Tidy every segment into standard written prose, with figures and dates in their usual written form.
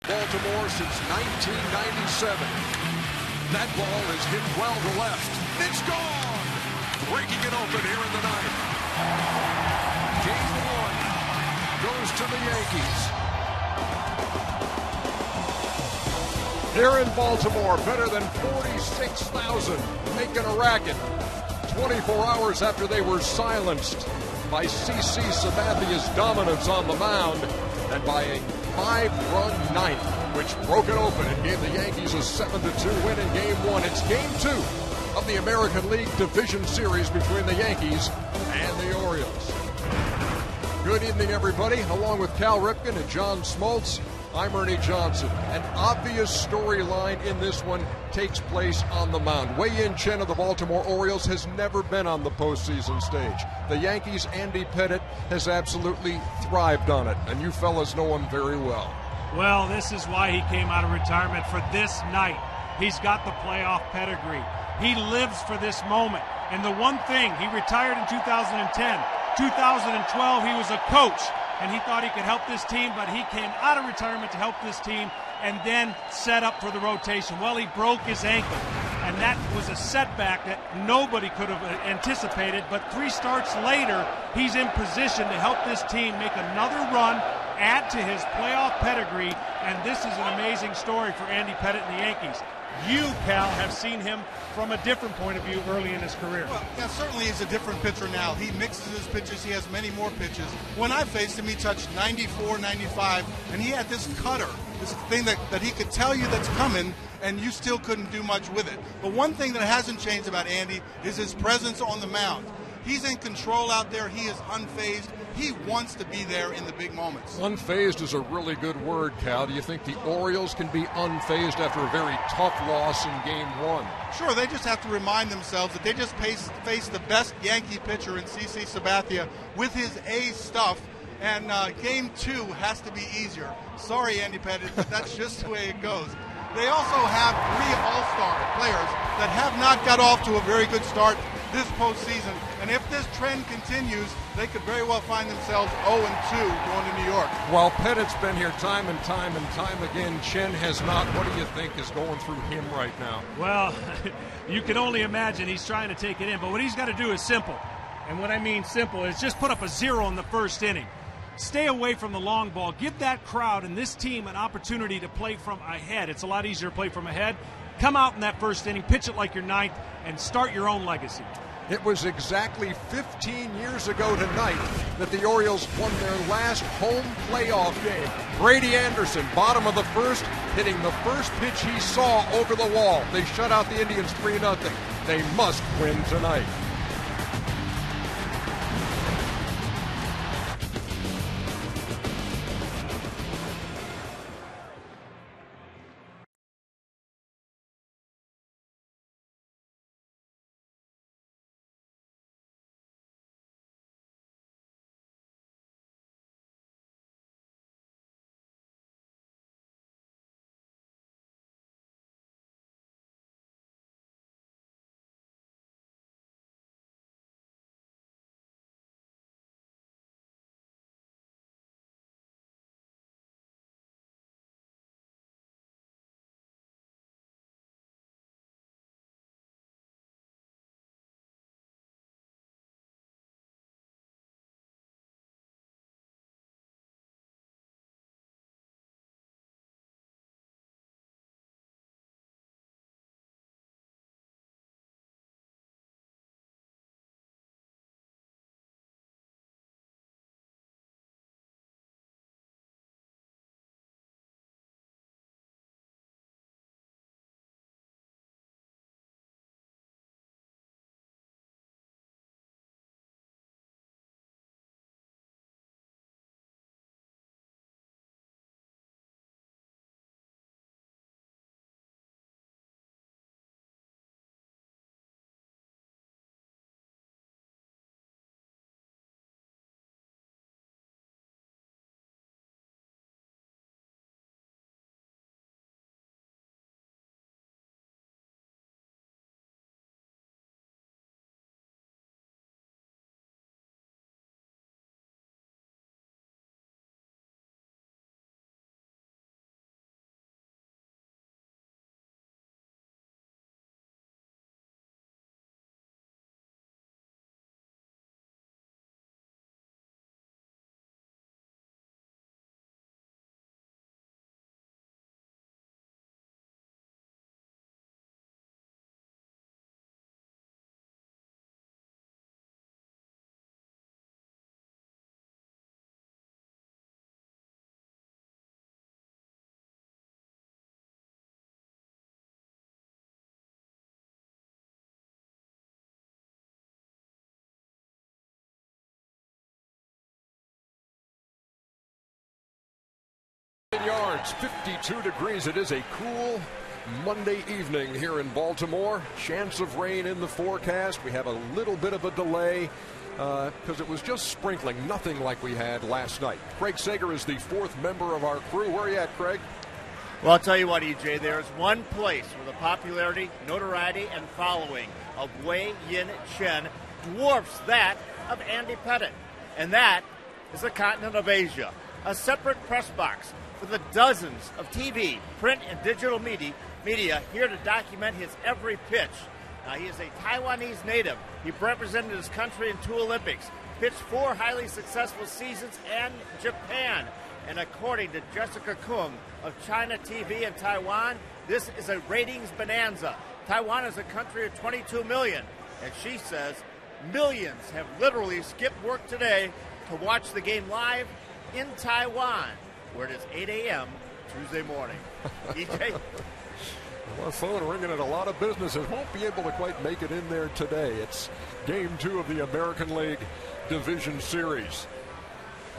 Baltimore since 1997. That ball is hit well to left. It's gone! Breaking it open here in the ninth. Game one goes to the Yankees. Here in Baltimore, better than 46,000 making a racket. 24 hours after they were silenced by CC Sabathia's dominance on the mound and by a 5-run ninth, which broke it open and gave the Yankees a 7-2 win in Game 1. It's Game 2 of the American League Division Series between the Yankees and the Orioles. Good evening, everybody. Along with Cal Ripken and John Smoltz, I'm Ernie Johnson. An obvious storyline in this one takes place on the mound. Wei-Yin Chen of the Baltimore Orioles has never been on the postseason stage. The Yankees' Andy Pettitte has absolutely thrived on it, and you fellas know him very well. Well, this is why he came out of retirement for this night. He's got the playoff pedigree. He lives for this moment. And the one thing, he retired in 2010. 2012, he was a coach, and he thought he could help this team, but he came out of retirement to help this team and then set up for the rotation. Well, he broke his ankle, and that was a setback that nobody could have anticipated, but 3 starts later, he's in position to help this team make another run, add to his playoff pedigree, and this is an amazing story for Andy Pettitte and the Yankees. You, Cal, have seen him from a different point of view early in his career. Well, yeah, certainly he's a different pitcher now. He mixes his pitches. He has many more pitches. When I faced him, he touched 94, 95, and he had this cutter, this thing that he could tell you that's coming, and you still couldn't do much with it. But one thing that hasn't changed about Andy is his presence on the mound. He's in control out there. He is unfazed. He wants to be there in the big moments. Unfazed is a really good word, Cal. Do you think the Orioles can be unfazed after a very tough loss in Game 1? Sure, they just have to remind themselves that they just faced the best Yankee pitcher in CC Sabathia with his A stuff, and Game 2 has to be easier. Sorry, Andy Pettitte, but that's just the way it goes. They also have 3 all-star players that have not got off to a very good start this postseason. And if this trend continues, they could very well find themselves 0-2 going to New York. While Pettitte's been here time and time again, Chen has not. What do you think is going through him right now? Well, you can only imagine he's trying to take it in. But what he's got to do is simple. And what I mean simple is just put up a 0 in the first inning. Stay away from the long ball. Give that crowd and this team an opportunity to play from ahead. It's a lot easier to play from ahead. Come out in that first inning, pitch it like your ninth, and start your own legacy. It was exactly 15 years ago tonight that the Orioles won their last home playoff game. Brady Anderson, bottom of the first, hitting the first pitch he saw over the wall. They shut out the Indians 3-0. They must win tonight. yards, 52 degrees. It is a cool Monday evening here in Baltimore. Chance of rain in the forecast. We have a little bit of a delay because it was just sprinkling, nothing like we had last night. Craig Sager is the fourth member of our crew. Where are you at, Craig? Well, I'll tell you what, EJ, there's one place where the popularity, notoriety, and following of Wei Yin Chen dwarfs that of Andy Pettitte, and that is the continent of Asia. A separate press box for the dozens of TV, print, and digital media here to document his every pitch. Now, he is a Taiwanese native. He represented his country in 2 Olympics, pitched 4 highly successful seasons, and Japan. And according to Jessica Kung of China TV in Taiwan, this is a ratings bonanza. Taiwan is a country of 22 million, and she says millions have literally skipped work today to watch the game live in Taiwan, where it is 8 a.m. Tuesday morning. EJ? Well, phone ringing at a lot of businesses. Won't be able to quite make it in there today. It's game 2 of the American League Division Series.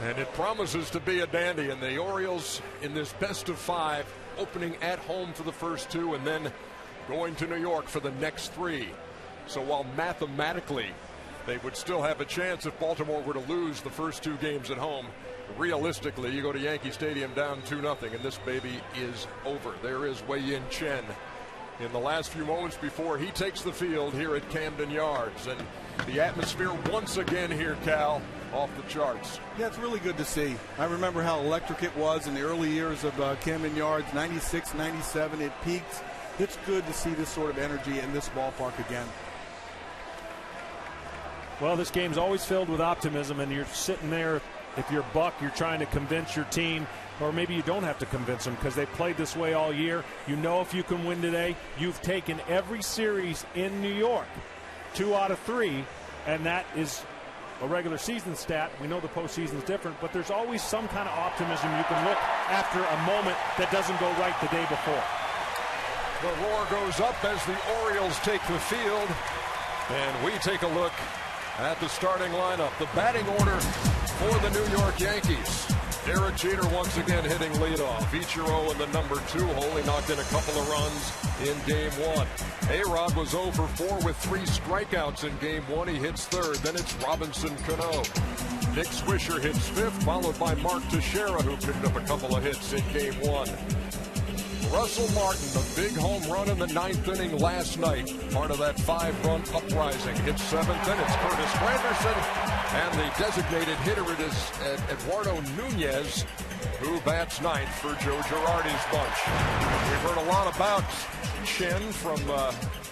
And it promises to be a dandy. And the Orioles in this best of 5, opening at home for the first 2 and then going to New York for the next 3. So while mathematically they would still have a chance if Baltimore were to lose the first 2 games at home, realistically, you go to Yankee Stadium down 2-0, and this baby is over. There is Wei Yin Chen in the last few moments before he takes the field here at Camden Yards. And the atmosphere once again here, Cal, off the charts. Yeah, it's really good to see. I remember how electric it was in the early years of Camden Yards, 96, 97. It peaked. It's good to see this sort of energy in this ballpark again. Well, this game's always filled with optimism, and you're sitting there. If you're Buck, you're trying to convince your team, or maybe you don't have to convince them because they've played this way all year. You know if you can win today, you've taken every series in New York, 2 out of 3, and that is a regular season stat. We know the postseason's different, but there's always some kind of optimism you can look after a moment that doesn't go right the day before. The roar goes up as the Orioles take the field, and we take a look at the starting lineup. The batting order for the New York Yankees. Derek Jeter once again hitting leadoff. Ichiro in the number 2 hole. He knocked in a couple of runs in game 1. A-Rod was 0 for 4 with 3 strikeouts in game 1. He hits 3rd. Then it's Robinson Cano. Nick Swisher hits 5th, followed by Mark Teixeira, who picked up a couple of hits in game 1. Russell Martin, the big home run in the 9th inning last night. Part of that 5-run uprising. Hits 7th, then it's Curtis Granderson. And the designated hitter, it is Eduardo Nunez, who bats 9th for Joe Girardi's bunch. We've heard a lot about Chen from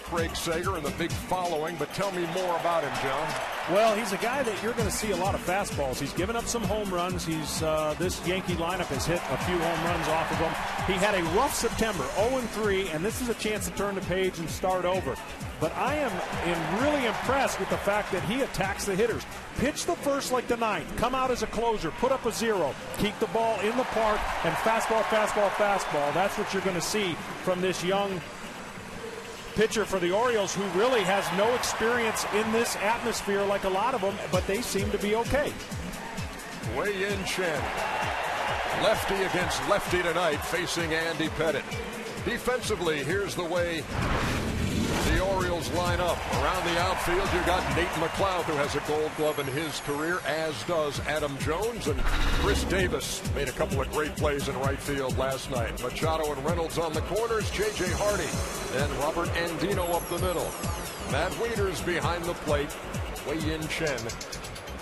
Craig Sager and the big following, but tell me more about him, John. Well, he's a guy that you're going to see a lot of fastballs. He's given up some home runs. This Yankee lineup has hit a few home runs off of him. He had a rough September, 0-3, and this is a chance to turn the page and start over. But I am really impressed with the fact that he attacks the hitters. Pitch the first like the 9th, come out as a closer, put up a 0, keep the ball in the park, and fastball, fastball, fastball. That's what you're going to see from this young pitcher for the Orioles, who really has no experience in this atmosphere like a lot of them, but they seem to be okay. Wei Yin Chen, lefty against lefty tonight, facing Andy Pettitte. Defensively, here's the way the Orioles line up. Around the outfield, you got Nate McLeod, who has a Gold Glove in his career, as does Adam Jones, and Chris Davis made a couple of great plays in right field last night. Machado and Reynolds on the corners, J.J. Hardy and Robert Andino up the middle. Matt Wieters behind the plate. Wei Yin Chen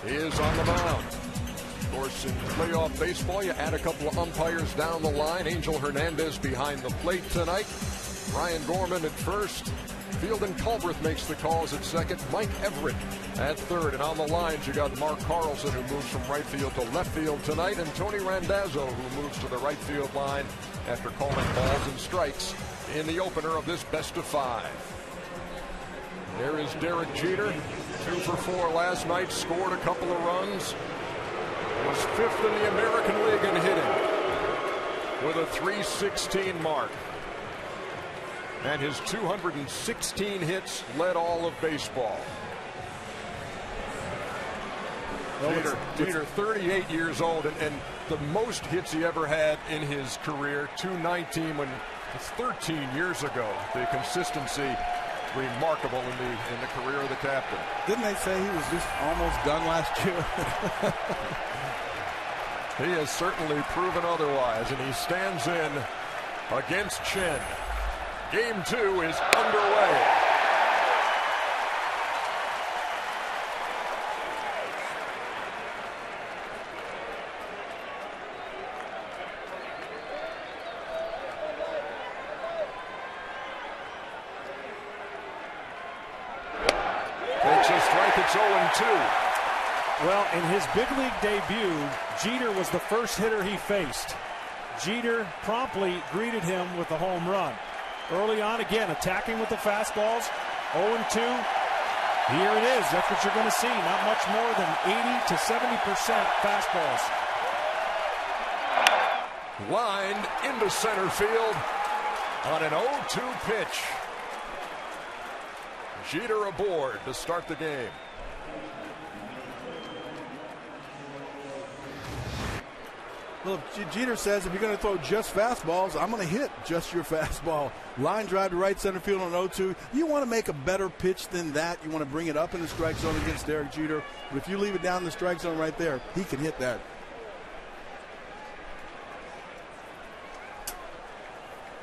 is on the mound. Of course, in playoff baseball, you add a couple of umpires down the line. Angel Hernandez behind the plate tonight. Ryan Gorman at first. Fielding Culbreth makes the calls at second. Mike Everett at third. And on the lines, you got Mark Carlson, who moves from right field to left field tonight, and Tony Randazzo, who moves to the right field line after calling balls and strikes in the opener of this best of 5. There is Derek Jeter, 2 for 4 last night, scored a couple of runs. Was 5th in the American League in hitting with a .316 mark. And his 216 hits led all of baseball. Jeter, 38 years old, and the most hits he ever had in his career, 219, when it's 13 years ago. The consistency, remarkable in the career of the captain. Didn't they say he was just almost done last year? He has certainly proven otherwise, and he stands in against Chen. Game 2 is underway. Takes a strike, it's 0-2. Well, in his big league debut, Jeter was the first hitter he faced. Jeter promptly greeted him with a home run. Early on, again, attacking with the fastballs, 0-2. Here it is. That's what you're going to see. Not much more than 80 to 70% fastballs. Lined into center field on an 0-2 pitch. Jeter aboard to start the game. Well, Jeter says if you're going to throw just fastballs, I'm going to hit just your fastball. Line drive to right center field on 0-2. You want to make a better pitch than that. You want to bring it up in the strike zone against Derek Jeter. But if you leave it down in the strike zone right there, he can hit that.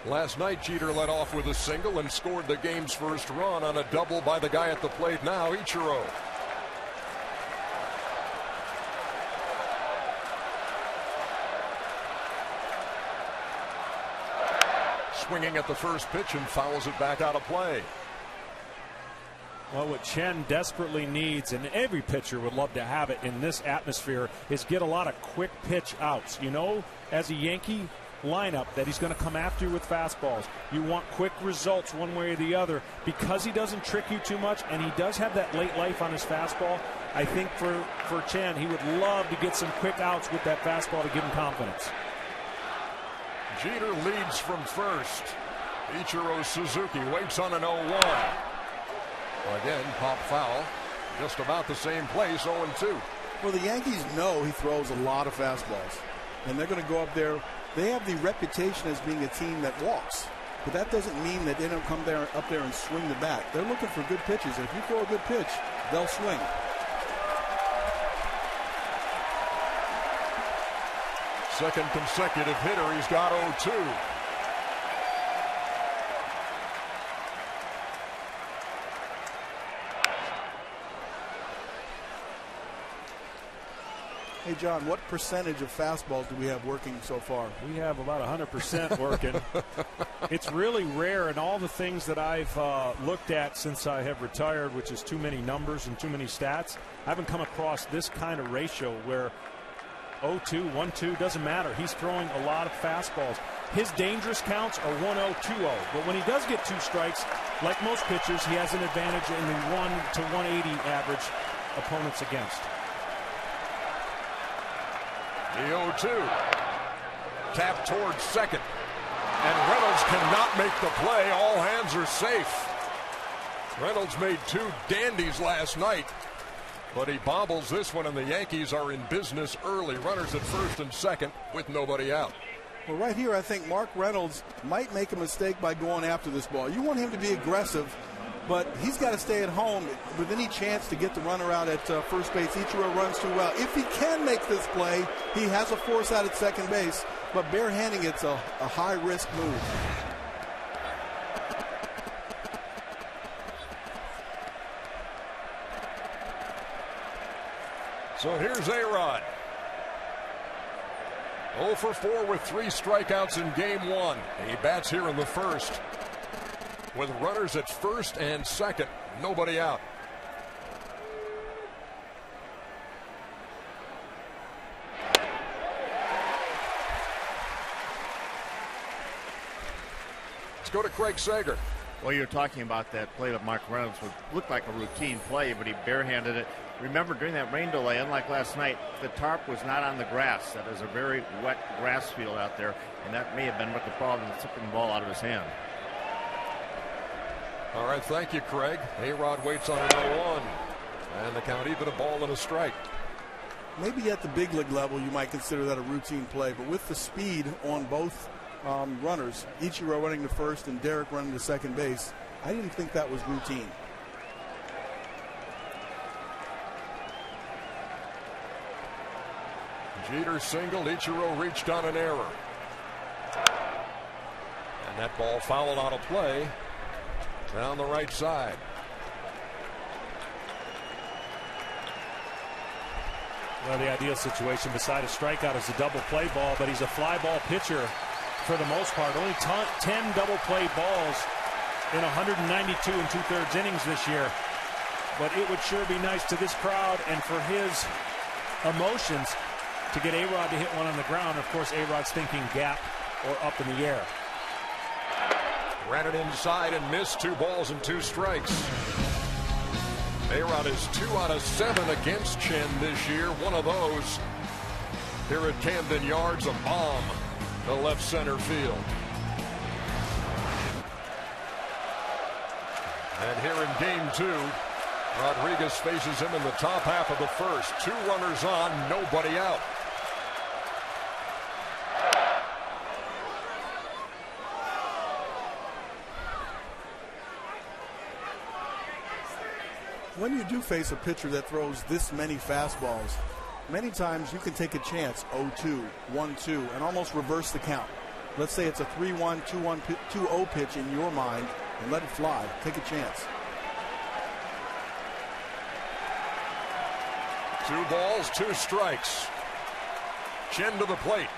Last night, Jeter led off with a single and scored the game's first run on a double by the guy at the plate now, Ichiro. Swinging at the first pitch and fouls it back out of play. Well, what Chen desperately needs, and every pitcher would love to have it in this atmosphere, is get a lot of quick pitch outs. You know, as a Yankee lineup that he's going to come after you with fastballs. You want quick results one way or the other. Because he doesn't trick you too much, and he does have that late life on his fastball, I think for Chen, he would love to get some quick outs with that fastball to give him confidence. Jeter leads from first. Ichiro Suzuki waits on an 0-1. Again, pop foul. Just about the same place, 0-2. Well, the Yankees know he throws a lot of fastballs, and they're going to go up there. They have the reputation as being a team that walks, but that doesn't mean that they don't come up there and swing the bat. They're looking for good pitches, and if you throw a good pitch, they'll swing. Second consecutive hitter, he's got 0-2. Hey, John, what percentage of fastballs do we have working so far? We have about 100% working. It's really rare in all the things that I've looked at since I have retired, which is too many numbers and too many stats. I haven't come across this kind of ratio where 0-2, 1-2, doesn't matter. He's throwing a lot of fastballs. His dangerous counts are 1-0, 2-0. But when he does get two strikes, like most pitchers, he has an advantage in the 1 to 180 average opponents against. The 0-2. Tap towards second. And Reynolds cannot make the play. All hands are safe. Reynolds made two dandies last night, but he bobbles this one, and the Yankees are in business early. Runners at first and second with nobody out. Well, right here, I think Mark Reynolds might make a mistake by going after this ball. You want him to be aggressive, but he's got to stay at home with any chance to get the runner out at first base. Ichiro runs too well. If he can make this play, he has a force out at second base, but barehanding it's a high-risk move. So here's A-Rod. 0 for 4 with 3 strikeouts in game 1. He bats here in the first with runners at first and second. Nobody out. Let's go to Craig Sager. Well, you're talking about that play of Mark Reynolds, which looked like a routine play, but he barehanded it. Remember, during that rain delay, unlike last night, the tarp was not on the grass. That is a very wet grass field out there, and that may have been what the problem was, tipping the ball out of his hand. All right, thank you, Craig. A-Rod waits on an 0-1, and the count even, a ball and a strike. Maybe at the big league level you might consider that a routine play, but with the speed on both runners, Ichiro running to first and Derek running to second base, I didn't think that was routine. Jeter singled, Ichiro reached on an error. And that ball fouled out of play down the right side. Well, the ideal situation beside a strikeout is a double play ball, but he's a fly ball pitcher for the most part. Only 10 double play balls in 192 and 2/3 innings this year. But it would sure be nice to this crowd and for his emotions to get A-Rod to hit one on the ground. Of course, A-Rod's thinking gap or up in the air. Ran it inside and missed. 2 balls and 2 strikes. A-Rod is 2 out of 7 against Chen this year. One of those here at Camden Yards, a bomb to left center field. And here in game 2, Rodriguez faces him in the top half of the first. 2 runners on, nobody out. When you do face a pitcher that throws this many fastballs, many times you can take a chance, 0-2, 1-2, and almost reverse the count. Let's say it's a 3-1, 2-1, 2-0 pitch in your mind, and let it fly. Take a chance. 2 balls, 2 strikes. Chen to the plate.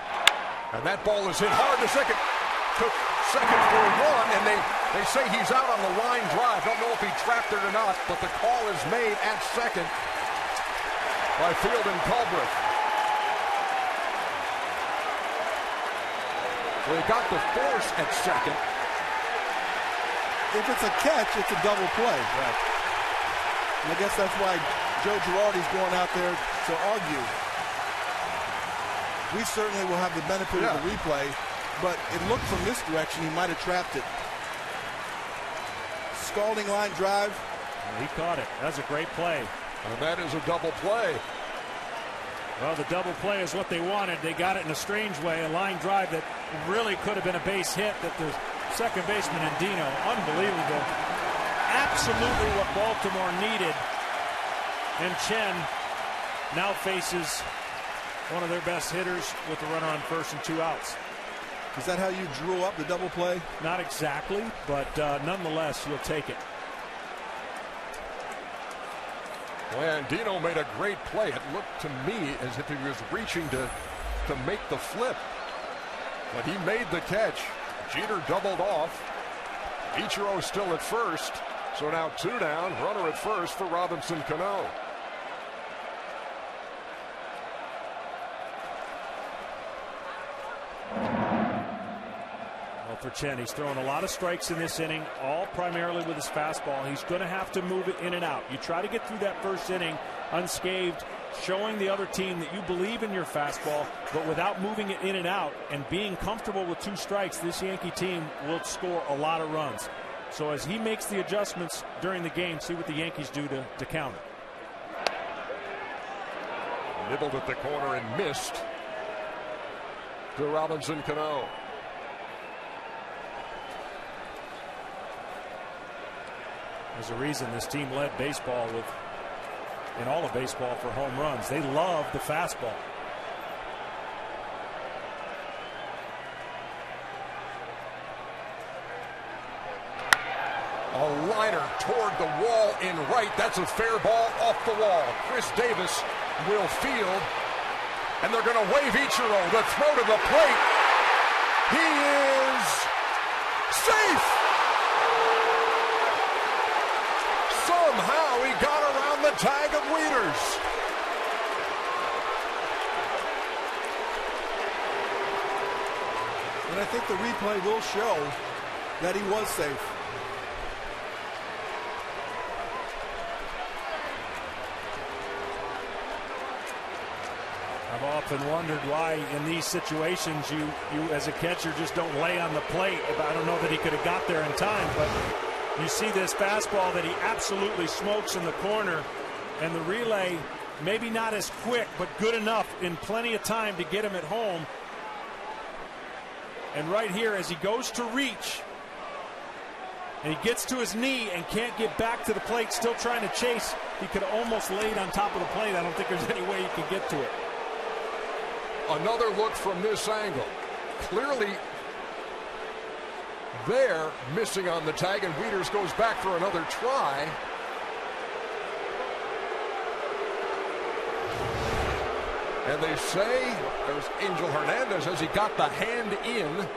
And that ball is hit hard to second. Took second for a run, and they say he's out on the line drive. Don't know if he trapped it or not, but the call is made at second by Field and Culbreth. Well, he got the force at second. If it's a catch, it's a double play. Right. And I guess that's why Joe Girardi's going out there to argue. We certainly will have the benefit of the replay, but it looked from this direction he might have trapped it. Scalding line drive. Well, he caught it. That's a great play. And that is a double play. Well, the double play is what they wanted. They got it in a strange way, a line drive that really could have been a base hit that the second baseman Andino, unbelievable. Absolutely what Baltimore needed. And Chen now faces one of their best hitters with the runner on first and 2 outs. Is that how you drew up the double play? Not exactly, but nonetheless, you'll take it. Well, Andino made a great play. It looked to me as if he was reaching to make the flip. But he made the catch. Jeter doubled off. Ichiro still at first. So now 2 down. Runner at first for Robinson Cano. For Chen, he's throwing a lot of strikes in this inning, all primarily with his fastball. He's going to have to move it in and out. You try to get through that first inning unscathed, showing the other team that you believe in your fastball, but without moving it in and out and being comfortable with 2 strikes, this Yankee team will score a lot of runs. So as he makes the adjustments during the game, see what the Yankees do to counter. Nibbled at the corner and missed to Robinson Cano. There's a reason this team led baseball in all of baseball for home runs. They love the fastball. A liner toward the wall in right. That's a fair ball off the wall. Chris Davis will field, and they're going to wave Ichiro. The throw to the plate. He is safe. Somehow he got around the tag of Wieters. And I think the replay will show that he was safe. I've often wondered why in these situations you as a catcher just don't lay on the plate. I don't know that he could have got there in time, but you see this fastball that he absolutely smokes in the corner, and the relay maybe not as quick, but good enough in plenty of time to get him at home. And right here, as he goes to reach, and he gets to his knee and can't get back to the plate, still trying to chase, he could almost lay it on top of the plate. I don't think there's any way he can get to it. Another look from this angle. Clearly there, missing on the tag, and Wieters goes back for another try. And they say there's Angel Hernandez as he got the hand in.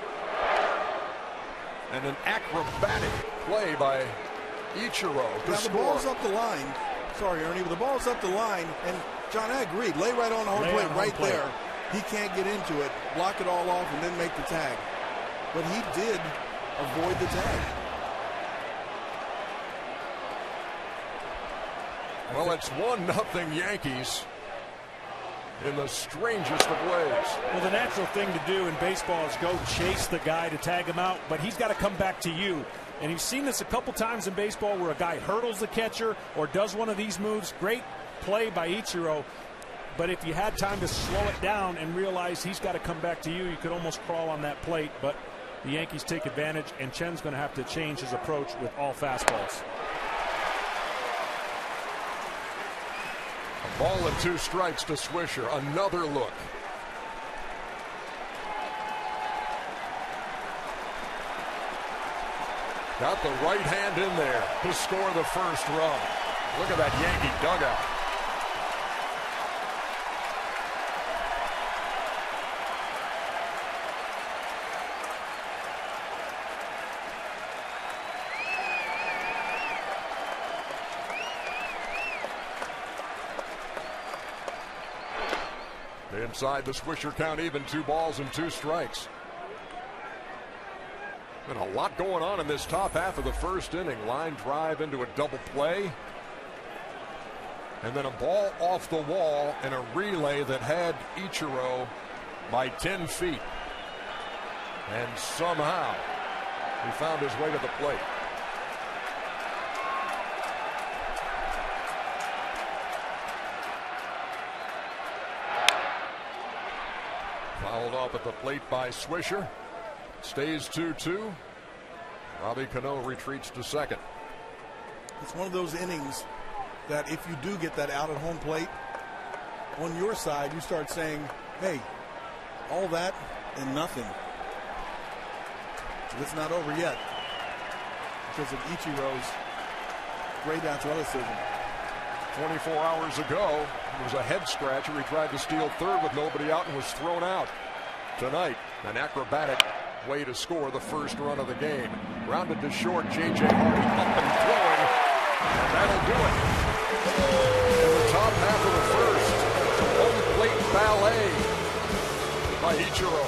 And an acrobatic play by Ichiro to now score. The ball's up the line. Sorry, Ernie, but the ball's up the line. And, John, I agreed. Lay right on the home plate right there. He can't get into it, block it all off, and then make the tag. But he did avoid the tag. Well, it's 1-0 Yankees in the strangest of ways. Well, the natural thing to do in baseball is go chase the guy to tag him out, but he's got to come back to you. And you've seen this a couple times in baseball where a guy hurdles the catcher or does one of these moves. Great play by Ichiro. But if you had time to slow it down and realize he's got to come back to you, you could almost crawl on that plate. But the Yankees take advantage, and Chen's going to have to change his approach with all fastballs. A ball and 2 strikes to Swisher. Another look. Got the right hand in there to score the first run. Look at that Yankee dugout. Inside the Swisher count, even 2 balls and 2 strikes. Been a lot going on in this top half of the first inning. Line drive into a double play. And then a ball off the wall and a relay that had Ichiro by 10 feet. And somehow he found his way to the plate. Fouled off at the plate by Swisher. Stays 2-2. Robbie Cano retreats to second. It's one of those innings that if you do get that out at home plate, on your side, you start saying, hey, all that and nothing. But it's not over yet because of Ichiro's great athleticism. 24 hours ago, it was a head scratcher. He tried to steal third with nobody out and was thrown out. Tonight, an acrobatic way to score the first run of the game. Rounded to short, J.J. Hardy up and throwing, and that'll do it. In the top half of the first, home plate ballet by Ichiro.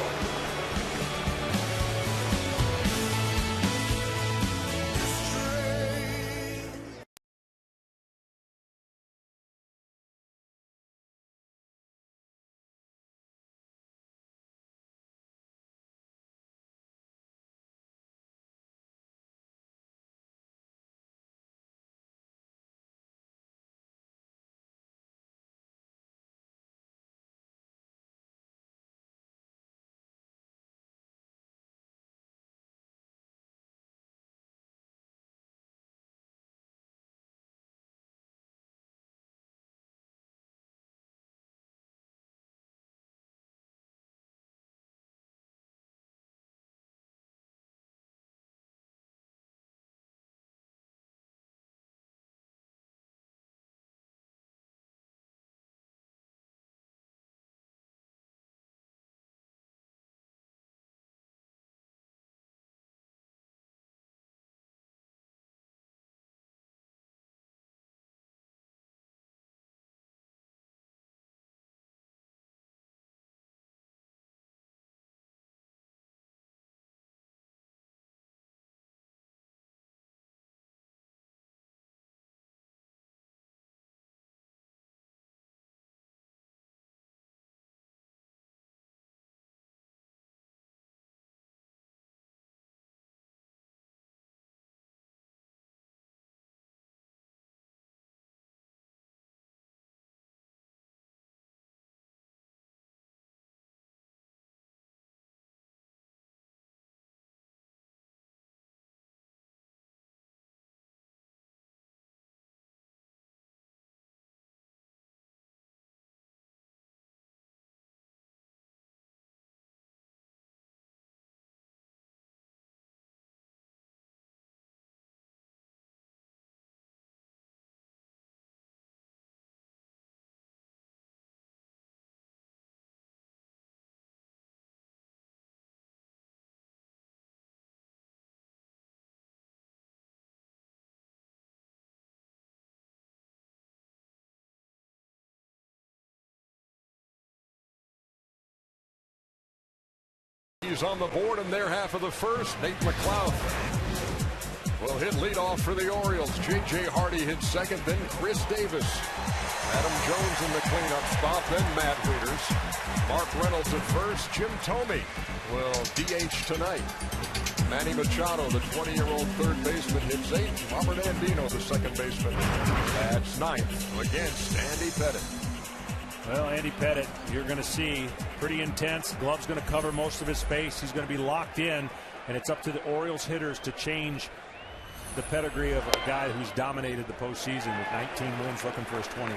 Yankees on the board in their half of the first. Nate McLouth will hit leadoff for the Orioles. J.J. Hardy hits second, then Chris Davis. Adam Jones in the cleanup spot, then Matt Wieters. Mark Reynolds at first. Jim Thome will DH tonight. Manny Machado, the 20-year-old third baseman, hits eighth. Robert Andino, the second baseman, bats ninth against Andy Pettitte. Well, Andy Pettitte, you're going to see pretty intense. Glove's going to cover most of his face. He's going to be locked in, and it's up to the Orioles hitters to change the pedigree of a guy who's dominated the postseason with 19 wins, looking for his 20th.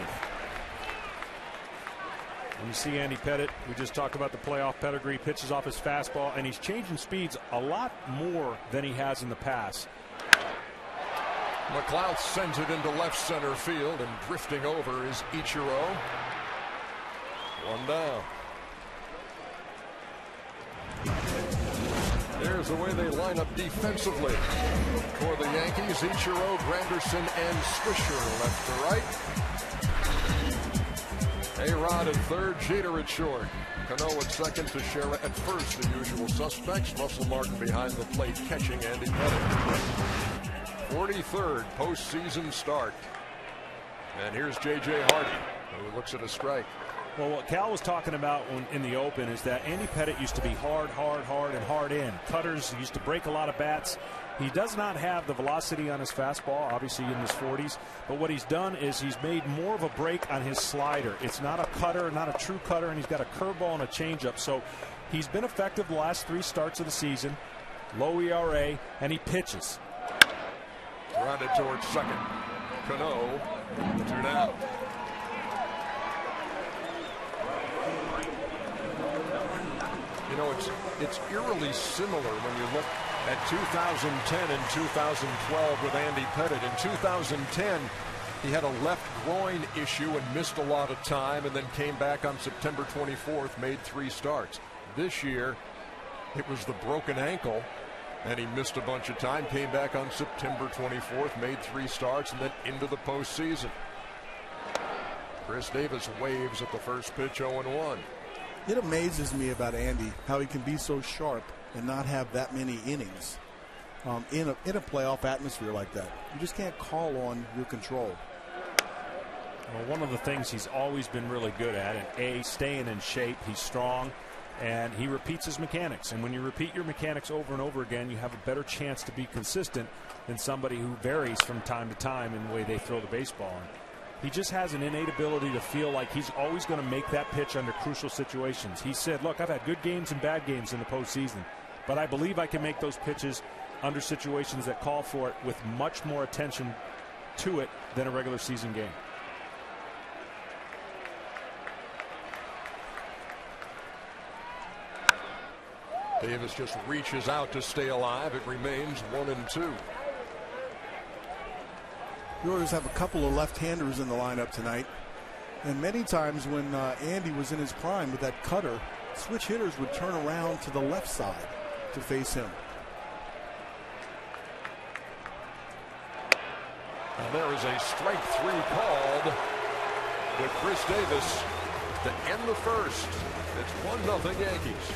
When you see Andy Pettitte, we just talked about the playoff pedigree, pitches off his fastball, and he's changing speeds a lot more than he has in the past. McLouth sends it into left center field, and drifting over is Ichiro. One down. There's the way they line up defensively for the Yankees. Ichiro, Granderson, and Swisher left to right. A-Rod at third, Jeter at short. Cano at second, Teixeira at first, the usual suspects. Russell Martin behind the plate, catching Andy Pettitte. 43rd postseason start. And here's J.J. Hardy, who looks at a strike. Well, what Cal was talking about in the open is that Andy Pettitte used to be hard, and hard in. Cutters, he used to break a lot of bats. He does not have the velocity on his fastball, obviously in his 40s. But what he's done is he's made more of a break on his slider. It's not a cutter, not a true cutter, and he's got a curveball and a changeup. So he's been effective the last 3 starts of the season. Low ERA, and he pitches. Grounded towards second. Cano, 2 down. You know, it's eerily similar when you look at 2010 and 2012 with Andy Pettitte. In 2010, he had a left groin issue and missed a lot of time, and then came back on September 24th, made 3 starts. This year, it was the broken ankle, and he missed a bunch of time, came back on September 24th, made 3 starts, and then into the postseason. Chris Davis waves at the first pitch, 0-1. It amazes me about Andy how he can be so sharp and not have that many innings in a playoff atmosphere like that. You just can't call on your control. Well, one of the things he's always been really good at, and staying in shape. He's strong, and he repeats his mechanics. And when you repeat your mechanics over and over again, you have a better chance to be consistent than somebody who varies from time to time in the way they throw the baseball. And he just has an innate ability to feel like he's always going to make that pitch under crucial situations. He said, look, I've had good games and bad games in the postseason, but I believe I can make those pitches under situations that call for it with much more attention to it than a regular season game. Davis just reaches out to stay alive. It remains 1-2. The Orioles have a couple of left-handers in the lineup tonight. And many times when Andy was in his prime with that cutter, switch hitters would turn around to the left side to face him. And there is a strike 3 called to Chris Davis to end the first. It's 1-0 Yankees.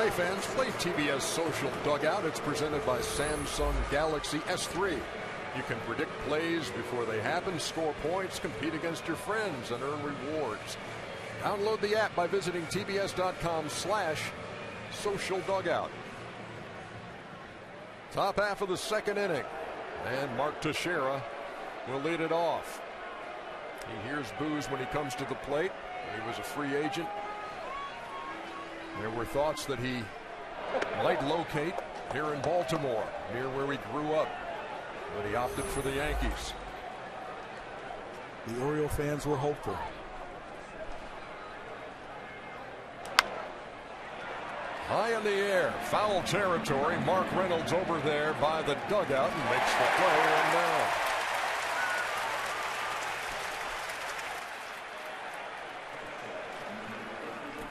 Hey fans, play TBS Social Dugout. It's presented by Samsung Galaxy S3. You can predict plays before they happen, score points, compete against your friends, and earn rewards. Download the app by visiting tbs.com/social dugout. Top half of the second inning, and Mark Teixeira will lead it off. He hears boos when he comes to the plate. He was a free agent. There were thoughts that he might locate here in Baltimore, near where he grew up, but he opted for the Yankees. The Oriole fans were hopeful. High in the air, foul territory. Mark Reynolds over there by the dugout and makes the play, and down.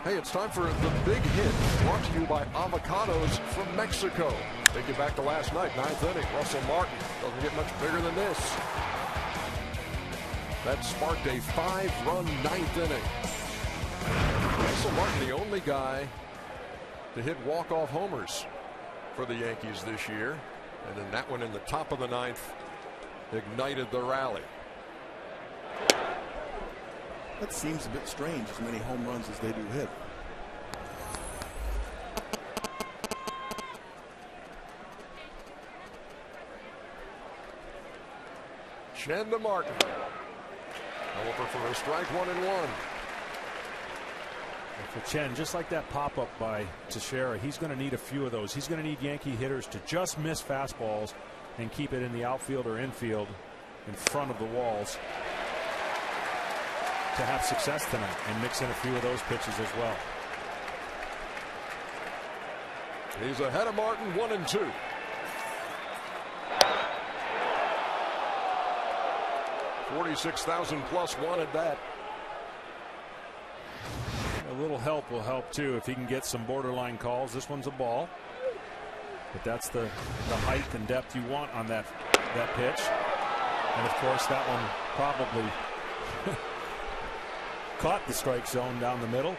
Hey, it's time for the big hit, brought to you by avocados from Mexico. Take you back to last night, ninth inning. Russell Martin doesn't get much bigger than this. That sparked a 5-run ninth inning. Russell Martin, the only guy to hit walk-off homers for the Yankees this year. And then that one in the top of the ninth ignited the rally. That seems a bit strange, as many home runs as they do hit. Chen to Martin. Over for a strike, 1-1. For Chen, just like that pop-up by Teixeira, he's going to need a few of those. He's going to need Yankee hitters to just miss fastballs and keep it in the outfield or infield in front of the walls to have success tonight, and mix in a few of those pitches as well. He's ahead of Martin, 1-2. $46,000 plus wanted that. A little help will help too if he can get some borderline calls. This one's a ball, but that's the height and depth you want on that pitch. And of course that one probably caught the strike zone down the middle.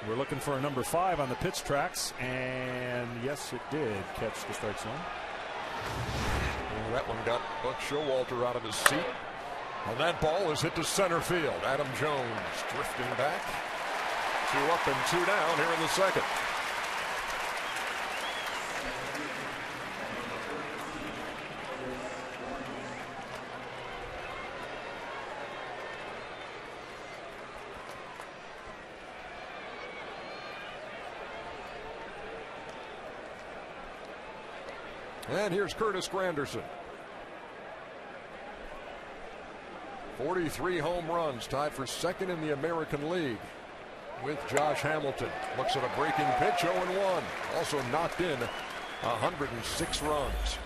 We're looking for a number 5 on the pitch tracks, and yes, it did catch the strike zone. Well, that one got Buck Showalter out of his seat. And that ball is hit to center field. Adam Jones drifting back. 2 up and 2 down here in the second. And here's Curtis Granderson. 43 home runs, tied for second in the American League with Josh Hamilton. Looks at a breaking pitch, 0-1. Also knocked in 106 runs.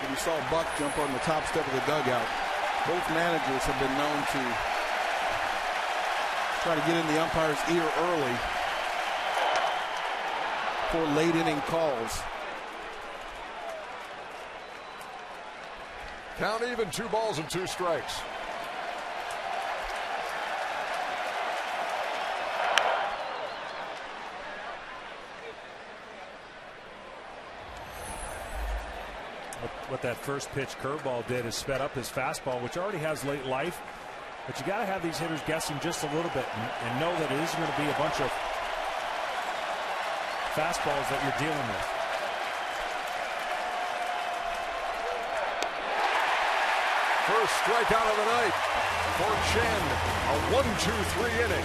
You saw Buck jump on the top step of the dugout. Both managers have been known to try to get in the umpire's ear early for late inning calls. Count even, 2 balls and 2 strikes. What that first pitch curveball did is sped up his fastball, which already has late life. But you got to have these hitters guessing just a little bit and know that it isn't going to be a bunch of fastballs that you're dealing with. First strikeout of the night for Chen. A 1-2-3 inning.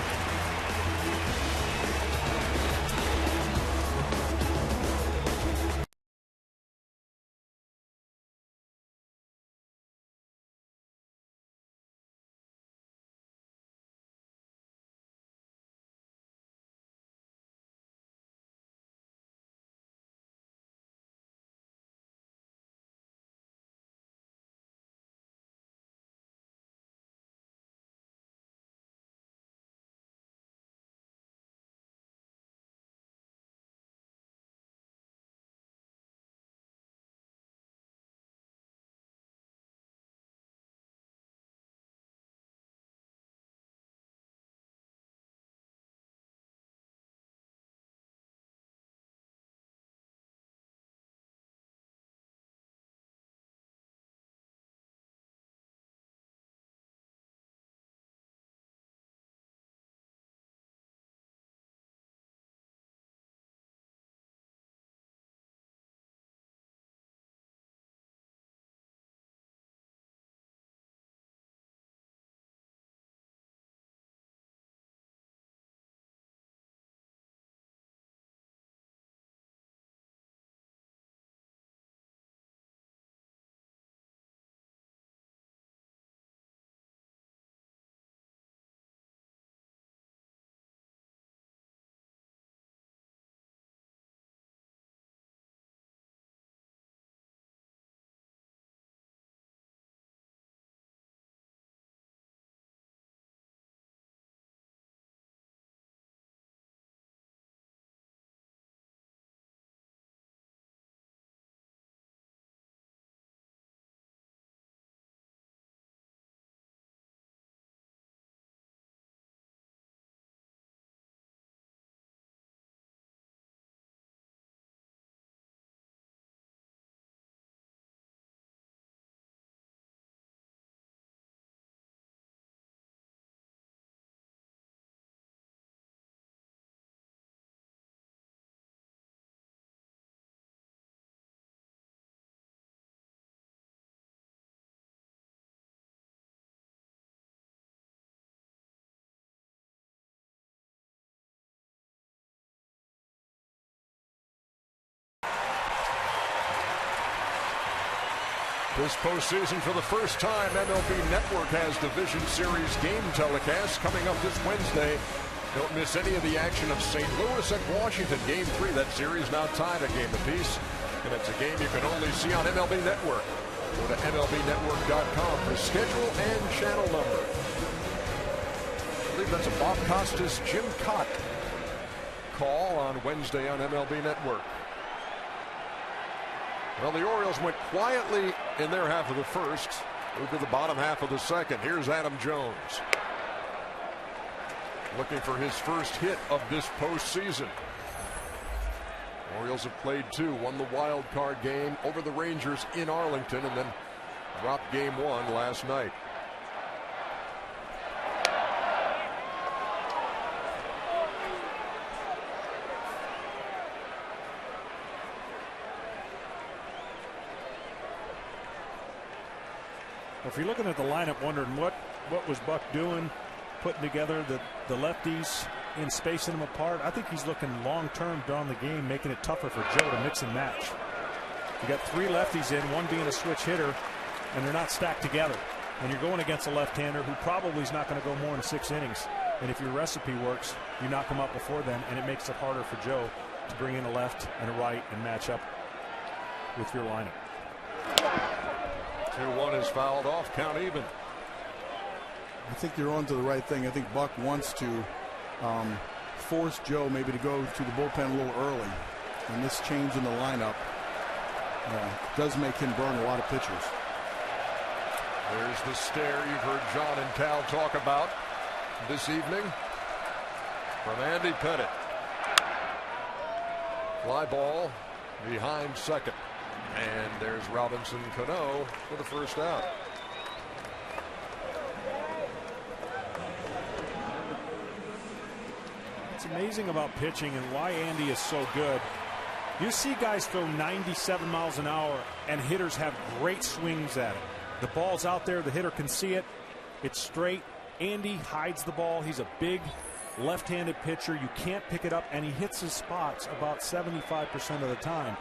This postseason, for the first time, MLB Network has Division Series game telecasts coming up this Wednesday. Don't miss any of the action of St. Louis at Washington. Game 3, that series now tied a game apiece. And it's a game you can only see on MLB Network. Go to MLBnetwork.com for schedule and channel number. I believe that's a Bob Costas, Jim Cott call on Wednesday on MLB Network. Well, the Orioles went quietly in their half of the first. Move to the bottom half of the second. Here's Adam Jones, looking for his first hit of this postseason. Orioles have played 2, won the wild card game over the Rangers in Arlington, and then dropped game 1 last night. If you're looking at the lineup wondering what was Buck doing, putting together the lefties and spacing them apart, I think he's looking long-term down the game, making it tougher for Joe to mix and match. You got 3 lefties in, one being a switch hitter, and they're not stacked together. And you're going against a left-hander who probably is not going to go more than 6 innings. And if your recipe works, you knock him out before then, and it makes it harder for Joe to bring in a left and a right and match up with your lineup. 2-1 is fouled off, count even. I think you're on to the right thing. I think Buck wants to force Joe maybe to go to the bullpen a little early. And this change in the lineup does make him burn a lot of pitchers. There's the stare you've heard John and Cal talk about this evening from Andy Pettit. Fly ball behind second. And there's Robinson Cano for the first out. It's amazing about pitching and why Andy is so good. You see guys throw 97 miles an hour and hitters have great swings at it. The ball's out there, the hitter can see it, it's straight. Andy hides the ball. He's a big left-handed pitcher. You can't pick it up, and he hits his spots about 75% of the time.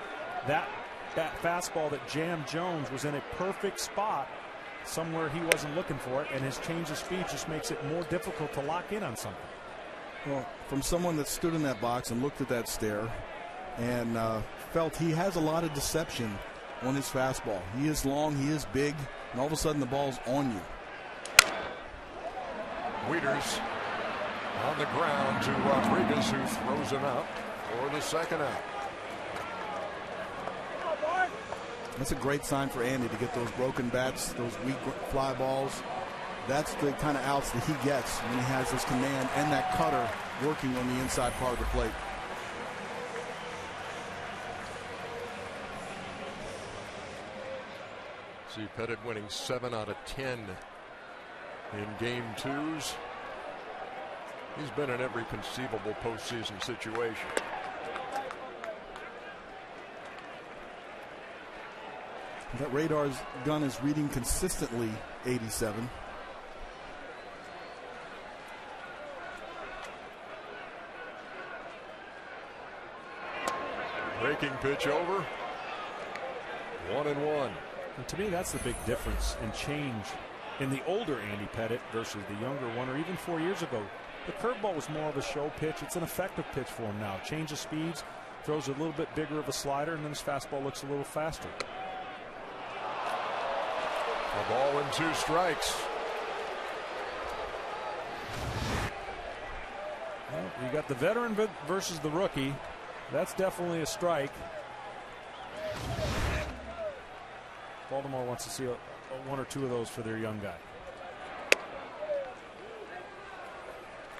That fastball that jammed Jones was in a perfect spot somewhere he wasn't looking for it, and his change of speed just makes it more difficult to lock in on something. Well, from someone that stood in that box and looked at that stare and felt he has a lot of deception on his fastball. He is long, he is big, and all of a sudden the ball's on you. Wieters on the ground to Rodriguez, who throws him out for the second out. That's a great sign for Andy to get those broken bats, those weak fly balls. That's the kind of outs that he gets when he has his command and that cutter working on the inside part of the plate. See Pettit winning 7 out of 10 in game 2s. He's been in every conceivable postseason situation. That radar's gun is reading consistently 87. Breaking pitch over. 1-1. And to me, that's the big difference in change in the older Andy Pettit versus the younger one, or even 4 years ago. The curveball was more of a show pitch. It's an effective pitch for him now. Change of speeds, throws a little bit bigger of a slider, and then his fastball looks a little faster. A ball and 2 strikes. Well, you got the veteran versus the rookie. That's definitely a strike. Baltimore wants to see 1 or 2 of those for their young guy.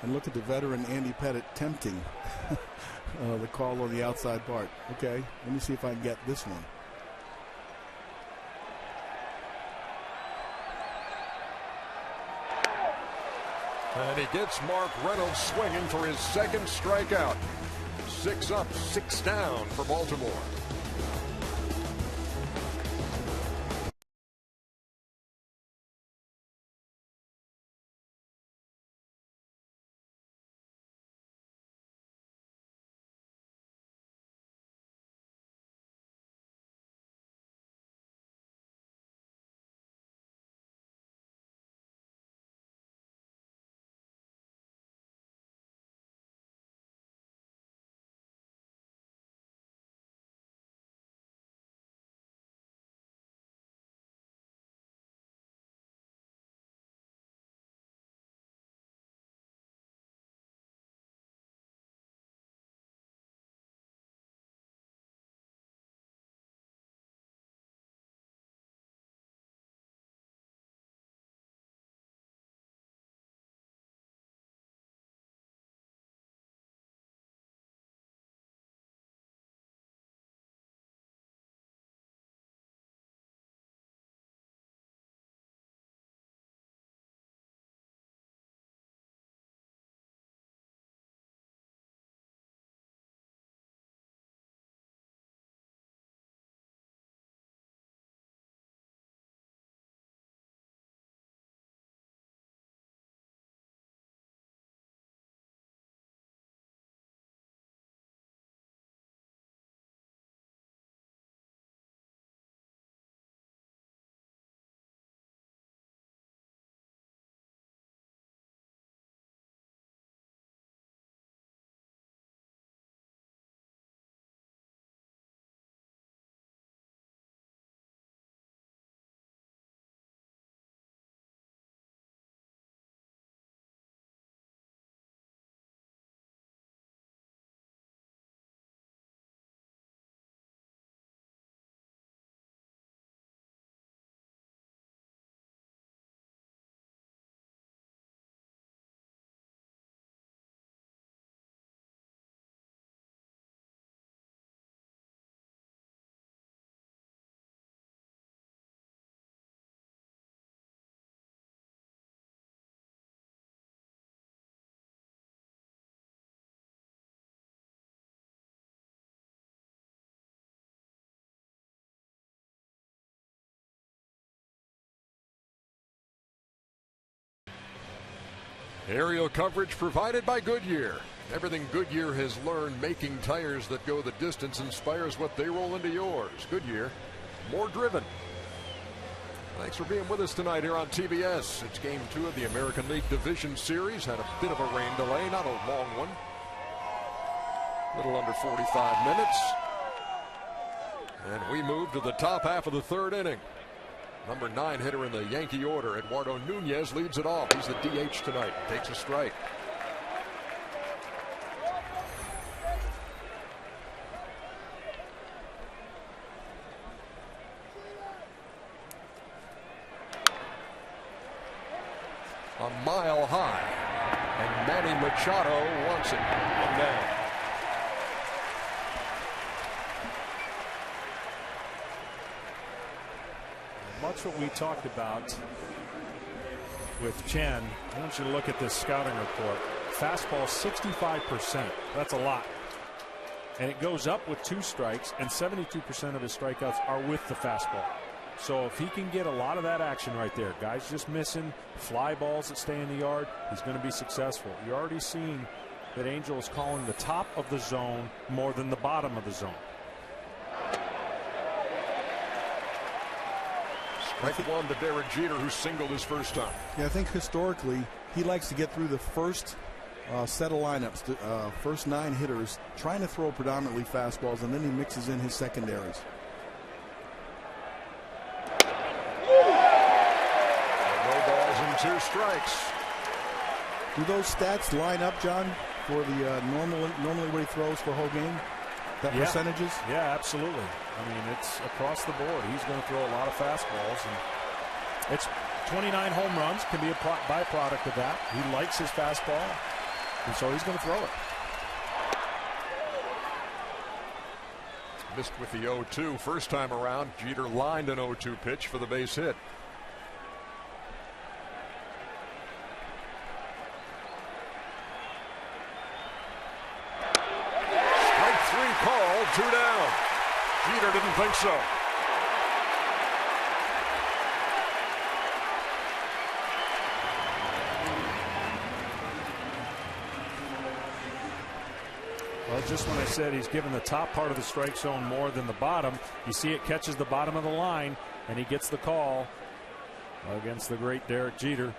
And look at the veteran Andy Pettit tempting the call on the outside part. Okay, let me see if I can get this one. And he gets Mark Reynolds swinging for his second strikeout. 6 up, 6 down for Baltimore. Aerial coverage provided by Goodyear. Everything Goodyear has learned making tires that go the distance inspires what they roll into yours. Goodyear, more driven. Thanks for being with us tonight here on TBS. It's Game 2 of the American League Division Series. Had a bit of a rain delay, not a long one. A little under 45 minutes. And we move to the top half of the third inning. Number 9 hitter in the Yankee order, Eduardo Nunez, leads it off. He's the DH tonight. Takes a strike. A mile high, and Manny Machado wants it. One down. Much what we talked about with Chen. I want you to look at this scouting report. Fastball 65%. That's a lot. And it goes up with 2 strikes, and 72% of his strikeouts are with the fastball. So if he can get a lot of that action right there, guys just missing fly balls that stay in the yard, he's going to be successful. You're already seeing that Angel is calling the top of the zone more than the bottom of the zone. Strike one to Derek Jeter, who singled his first time. Yeah, I think historically he likes to get through the first set of lineups, the first 9 hitters, trying to throw predominantly fastballs, and then he mixes in his secondaries. No balls and 2 strikes. Do those stats line up, John, for the normally what he throws for a whole game? That percentages? Yeah, absolutely. I mean, it's across the board. He's going to throw a lot of fastballs, and it's 29 home runs can be a byproduct of that. He likes his fastball, and so he's going to throw it. Missed with the 0-2 first time around. Jeter lined an 0-2 pitch for the base hit. Strike 3 called, 2 down. Jeter didn't think so. Well, just when I said he's given the top part of the strike zone more than the bottom, you see it catches the bottom of the line, and he gets the call against the great Derek Jeter,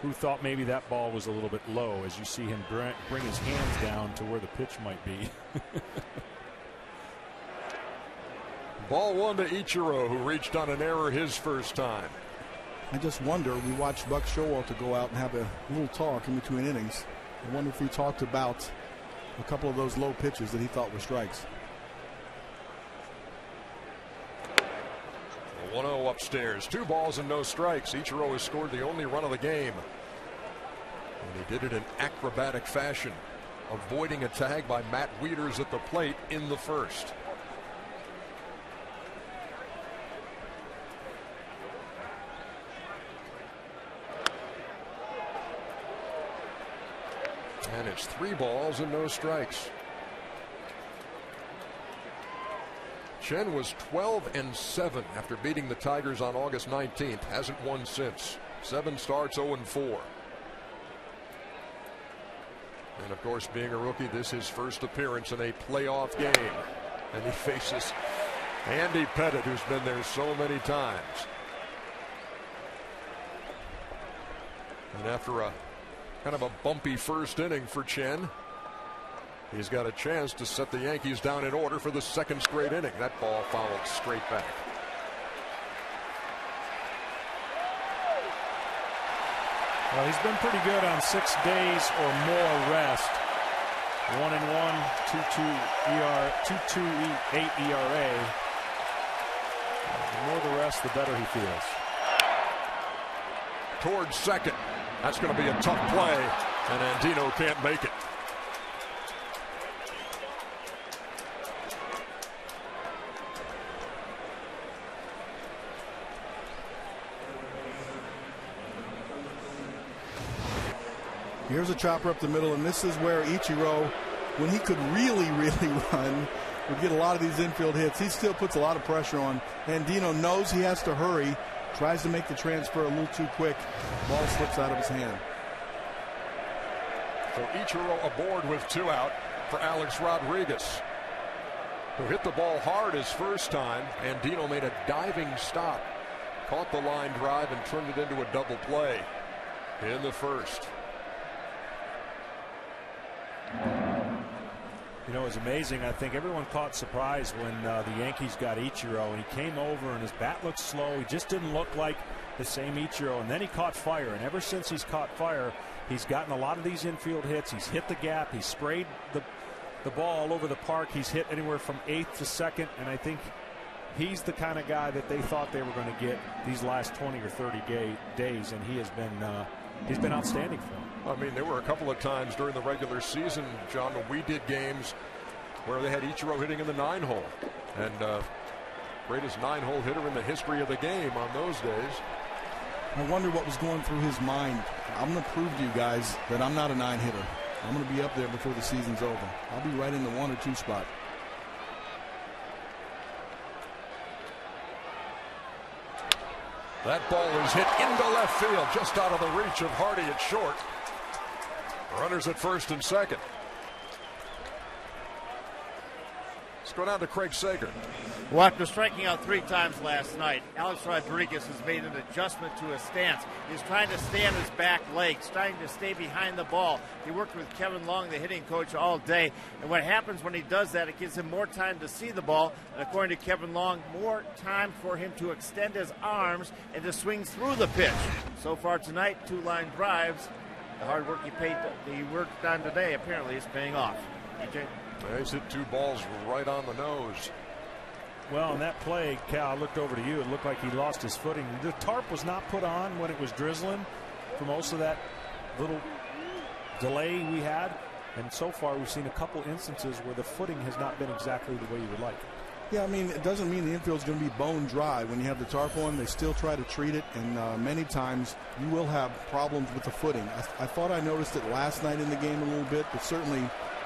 who thought maybe that ball was a little bit low, as you see him bring his hands down to where the pitch might be. Ball 1 to Ichiro, who reached on an error his first time. I just wonder, we watched Buck Showalter go out and have a little talk in between innings. I wonder if he talked about a couple of those low pitches that he thought were strikes. 1-0 upstairs. 2 balls and no strikes. Ichiro has scored the only run of the game. And he did it in acrobatic fashion, avoiding a tag by Matt Wieters at the plate in the first. And it's 3 balls and no strikes. Chen was 12-7 after beating the Tigers on August 19th. Hasn't won since. 7 starts, 0-4. And of course, being a rookie, this is his first appearance in a playoff game. And he faces Andy Pettitte, who's been there so many times. And after a kind of a bumpy first inning for Chen, he's got a chance to set the Yankees down in order for the 2nd straight inning. That ball fouled straight back. Well, he's been pretty good on 6 days or more rest. 1-1, 2.28 ERA. The more the rest, the better he feels. Towards second. That's going to be a tough play, and Andino can't make it. Here's a chopper up the middle, and this is where Ichiro, when he could really run, would get a lot of these infield hits. He still puts a lot of pressure on. Andino knows he has to hurry, tries to make the transfer a little too quick. Ball slips out of his hand. So Ichiro aboard with 2 out for Alex Rodriguez, who hit the ball hard his first time. Andino made a diving stop, caught the line drive, and turned it into a double play in the first. You know, it was amazing. I think everyone caught surprise when the Yankees got Ichiro, and he came over and his bat looked slow. He just didn't look like the same Ichiro, and then he caught fire. And ever since he's caught fire, he's gotten a lot of these infield hits. He's hit the gap. He's sprayed the ball all over the park. He's hit anywhere from 8th to 2nd, and I think he's the kind of guy that they thought they were going to get these last 20 or 30 days, and he's been outstanding for them. I mean, there were a couple of times during the regular season, John, when we did games where they had Ichiro hitting in the 9-hole, and greatest 9-hole hitter in the history of the game on those days. I wonder what was going through his mind. I'm going to prove to you guys that I'm not a 9-hitter. I'm going to be up there before the season's over. I'll be right in the 1 or 2 spot. That ball is hit into left field, just out of the reach of Hardy at short. Runners at first and second. Let's go down to Craig Sager. Well, after striking out 3 times last night, Alex Rodriguez has made an adjustment to his stance. He's trying to stay on his back legs, trying to stay behind the ball. He worked with Kevin Long, the hitting coach, all day. And what happens when he does that, it gives him more time to see the ball. And according to Kevin Long, more time for him to extend his arms and to swing through the pitch. So far tonight, 2 line drives. The hard work he worked on today apparently is paying off. EJ? He's hit 2 balls right on the nose. Well, on that play, Cal, I looked over to you. It looked like he lost his footing. The tarp was not put on when it was drizzling for most of that little delay we had. And so far, we've seen a couple instances where the footing has not been exactly the way you would like it. Yeah, I mean, it doesn't mean the infield's going to be bone dry. When you have the tarp on, they still try to treat it, and many times you will have problems with the footing. I thought I noticed it last night in the game a little bit, but certainly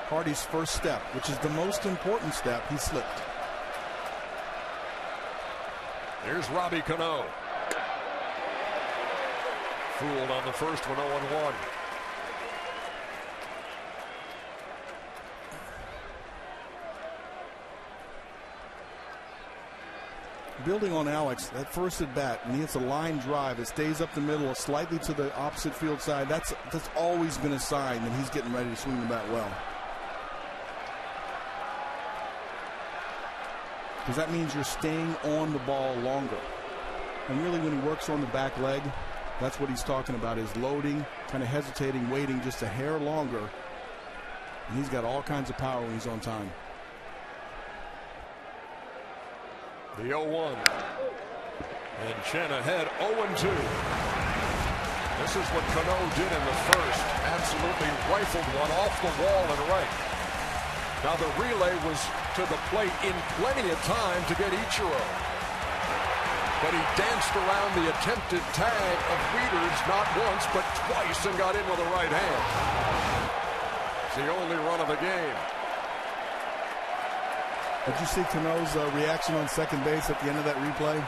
Hardy's first step, which is the most important step, he slipped. Here's Robbie Cano. Fooled on the first one, 0-1. Building on Alex, that first at bat, when he hits a line drive, it stays up the middle, slightly to the opposite field side. That's always been a sign that he's getting ready to swing the bat well. Because that means you're staying on the ball longer. And really, when he works on the back leg, that's what he's talking about, is loading, kind of hesitating, waiting just a hair longer. And he's got all kinds of power when he's on time. The 0-1. And Chen ahead, 0-2. This is what Cano did in the first. Absolutely rifled one off the wall and right. Now the relay was to the plate in plenty of time to get Ichiro. But he danced around the attempted tag of Wieters not once but twice and got in with a right hand. It's the only run of the game. Did you see Cano's reaction on second base at the end of that replay?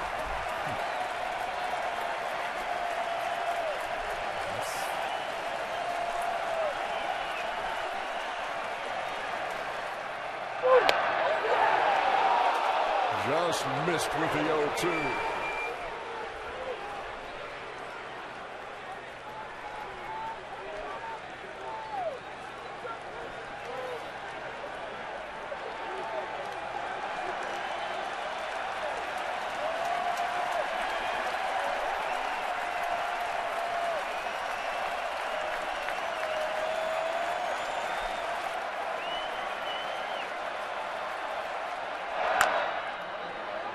Just missed with the 0-2.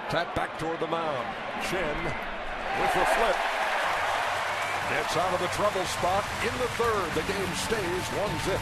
Tap back toward the mound. Chen with the flip. Gets out of the trouble spot in the third. The game stays 1-0.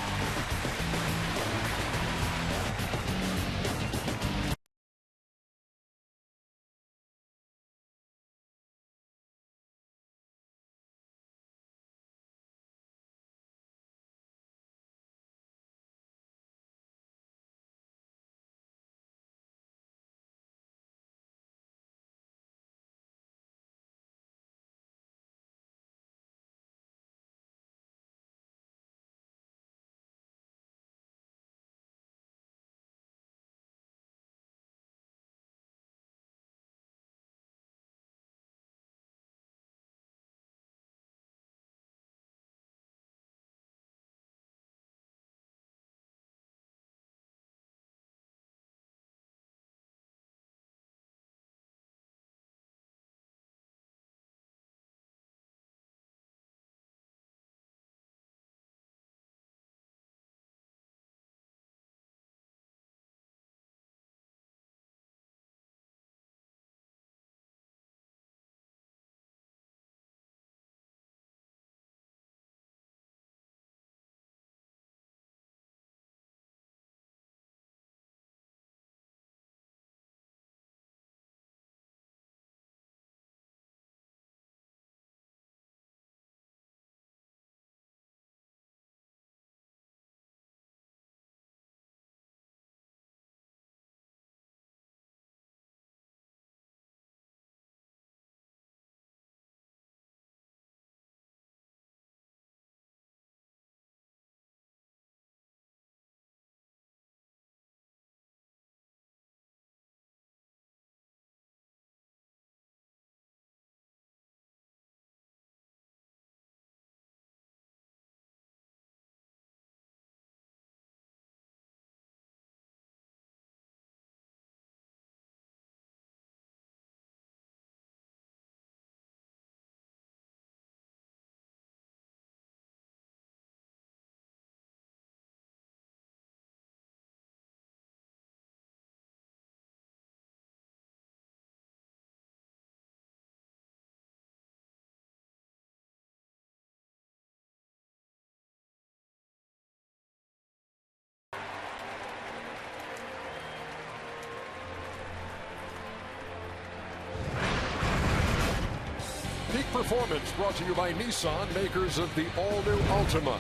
Performance brought to you by Nissan, makers of the all-new Altima.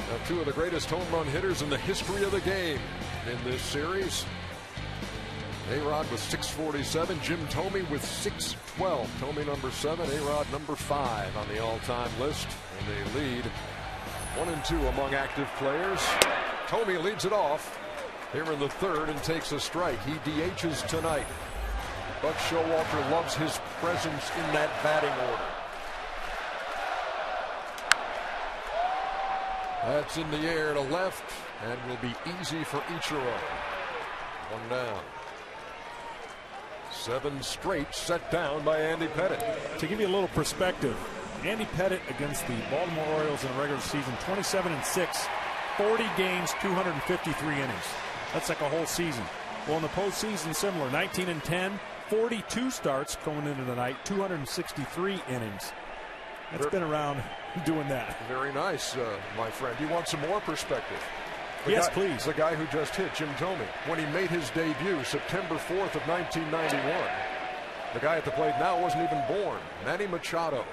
Now, two of the greatest home run hitters in the history of the game in this series. A-Rod with 647, Jim Thome with 612. Thome number 7, A-Rod number 5 on the all-time list. And they lead 1-2 among active players. Thome leads it off here in the third and takes a strike. He DHs tonight. Buck Showalter loves his presence in that batting order. That's in the air to left and will be easy for Ichiro. One down. 7 straight set down by Andy Pettitte. To give you a little perspective, Andy Pettitte against the Baltimore Orioles in the regular season, 27-6, 40 games, 253 innings. That's like a whole season. Well, in the postseason, similar, 19-10, 42 starts going into the night, 263 innings. That's been around doing that. Very nice, my friend. You want some more perspective? Yes, please. The guy who just hit, Jim Thome, when he made his debut September 4th of 1991. The guy at the plate now wasn't even born. Manny Machado,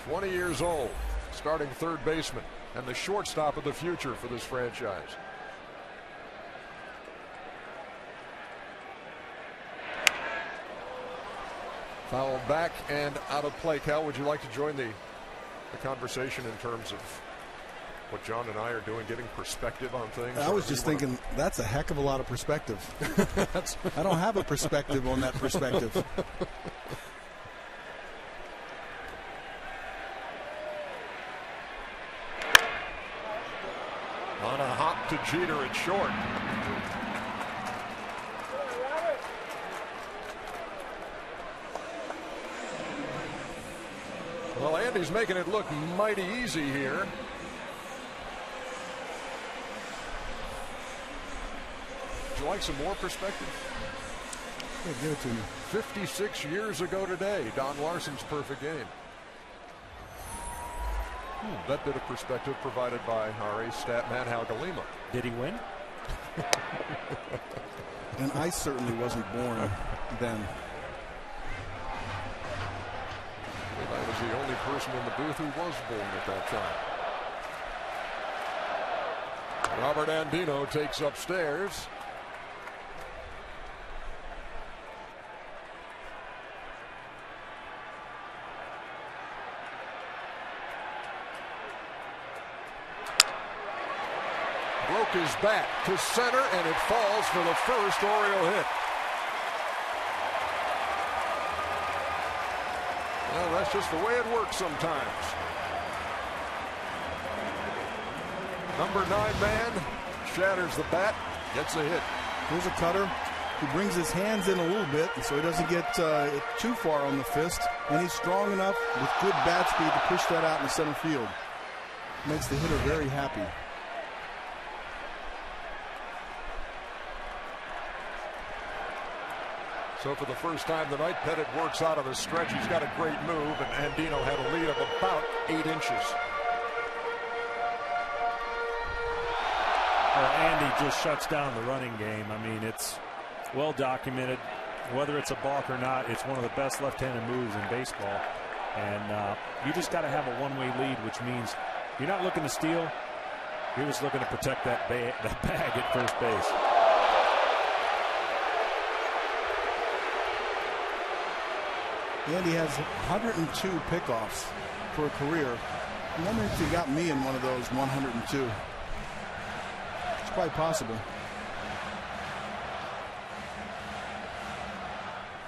20 years old, starting third baseman, and the shortstop of the future for this franchise. Foul back and out of play. Cal, would you like to join the conversation in terms of what John and I are doing, getting perspective on things? I was just thinking, that's a heck of a lot of perspective. I don't have a perspective on that perspective. On a hop to Jeter at short. Well, Andy's making it look mighty easy here. Would you like some more perspective? Yeah, give it to me. 56 years ago today, Don Larson's perfect game. That bit of perspective provided by our ace stat man, Hal Galima. Did he win? And I certainly wasn't born then. I was the only person in the booth who was born at that time. Robert Andino takes upstairs. Broke his bat to center, and it falls for the first Oriole hit. Well, that's just the way it works sometimes. Number 9 man shatters the bat, gets a hit. Here's a cutter. He brings his hands in a little bit so he doesn't get too far on the fist. And he's strong enough with good bat speed to push that out in the center field. Makes the hitter very happy. So for the first time tonight, Pettitte works out of the stretch. He's got a great move, and Andino had a lead of about 8 inches. Well, Andy just shuts down the running game. I mean, it's well documented. Whether it's a balk or not, it's one of the best left-handed moves in baseball. And you just got to have a one-way lead, which means you're not looking to steal. You're just looking to protect that bag at first base. Andy has 102 pickoffs for a career. I'm wondering if he got me in one of those 102. It's quite possible.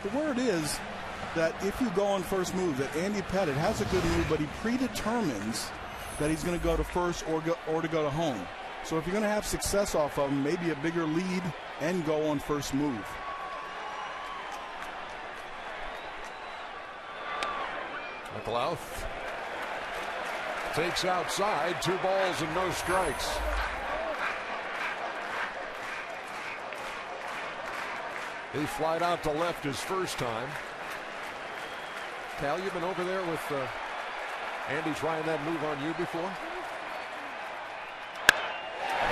The word is that if you go on first move, that Andy Pettitte has a good move, but he predetermines that he's going to go to first or to go to home. So if you're going to have success off of him, maybe a bigger lead and go on first move. McLouth takes outside, 2 balls and no strikes. He flied out to left his first time. Cal, you've been over there with Andy trying that move on you before?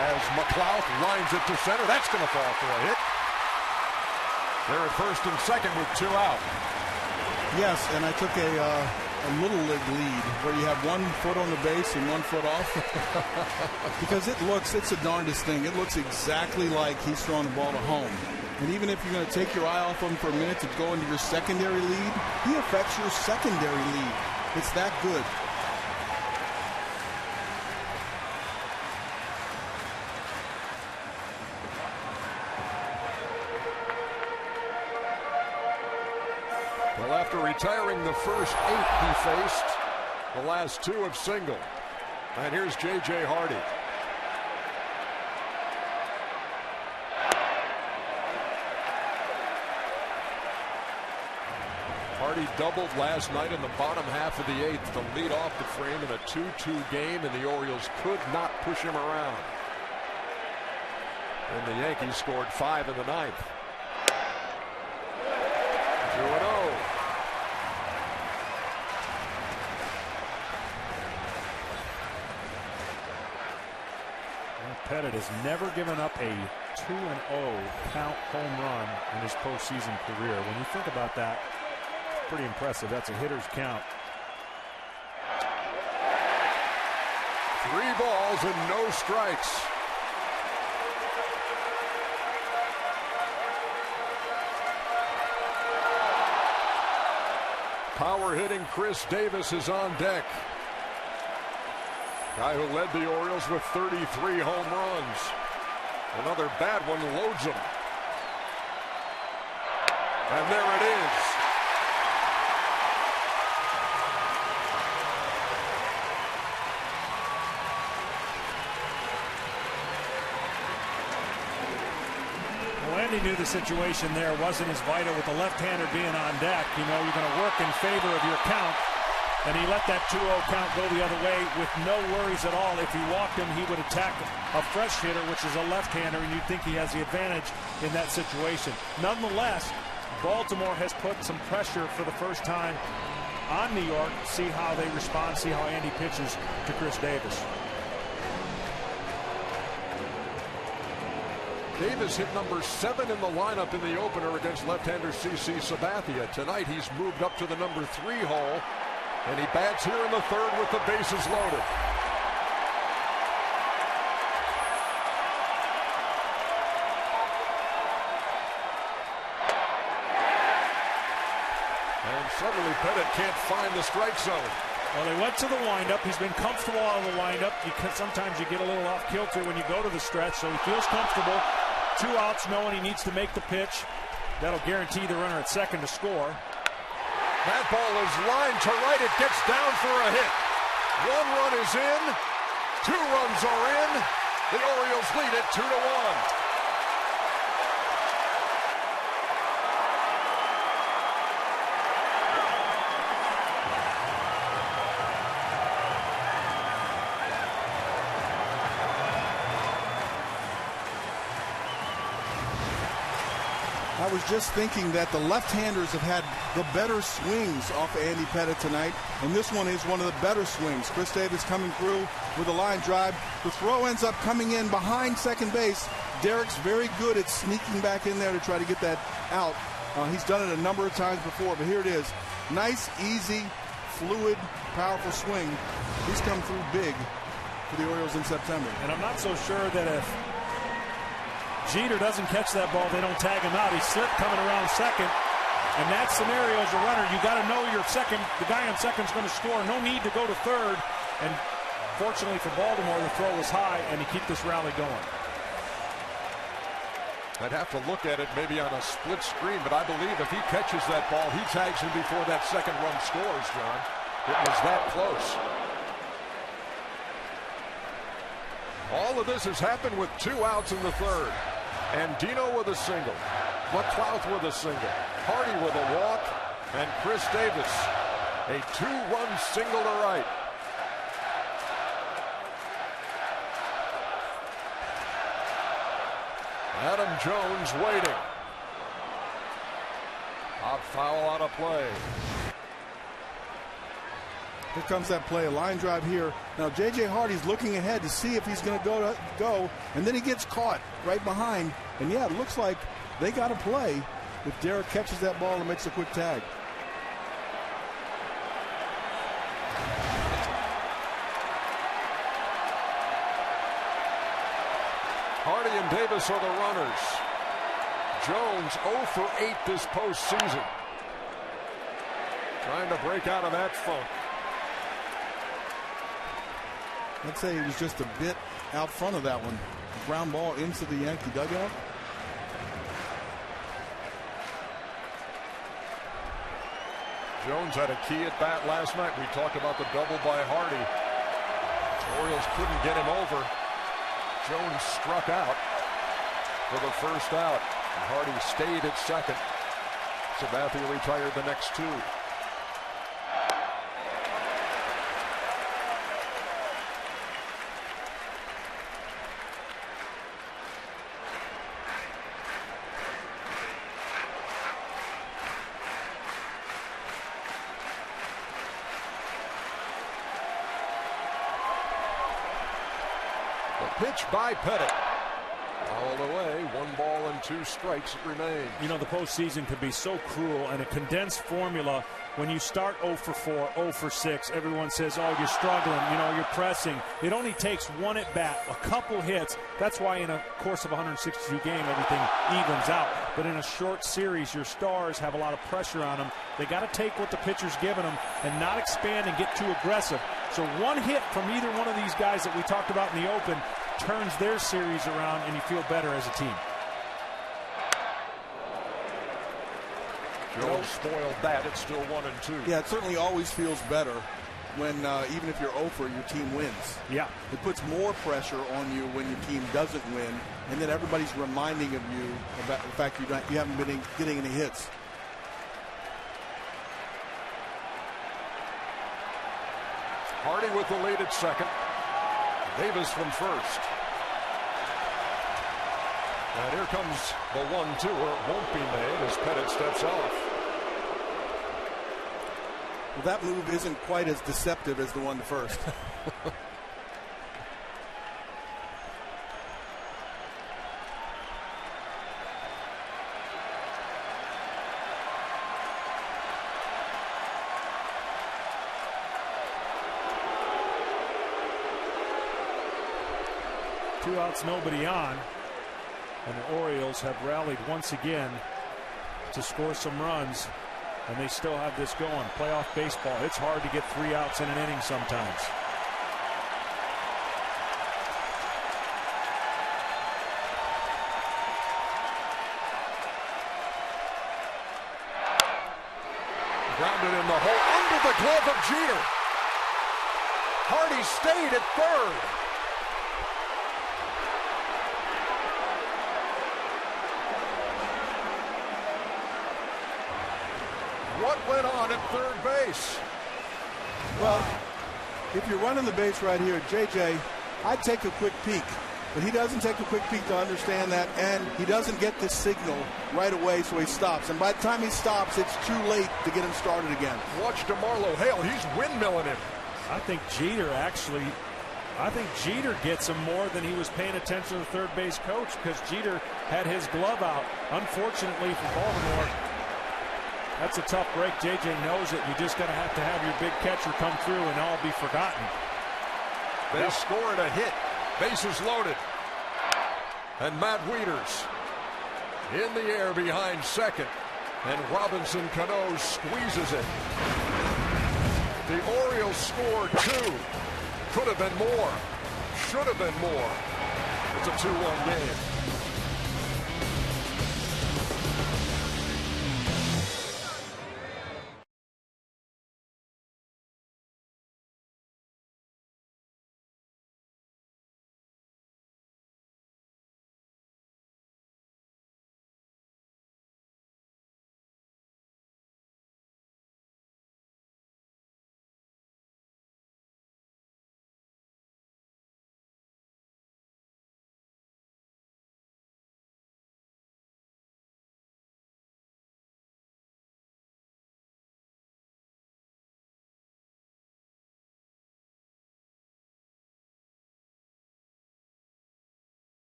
As McLouth lines it to center, that's going to fall for a hit. They're at first and second with 2 out. Yes, and I took a little league lead where you have 1 foot on the base and 1 foot off. Because it's the darndest thing. It looks exactly like he's throwing the ball to home. And even if you're going to take your eye off him for a minute to go into your secondary lead, he affects your secondary lead. It's that good. Well, after retiring the first 8 he faced, the last 2 have singled. And here's J.J. Hardy. Hardy doubled last night in the bottom half of the 8th to lead off the frame in a 2-2 game, and the Orioles could not push him around. And the Yankees scored 5 in the 9th. 2-0. Pettit has never given up a 2-0 count home run in his postseason career. When you think about that, it's pretty impressive. That's a hitter's count. 3 balls and no strikes. Power hitting Chris Davis is on deck. Guy who led the Orioles with 33 home runs. Another bad one loads him. And there it is. Well, Andy knew the situation there wasn't as vital with the left-hander being on deck. You know, you're going to work in favor of your count. And he let that 2-0 count go the other way with no worries at all. If he walked him, he would attack a fresh hitter, which is a left-hander, and you'd think he has the advantage in that situation. Nonetheless, Baltimore has put some pressure for the first time on New York. See how they respond, see how Andy pitches to Chris Davis. Davis hit number 7 in the lineup in the opener against left-hander CC Sabathia. Tonight he's moved up to the number 3 hole. And he bats here in the 3rd with the bases loaded. And suddenly Pettit can't find the strike zone. Well, they went to the windup. He's been comfortable out of the windup. Sometimes you get a little off kilter when you go to the stretch, so he feels comfortable. 2 outs, knowing he needs to make the pitch. That'll guarantee the runner at second to score. That ball is lined to right. It gets down for a hit. 1 run is in. 2 runs are in. The Orioles lead it 2-1. I was just thinking that the left-handers have had the better swings off of Andy Pettit tonight, and this one is one of the better swings. Chris Davis coming through with a line drive. The throw ends up coming in behind second base. Derek's very good at sneaking back in there to try to get that out. He's done it a number of times before, but here it is. Nice, easy, fluid, powerful swing. He's come through big for the Orioles in September. And I'm not so sure that if Jeter doesn't catch that ball, they don't tag him out. He slipped coming around second. In that scenario, as a runner, you got to know your second. The guy on second's going to score. No need to go to third. And fortunately for Baltimore, the throw was high, and he keep this rally going. I'd have to look at it maybe on a split screen, but I believe if he catches that ball, he tags him before that second run scores, John. It was that close. All of this has happened with 2 outs in the 3rd. And Dino with a single. McLouth with a single. Hardy with a walk. And Chris Davis, a 2-run single to right. Adam Jones waiting. Pop foul on a play. Here comes that play, a line drive here. Now J.J. Hardy's looking ahead to see if he's going to go, and then he gets caught right behind. And yeah, it looks like they got a play if Derek catches that ball and makes a quick tag. Hardy and Davis are the runners. Jones 0 for 8 this postseason. Trying to break out of that funk. I'd say he was just a bit out front of that one. Ground ball into the Yankee dugout. Jones had a key at bat last night. We talked about the double by Hardy. Orioles couldn't get him over. Jones struck out for the first out. And Hardy stayed at second. Sabathia retired the next two. Pitch by Pettit. Fouled away. 1 ball and 2 strikes it remains. You know, the postseason could be so cruel, and a condensed formula. When you start 0 for 4, 0 for 6, everyone says, oh, you're struggling, you know, you're pressing. It only takes 1 at bat, a couple hits. That's why in a course of 162 game, everything evens out. But in a short series, your stars have a lot of pressure on them. They got to take what the pitcher's giving them and not expand and get too aggressive. So 1 hit from either one of these guys that we talked about in the open turns their series around, and you feel better as a team. Jones spoiled that. It's still 1 and 2. Yeah, it certainly always feels better when even if you're 0 for, your team wins. Yeah. It puts more pressure on you when your team doesn't win, and then everybody's reminding of you about the fact you haven't been getting any hits. Hardy with the lead at second. Davis from first. And here comes the 1-2, or it won't be made as Pettit steps off. Well, that move isn't quite as deceptive as the one to first. Two outs, nobody on. And the Orioles have rallied once again to score some runs, and they still have this going. Playoff baseball, it's hard to get 3 outs in an inning sometimes. Grounded in the hole under the glove of Jeter. Hardy stayed at third. What went on at third base? Well, if you're running the base right here, JJ, I'd take a quick peek. But he doesn't take a quick peek to understand that, and he doesn't get this signal right away, so he stops. And by the time he stops, it's too late to get him started again. Watch DeMarlo Hale. He's windmilling him. I think Jeter gets him more than he was paying attention to the third base coach, because Jeter had his glove out. Unfortunately for Baltimore, that's a tough break. JJ knows it. You just got to have your big catcher come through and all be forgotten. They scored a hit. Bases loaded. And Matt Wieters in the air behind second. And Robinson Cano squeezes it. The Orioles scored 2. Could have been more. Should have been more. It's a 2-1 game.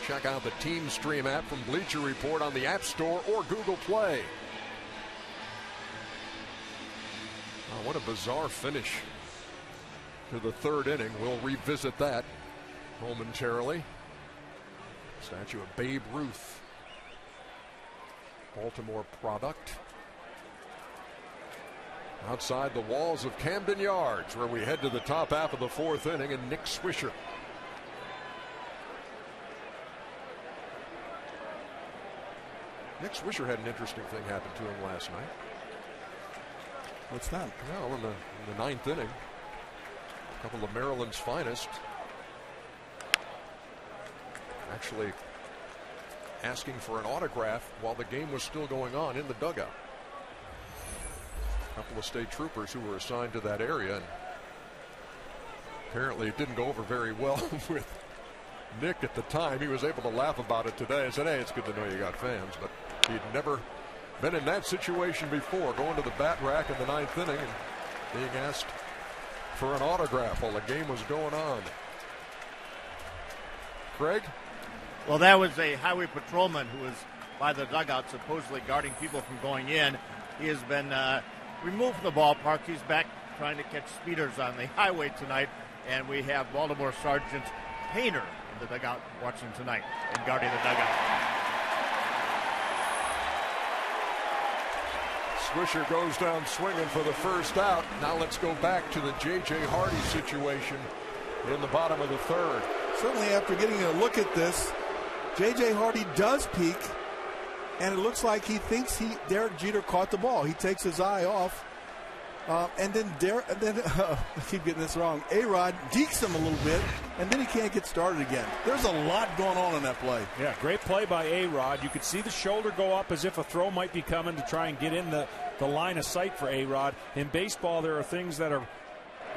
Check out the Team Stream app from Bleacher Report on the App Store or Google Play. Oh, what a bizarre finish to the third inning. We'll revisit that momentarily. Statue of Babe Ruth, Baltimore product. Outside the walls of Camden Yards, where we head to the top half of the fourth inning, and Nick Swisher. Nick Swisher had an interesting thing happen to him last night. What's that? Well, in the ninth inning, a couple of Maryland's finest actually asking for an autograph while the game was still going on in the dugout. A couple of state troopers who were assigned to that area, and apparently it didn't go over very well with Nick at the time. He was able to laugh about it today and said, hey, it's good to know you got fans, but he'd never been in that situation before, going to the bat rack in the ninth inning and being asked for an autograph while the game was going on. Craig? Well, that was a highway patrolman who was by the dugout supposedly guarding people from going in. He has been removed from the ballpark. He's back trying to catch speeders on the highway tonight, and we have Baltimore Sergeant Painter in the dugout watching tonight and guarding the dugout. Swisher goes down swinging for the first out. Now let's go back to the J.J. Hardy situation in the bottom of the third. Certainly after getting a look at this, J.J. Hardy does peek, and it looks like he thinks Derek Jeter caught the ball. He takes his eye off, and then I keep getting this wrong, A-Rod dekes him a little bit, and then he can't get started again. There's a lot going on in that play. Yeah, great play by A-Rod. You could see the shoulder go up as if a throw might be coming to try and get in the line of sight for A-Rod. In baseball, there are things that are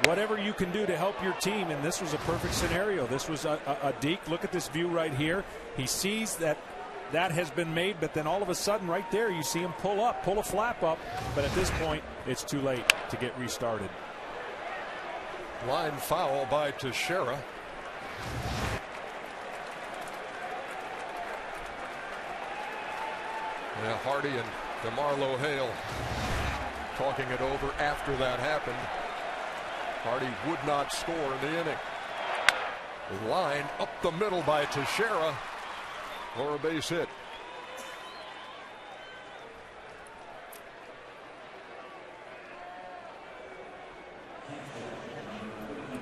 whatever you can do to help your team, and this was a perfect scenario. This was a deke. Look at this view right here. He sees that has been made, but then all of a sudden right there you see him pull a flap up, but at this point it's too late to get restarted. Line foul by Teixeira. Yeah, Hardy and DeMarlo Hale talking it over after that happened. Hardy would not score in the inning. The line up the middle by Teixeira for a base hit.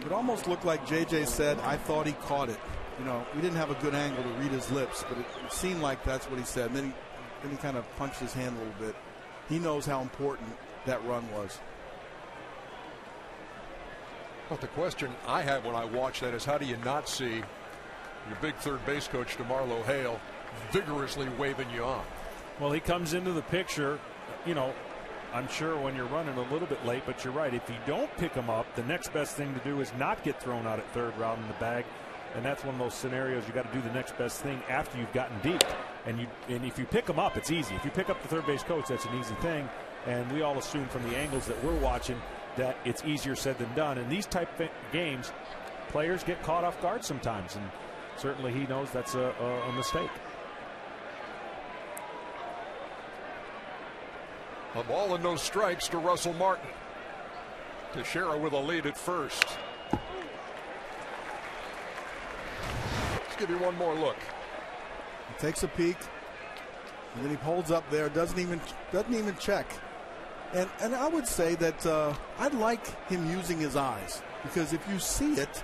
It almost looked like JJ said, I thought he caught it. You know, we didn't have a good angle to read his lips, but it seemed like that's what he said. And then he kind of punched his hand a little bit. He knows how important that run was. But the question I had when I watched that is, how do you not see your big third base coach, DeMarlo Hale, vigorously waving you on? Well, he comes into the picture, you know, I'm sure when you're running a little bit late, but you're right. If you don't pick him up, the next best thing to do is not get thrown out at third round in the bag. And that's one of those scenarios you got to do the next best thing after you've gotten deep. And if you pick him up, it's easy. If you pick up the third base coach, that's an easy thing. And we all assume from the angles that we're watching that it's easier said than done. In these type of games, players get caught off guard sometimes, and certainly he knows that's a mistake. A ball and no strikes to Russell Martin. Teixeira with a lead at first. Let's give you one more look. He takes a peek, and then he holds up there, doesn't even check. And I would say that I'd like him using his eyes, because if you see it,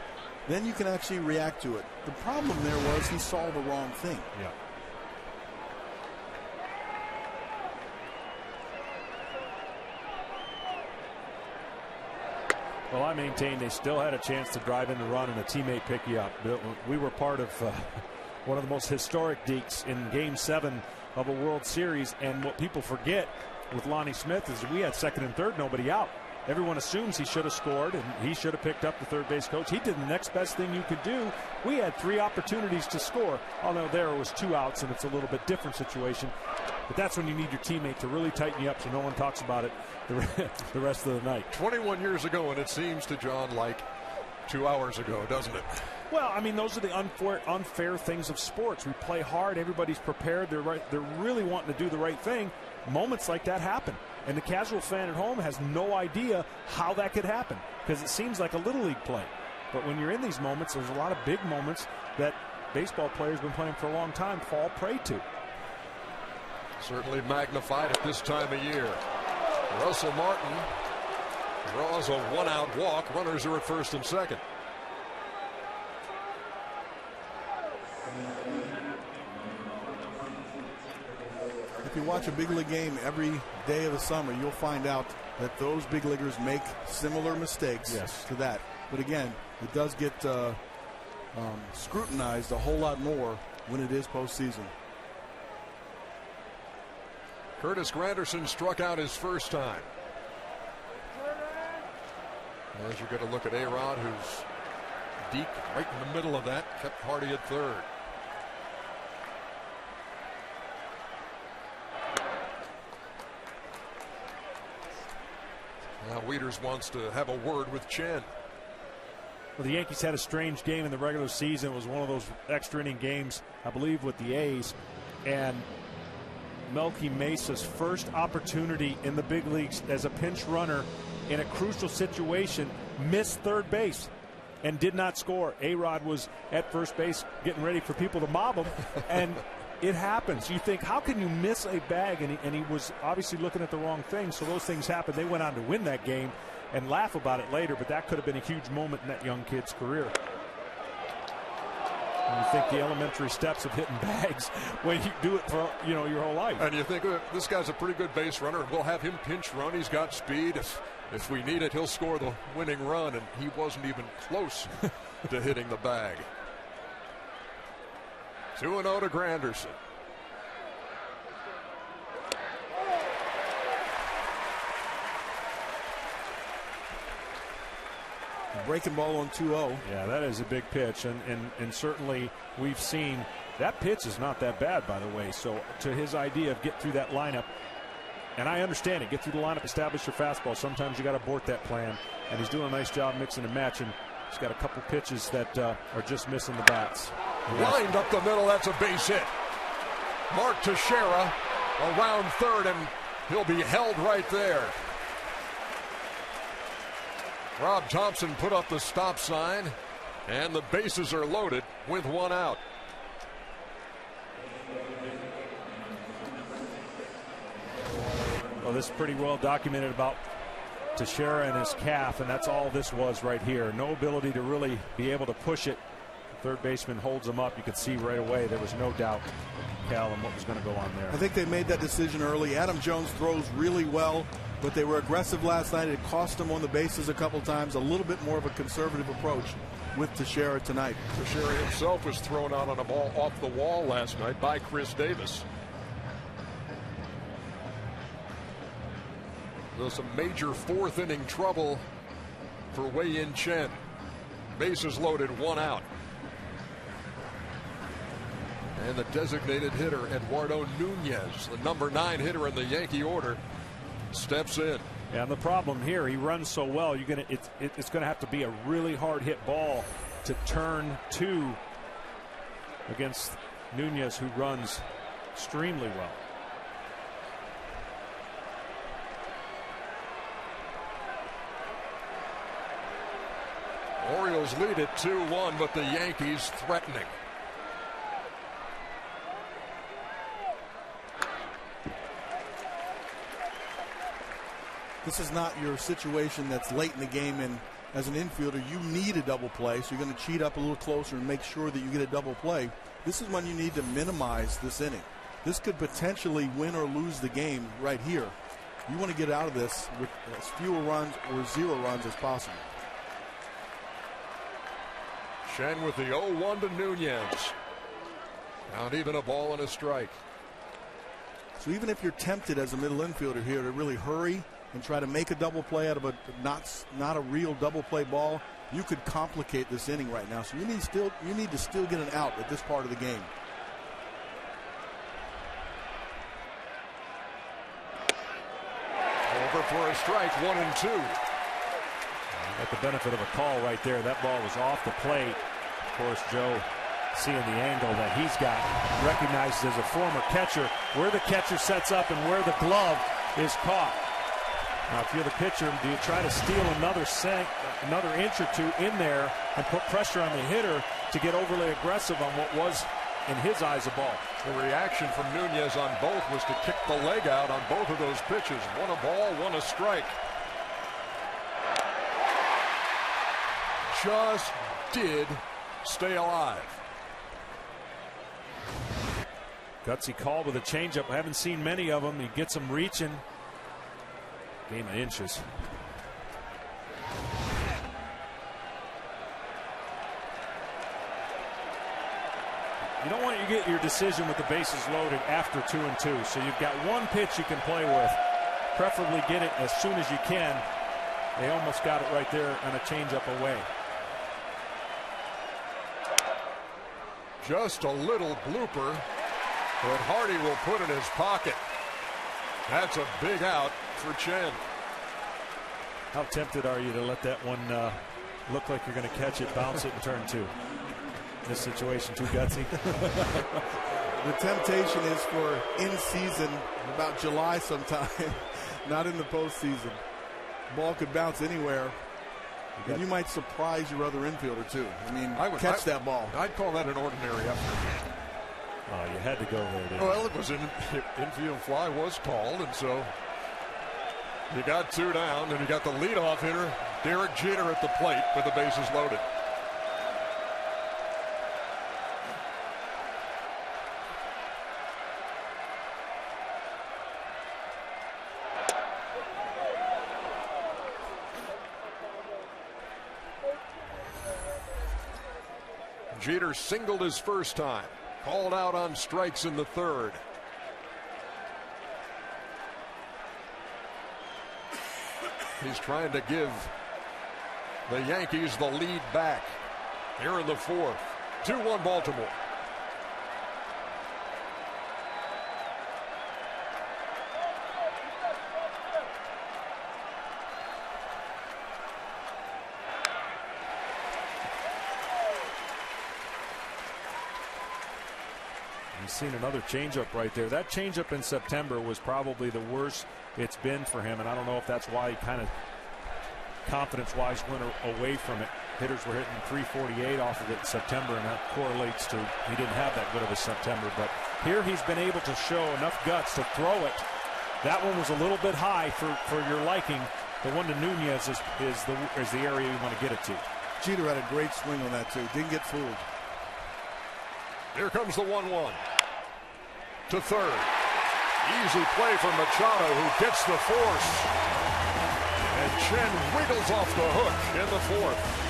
then you can actually react to it. The problem there was he saw the wrong thing. Yeah. Well, I maintain they still had a chance to drive in the run and a teammate pick you up. We were part of one of the most historic dekes in Game 7 of a World Series, and what people forget with Lonnie Smith is we had second and third, nobody out. Everyone assumes he should have scored and he should have picked up the third base coach. He did the next best thing you could do. We had 3 opportunities to score, although there was 2 outs and it's a little bit different situation. But that's when you need your teammate to really tighten you up so no one talks about it the rest of the night. 21 years ago, and it seems to John like 2 hours ago, doesn't it? Well, I mean, those are the unfair things of sports. We play hard. Everybody's prepared. They're really wanting to do the right thing. Moments like that happen. And the casual fan at home has no idea how that could happen because it seems like a Little League play. But when you're in these moments, there's a lot of big moments that baseball players have been playing for a long time fall prey to. Certainly magnified at this time of year. Russell Martin draws a one-out walk. Runners are at first and second. If you watch a big league game every day of the summer, you'll find out that those big leaguers make similar mistakes to that. But again, it does get scrutinized a whole lot more when it is postseason. Curtis Granderson struck out his first time. As you're going to look at A-Rod, who's deep right in the middle of that, kept Hardy at third. Now Wieters wants to have a word with Chen. Well, the Yankees had a strange game in the regular season. It was one of those extra inning games, I believe, with the A's. And Melky Mesa's first opportunity in the big leagues as a pinch runner in a crucial situation missed third base and did not score. A-Rod was at first base getting ready for people to mob him, and it happens. You think, how can you miss a bag? And he was obviously looking at the wrong thing, so those things happen. They went on to win that game and laugh about it later, but that could have been a huge moment in that young kid's career. And you think the elementary steps of hitting bags when you do it for your whole life. And you think this guy's a pretty good base runner, and we'll have him pinch run. He's got speed. If we need it, he'll score the winning run, and he wasn't even close to hitting the bag. 2-0 to Granderson. Breaking ball on 2-0. Yeah, that is a big pitch, and certainly we've seen that pitch is not that bad, by the way. So to his idea of get through that lineup, and I understand it, get through the lineup, establish your fastball. Sometimes you got to abort that plan, and he's doing a nice job mixing and matching. He's got a couple pitches that are just missing the bats. Lined up the middle, that's a base hit. Mark Teixeira around third, and he'll be held right there. Rob Thompson put up the stop sign, and the bases are loaded with one out. Well, this is pretty well documented about Teixeira and his calf, and that's all this was right here. No ability to really be able to push it. The third baseman holds him up. You could see right away there was no doubt, Cal, on what was going to go on there. I think they made that decision early. Adam Jones throws really well, but they were aggressive last night. It cost them on the bases a couple times. A little bit more of a conservative approach with Teixeira tonight. Teixeira himself was thrown out on a ball off the wall last night by Chris Davis. There's some major fourth inning trouble for Wei-Yin Chen. Bases loaded, one out. And the designated hitter, Eduardo Nunez, the number 9 hitter in the Yankee order, steps in. And the problem here, he runs so well, it's going to have to be a really hard hit ball to turn to against Nunez, who runs extremely well. Orioles lead it 2-1, but the Yankees threatening. This is not your situation that's late in the game, and as an infielder, you need a double play, so you're going to cheat up a little closer and make sure that you get a double play. This is when you need to minimize this inning. This could potentially win or lose the game right here. You want to get out of this with as fewer runs or 0 runs as possible. Chen with the 0-1 to Nunez. Not even a ball and a strike. So even if you're tempted as a middle infielder here to really hurry and try to make a double play out of a not a real double play ball, you could complicate this inning right now. So you need to still get an out at this part of the game. Over for a strike, 1-2. At the benefit of a call right there. That ball was off the plate. course, Joe, seeing the angle that he's got, recognizes as a former catcher where the catcher sets up and where the glove is caught. Now, if you're the pitcher, do you try to steal another inch or two in there and put pressure on the hitter to get overly aggressive on what was, in his eyes, a ball? The reaction from Nunez on both was to kick the leg out on both of those pitches. One a ball, one a strike. Just did stay alive. Gutsy call with a changeup. I haven't seen many of them. He gets them reaching. Game of inches. You don't want to get your decision with the bases loaded after 2-2. So you've got one pitch you can play with. Preferably get it as soon as you can. They almost got it right there on a changeup away. Just a little blooper that Hardy will put in his pocket. That's a big out for Chen. How tempted are you to let that one look like you're going to catch it, bounce it, and turn two? This situation too gutsy. The temptation is for in season, about July sometime, not in the postseason. Ball could bounce anywhere, and you might surprise your other infielder too. I mean, catch that ball. I'd call that an ordinary effort. Oh, you had to go there, didn't you? Well, it was an infield fly, was called, and so you got two down, and you got the leadoff hitter, Derek Jeter, at the plate with the bases loaded. Jeter singled his first time, called out on strikes in the third. He's trying to give the Yankees the lead back here in the fourth. 2-1 Baltimore. He's seen another changeup right there. That changeup in September was probably the worst it's been for him, and I don't know if that's why he kind of confidence-wise went away from it. Hitters were hitting 348 off of it in September, and that correlates to he didn't have that good of a September. But here he's been able to show enough guts to throw it. That one was a little bit high for your liking. The one to Nunez is the area you want to get it to. Jeter had a great swing on that too. Didn't get fooled. Here comes the 1-1 to third. Easy play from Machado, who gets the force. And Chen wiggles off the hook in the fourth.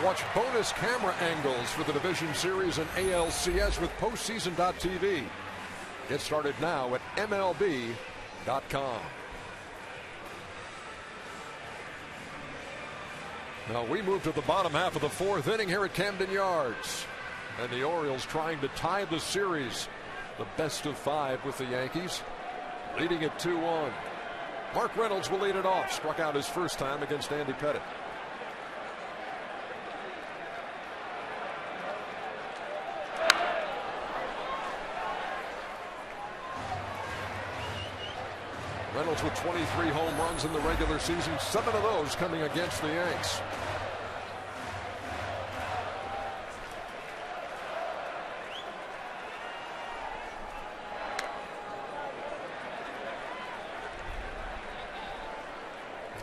Watch bonus camera angles for the Division Series and ALCS with postseason.tv. Get started now at MLB.com. Now we move to the bottom half of the fourth inning here at Camden Yards. And the Orioles trying to tie the series. The best of 5 with the Yankees, leading at 2-1. Mark Reynolds will lead it off. Struck out his first time against Andy Pettitte. Reynolds with 23 home runs in the regular season, 7 of those coming against the Yanks.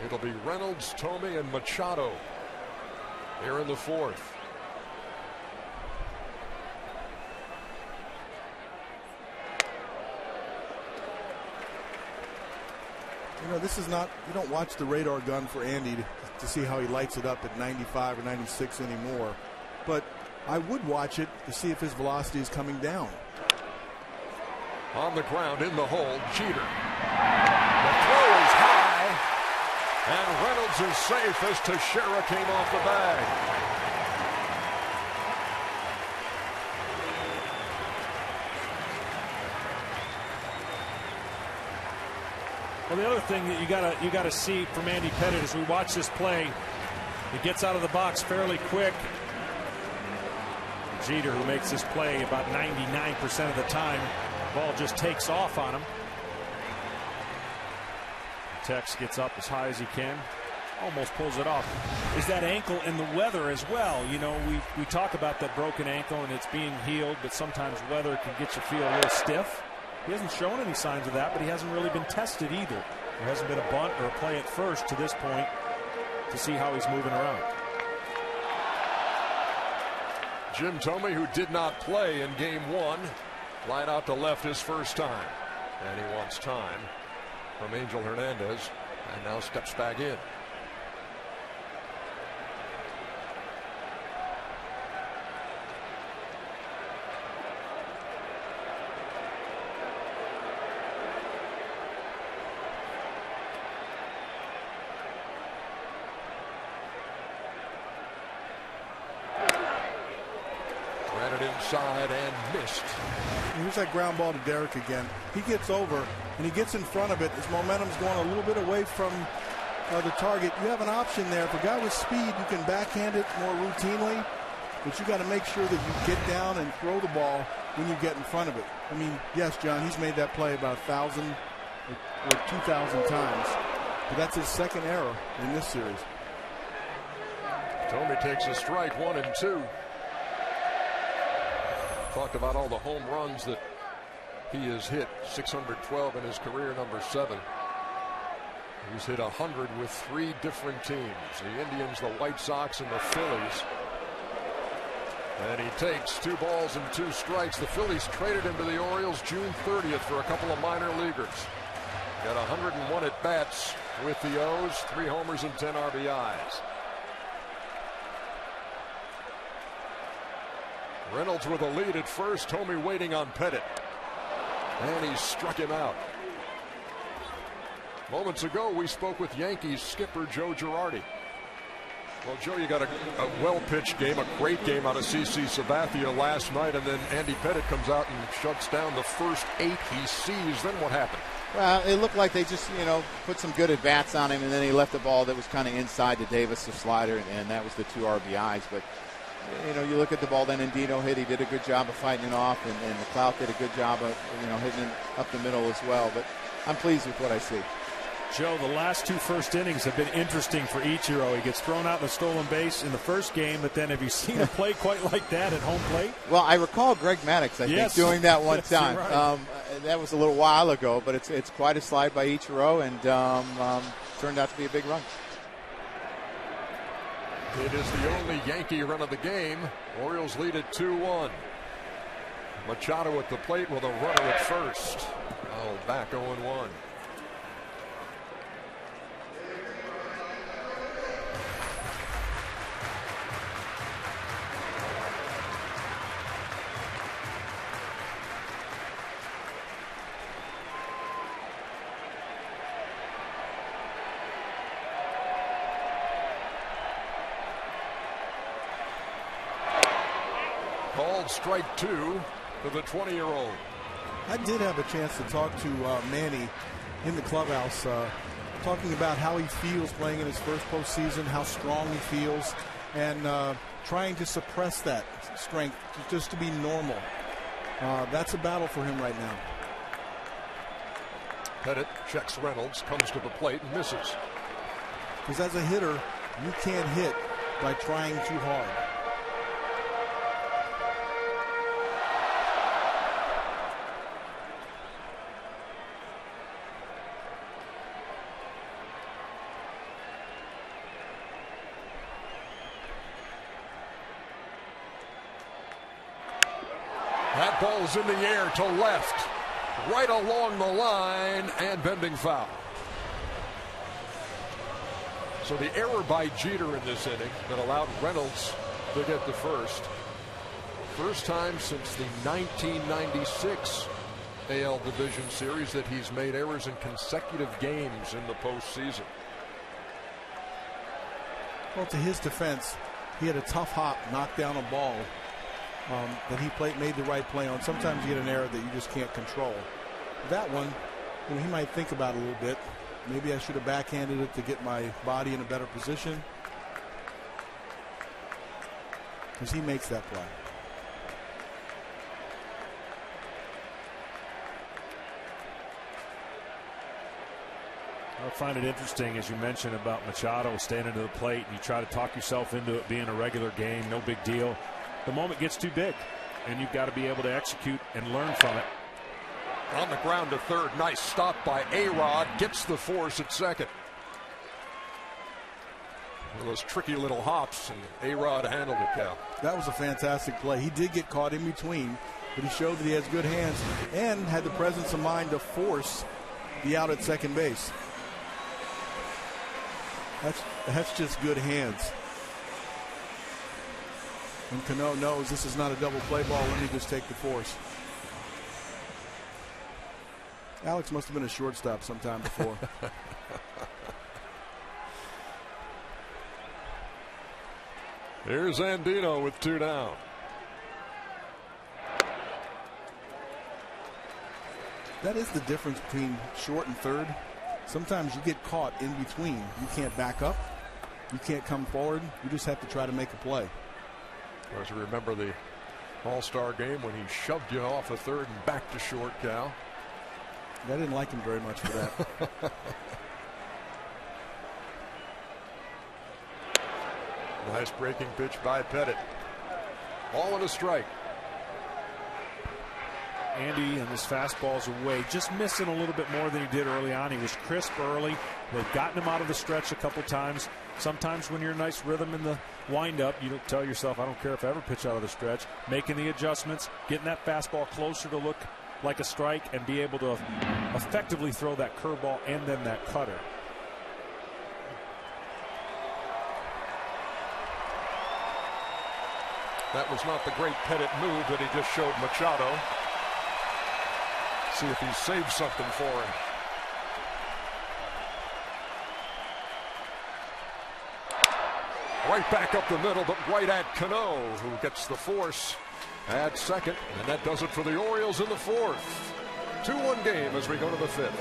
It'll be Reynolds, Tomey, and Machado here in the fourth. You know, this is not, you don't watch the radar gun for Andy to see how he lights it up at 95 or 96 anymore. But I would watch it to see if his velocity is coming down. On the ground in the hole, Jeter. The throw is high. And Reynolds is safe as Teixeira came off the bag. Well, the other thing that you gotta see from Andy Pettitte as we watch this play, he gets out of the box fairly quick. Jeter, who makes this play about 99% of the time, the ball just takes off on him. Tex gets up as high as he can, almost pulls it off. Is that ankle in the weather as well? You know, we talk about that broken ankle and it's being healed, but sometimes weather can get you feel a little stiff. He hasn't shown any signs of that, but he hasn't really been tested either. There hasn't been a bunt or a play at first to this point to see how he's moving around. Jim Tomey, who did not play in game 1, flied out to left his first time. And he wants time from Angel Hernandez, and now steps back in. Inside and missed. Here's that ground ball to Derek again. He gets over and he gets in front of it. His momentum's going a little bit away from the target. You have an option there. For a guy with speed, you can backhand it more routinely, but you got to make sure that you get down and throw the ball when you get in front of it. I mean, yes, John, he's made that play about 1,000 or 2,000 times, but that's his second error in this series. Tomey takes a strike, 1 and 2. Talked about all the home runs that he has hit, 612 in his career, number 7. He's hit 100 with 3 different teams, the Indians, the White Sox, and the Phillies. And he takes 2 balls and 2 strikes. The Phillies traded him to the Orioles June 30th for a couple of minor leaguers. Got 101 at bats with the O's, 3 homers and 10 RBIs. Reynolds with a lead at first. Tomey waiting on Pettitte. And he struck him out. Moments ago, we spoke with Yankees skipper Joe Girardi. Well, Joe, you got a well-pitched game, a great game out of CC Sabathia last night, and then Andy Pettitte comes out and shuts down the first 8 he sees. Then what happened? Well, it looked like they just, put some good at-bats on him, and then he left the ball that was kind of inside to Davis, the slider, and that was the 2 RBIs. But you look at the ball then Indino hit. He did a good job of fighting it off, and McLeod did a good job of, hitting it up the middle as well. But I'm pleased with what I see. Joe, the last 2 first innings have been interesting for Ichiro. He gets thrown out in a stolen base in the first game, but then have you seen him play quite like that at home plate? Well, I recall Greg Maddux, I think, doing that one time. Right. That was a little while ago, but it's quite a slide by Ichiro, and turned out to be a big run. It is the only Yankee run of the game. Orioles lead at 2-1. Machado at the plate with a runner at first. Oh, back 0-1. called strike 2 for the 20-year-old. I did have a chance to talk to Manny in the clubhouse, talking about how he feels playing in his first postseason, how strong he feels, and trying to suppress that strength just to be normal. That's a battle for him right now. Pettit checks Reynolds, comes to the plate and misses. Because as a hitter, you can't hit by trying too hard. That ball's in the air to left, right along the line, and bending foul. So the error by Jeter in this inning that allowed Reynolds to get the first. First time since the 1996 AL Division Series that he's made errors in consecutive games in the postseason. Well, to his defense, he had a tough hop, knocked down a ball that he made the right play on. Sometimes you get an error that you just can't control. That one, he might think about it a little bit. Maybe I should have backhanded it to get my body in a better position. Because he makes that play. I find it interesting, as you mentioned, about Machado standing to the plate, and you try to talk yourself into it being a regular game, no big deal. The moment gets too big, and you've got to be able to execute and learn from it. On the ground to third. Nice stop by A-Rod. Gets the force at second. One of those tricky little hops, and A-Rod handled it, Cal. That was a fantastic play. He did get caught in between, but he showed that he has good hands and had the presence of mind to force the out at second base. That's just good hands. And Cano knows this is not a double play ball. Let me just take the force. Alex must have been a shortstop sometime before. Here's Andino with 2 down. That is the difference between short and third. Sometimes you get caught in between. You can't back up. You can't come forward. You just have to try to make a play. As you remember the All-Star game when he shoved you off a third and back to short, Cal. I didn't like him very much for that. Nice breaking pitch by Pettit. All in a strike. Andy and his fastball's away, just missing a little bit more than he did early on. He was crisp early. They've gotten him out of the stretch a couple times. Sometimes when you're in a nice rhythm in the windup, you don't tell yourself, I don't care if I ever pitch out of the stretch. Making the adjustments, getting that fastball closer to look like a strike, and be able to effectively throw that curveball and then that cutter. That was not the great Pettit move that he just showed Machado. See if he saves something for him. Right back up the middle, but right at Cano, who gets the force at second. And that does it for the Orioles in the fourth. 2-1 game as we go to the fifth.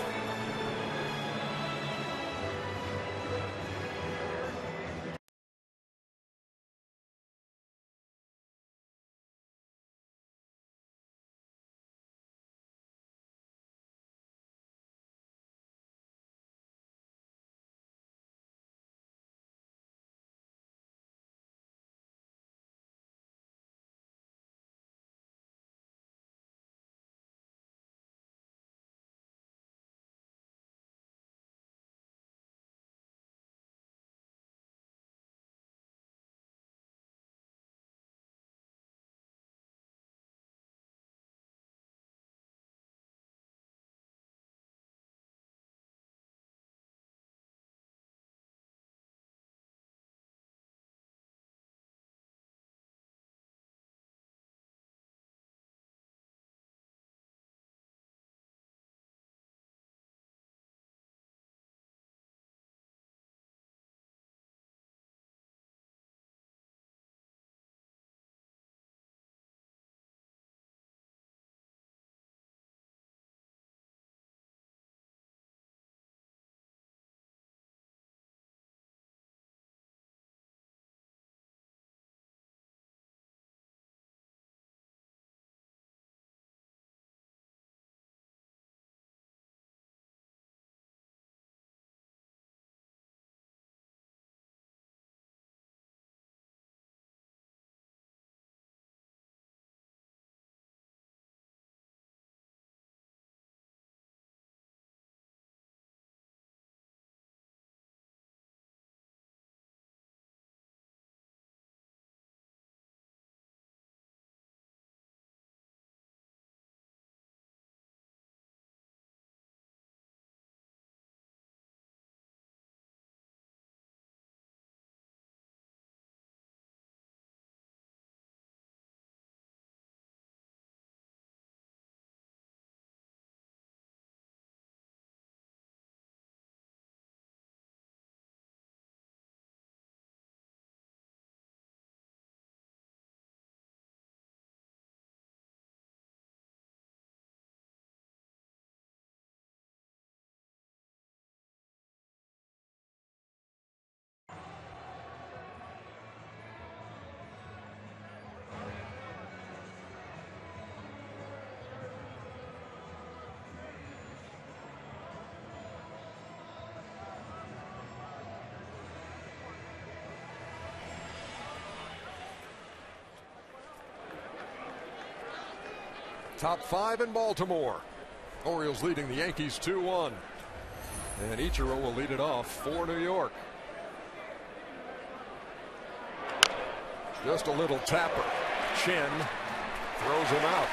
top 5 in Baltimore. Orioles leading the Yankees 2-1. And Ichiro will lead it off for New York. Just a little tapper. Chen throws him out.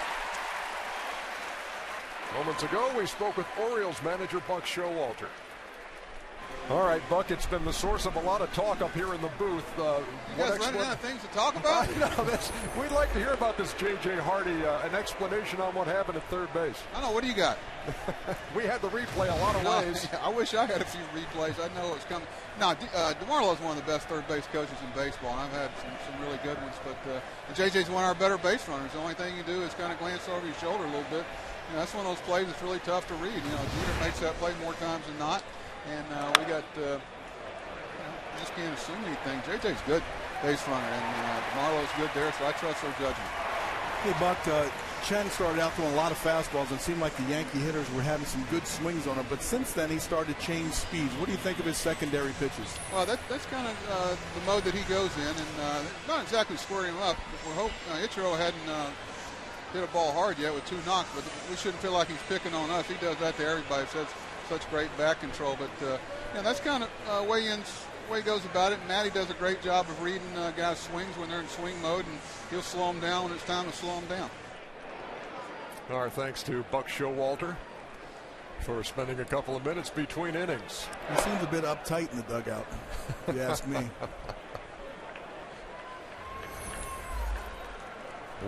Moments ago, we spoke with Orioles manager Buck Showalter. All right, Buck, it's been the source of a lot of talk up here in the booth. You guys running out of things to talk about? We'd like to hear about this J.J. Hardy, an explanation on what happened at third base. I know. What do you got? We had the replay a lot of ways. I wish I had a few replays. I know it was coming. No, DeMarlo is one of the best third base coaches in baseball, and I've had some really good ones. But J.J.'s one of our better base runners. The only thing you do is kind of glance over your shoulder a little bit. You know, that's one of those plays that's really tough to read. You know, Jeter makes that play more times than not. And we got, you just can't assume anything. JJ's good base runner, and DeMarlo's good there, so I trust their judgment. Hey, Buck, Chen started out throwing a lot of fastballs and seemed like the Yankee hitters were having some good swings on him, but since then he started to change speeds. What do you think of his secondary pitches? Well, that's kind of the mode that he goes in, and not exactly squaring him up. We hope Ichiro hadn't hit a ball hard yet with 2 knocks, but we shouldn't feel like he's picking on us. He does that to everybody. Says such great back control, but that's kind of way he goes about it. And Matty does a great job of reading guys' swings when they're in swing mode, and he'll slow them down when it's time to slow them down. Our thanks to Buck Showalter for spending a couple of minutes between innings. He seems a bit uptight in the dugout, if you ask me.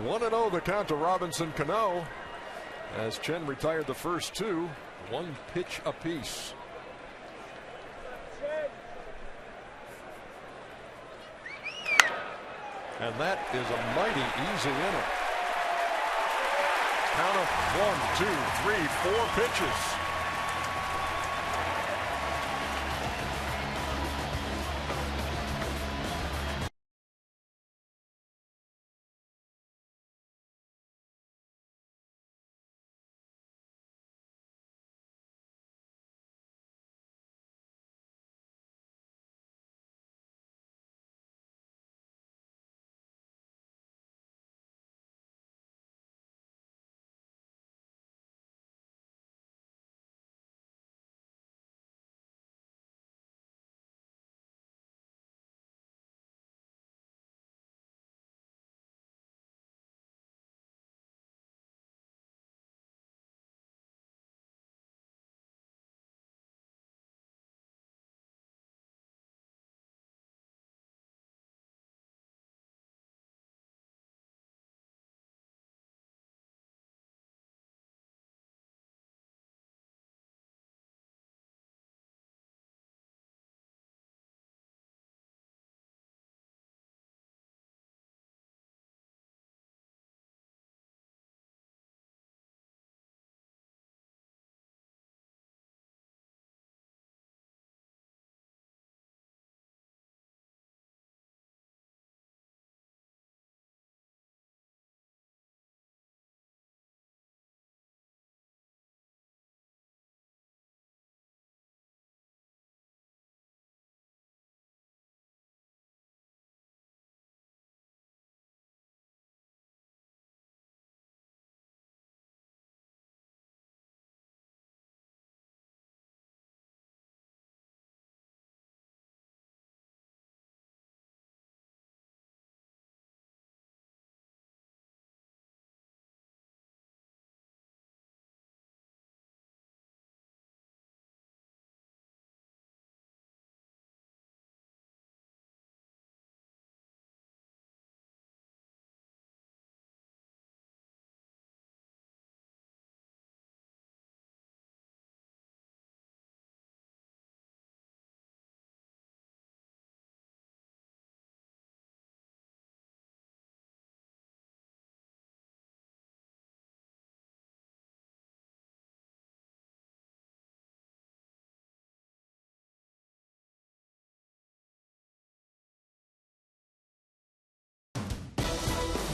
1-0 the count to Robinson Cano as Chen retired the first 2. 1 pitch apiece. And that is a mighty easy inning. Count of 1, 2, 3, 4 pitches.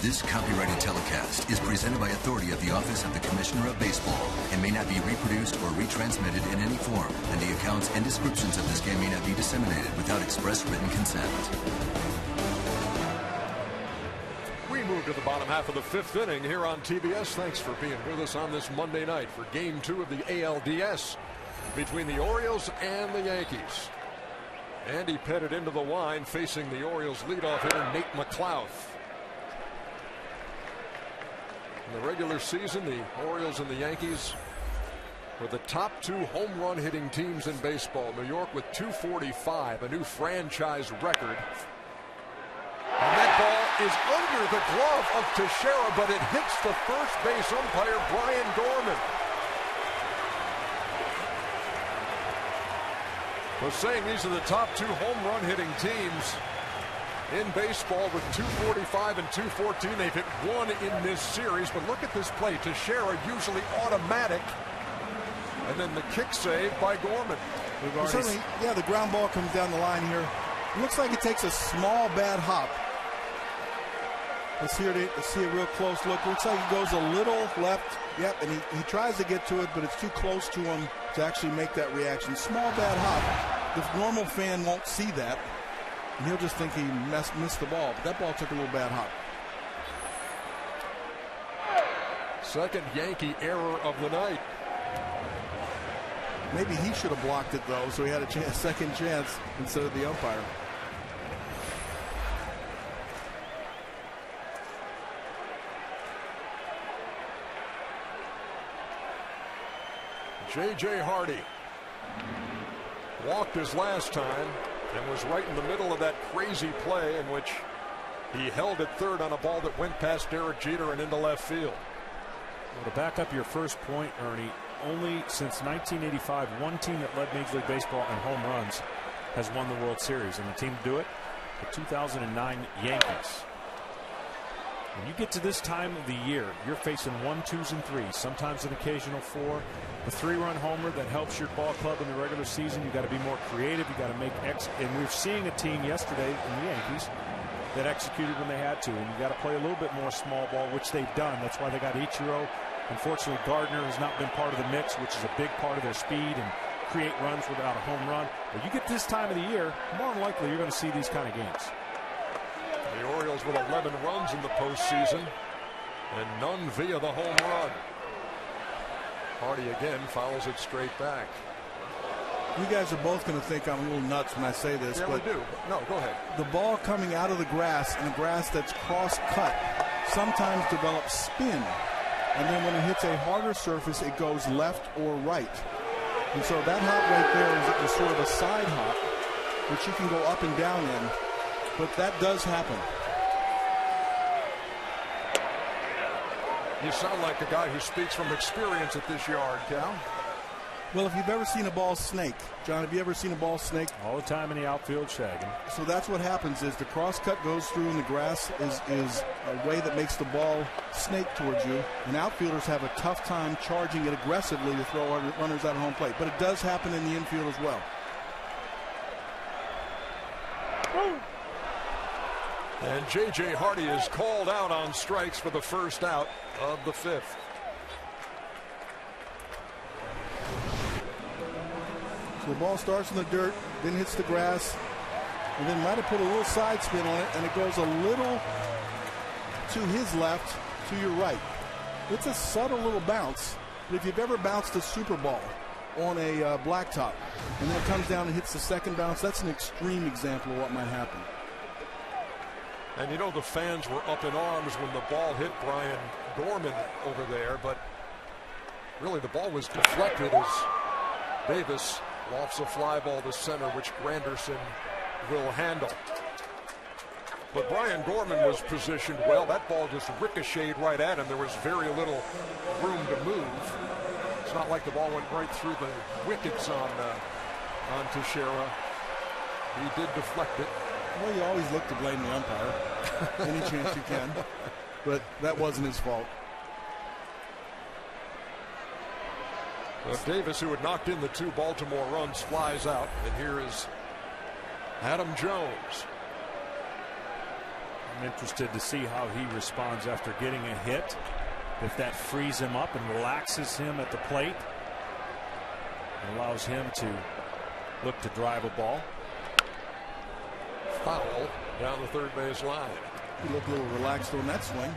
This copyrighted telecast is presented by authority of the Office of the Commissioner of Baseball and may not be reproduced or retransmitted in any form, and the accounts and descriptions of this game may not be disseminated without express written consent. We move to the bottom half of the 5th inning here on TBS. Thanks for being with us on this Monday night for Game 2 of the ALDS between the Orioles and the Yankees. Andy Pettitte into the line facing the Orioles leadoff hitter Nate McLouth. In the regular season, the Orioles and the Yankees were the top 2 home run hitting teams in baseball. New York with 245, a new franchise record. And that ball is under the glove of Teixeira, but it hits the first base umpire, Brian Gorman. Was saying these are the top 2 home run hitting teams in baseball with 245 and 214. They've hit 1 in this series, but look at this play. Teixeira usually automatic, and then the kick save by Gorman. Certainly, yeah, the ground ball comes down the line here. It looks like it takes a small bad hop. Let's see a real close look. Looks like he goes a little left. Yep, and he tries to get to it, but it's too close to him to actually make that reaction. Small bad hop. The normal fan won't see that, and he'll just think he missed the ball. But that ball took a little bad hop. Second Yankee error of the night. Maybe he should have blocked it, though, so he had a second chance instead of the umpire. J.J. Hardy walked his last time and was right in the middle of that crazy play in which he held at third on a ball that went past Derek Jeter and into left field. Well, to back up your first point, Ernie, only since 1985, one team that led Major League Baseball in home runs has won the World Series. And the team to do it, the 2009 Yankees. When you get to this time of the year, you're facing 1, 2s, and 3s, sometimes an occasional 4. The 3-run homer that helps your ball club in the regular season. You got to be more creative. You got to make and we're seeing a team yesterday in the Yankees that executed when they had to, and you got to play a little bit more small ball, which they've done. That's why they got Ichiro. Unfortunately, Gardner has not been part of the mix, which is a big part of their speed and create runs without a home run. But you get this time of the year, more than likely you're going to see these kind of games. The Orioles with 11 runs in the postseason and none via the home run. Hardy again fouls it straight back. You guys are both going to think I'm a little nuts when I say this. Yeah, but we do. No, go ahead. The ball coming out of the grass, and the grass that's cross-cut, sometimes develops spin. And then when it hits a harder surface, it goes left or right. And so that hop right there is sort of a side hop, which you can go up and down in. But that does happen. You sound like a guy who speaks from experience at this yard, Cal. Well, if you've ever seen a ball snake, John, have you ever seen a ball snake? All the time in the outfield shagging. So that's what happens is the cross cut goes through and the grass is a way that makes the ball snake towards you. And outfielders have a tough time charging it aggressively to throw runners out of home plate. But it does happen in the infield as well. And J.J. Hardy is called out on strikes for the first out of the 5th. So the ball starts in the dirt, then hits the grass, and then might have put a little side spin on it, and it goes a little to his left, to your right. It's a subtle little bounce, but if you've ever bounced a Super Ball on a blacktop, and then it comes down and hits the second bounce, that's an extreme example of what might happen. And you know the fans were up in arms when the ball hit Brian Gorman over there, but really the ball was deflected as Davis lofts a fly ball to center, which Granderson will handle. But Brian Gorman was positioned well. That ball just ricocheted right at him. There was very little room to move. It's not like the ball went right through the wickets on Teixeira. He did deflect it. Well, you always look to blame the umpire any chance you can, but that wasn't his fault. Davis, who had knocked in the 2 Baltimore runs, flies out, and here is Adam Jones. I'm interested to see how he responds after getting a hit. If that frees him up and relaxes him at the plate, allows him to look to drive a ball. Foul down the third base line. He looked a little relaxed on that swing.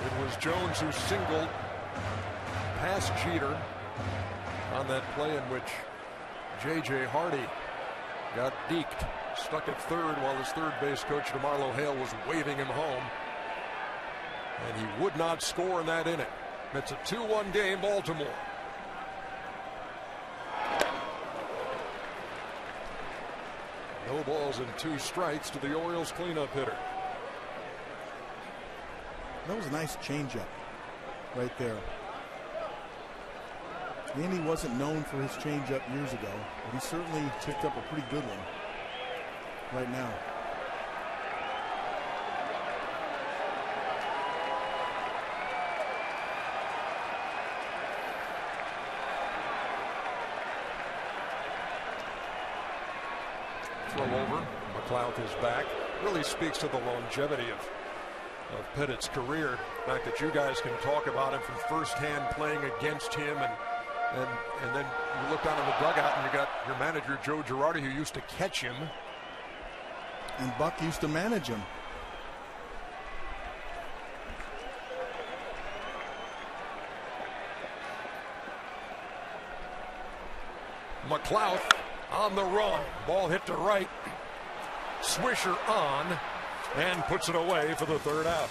It was Jones who singled past Jeter on that play in which J.J. Hardy got deked, stuck at third while his third base coach DeMarlo Hale was waving him home. And he would not score in that inning. It's a 2-1 game, Baltimore. No balls and 2 strikes to the Orioles cleanup hitter. That was a nice changeup right there. Andy wasn't known for his changeup years ago, but he certainly picked up a pretty good one right now. Throw over. McLeod is back. Really speaks to the longevity of Pettit's career. The fact that you guys can talk about him from firsthand playing against him, and then you look down in the dugout and you got your manager Joe Girardi, who used to catch him. And Buck used to manage him. McLeod on the run. Ball hit to right. Swisher on and puts it away for the third out.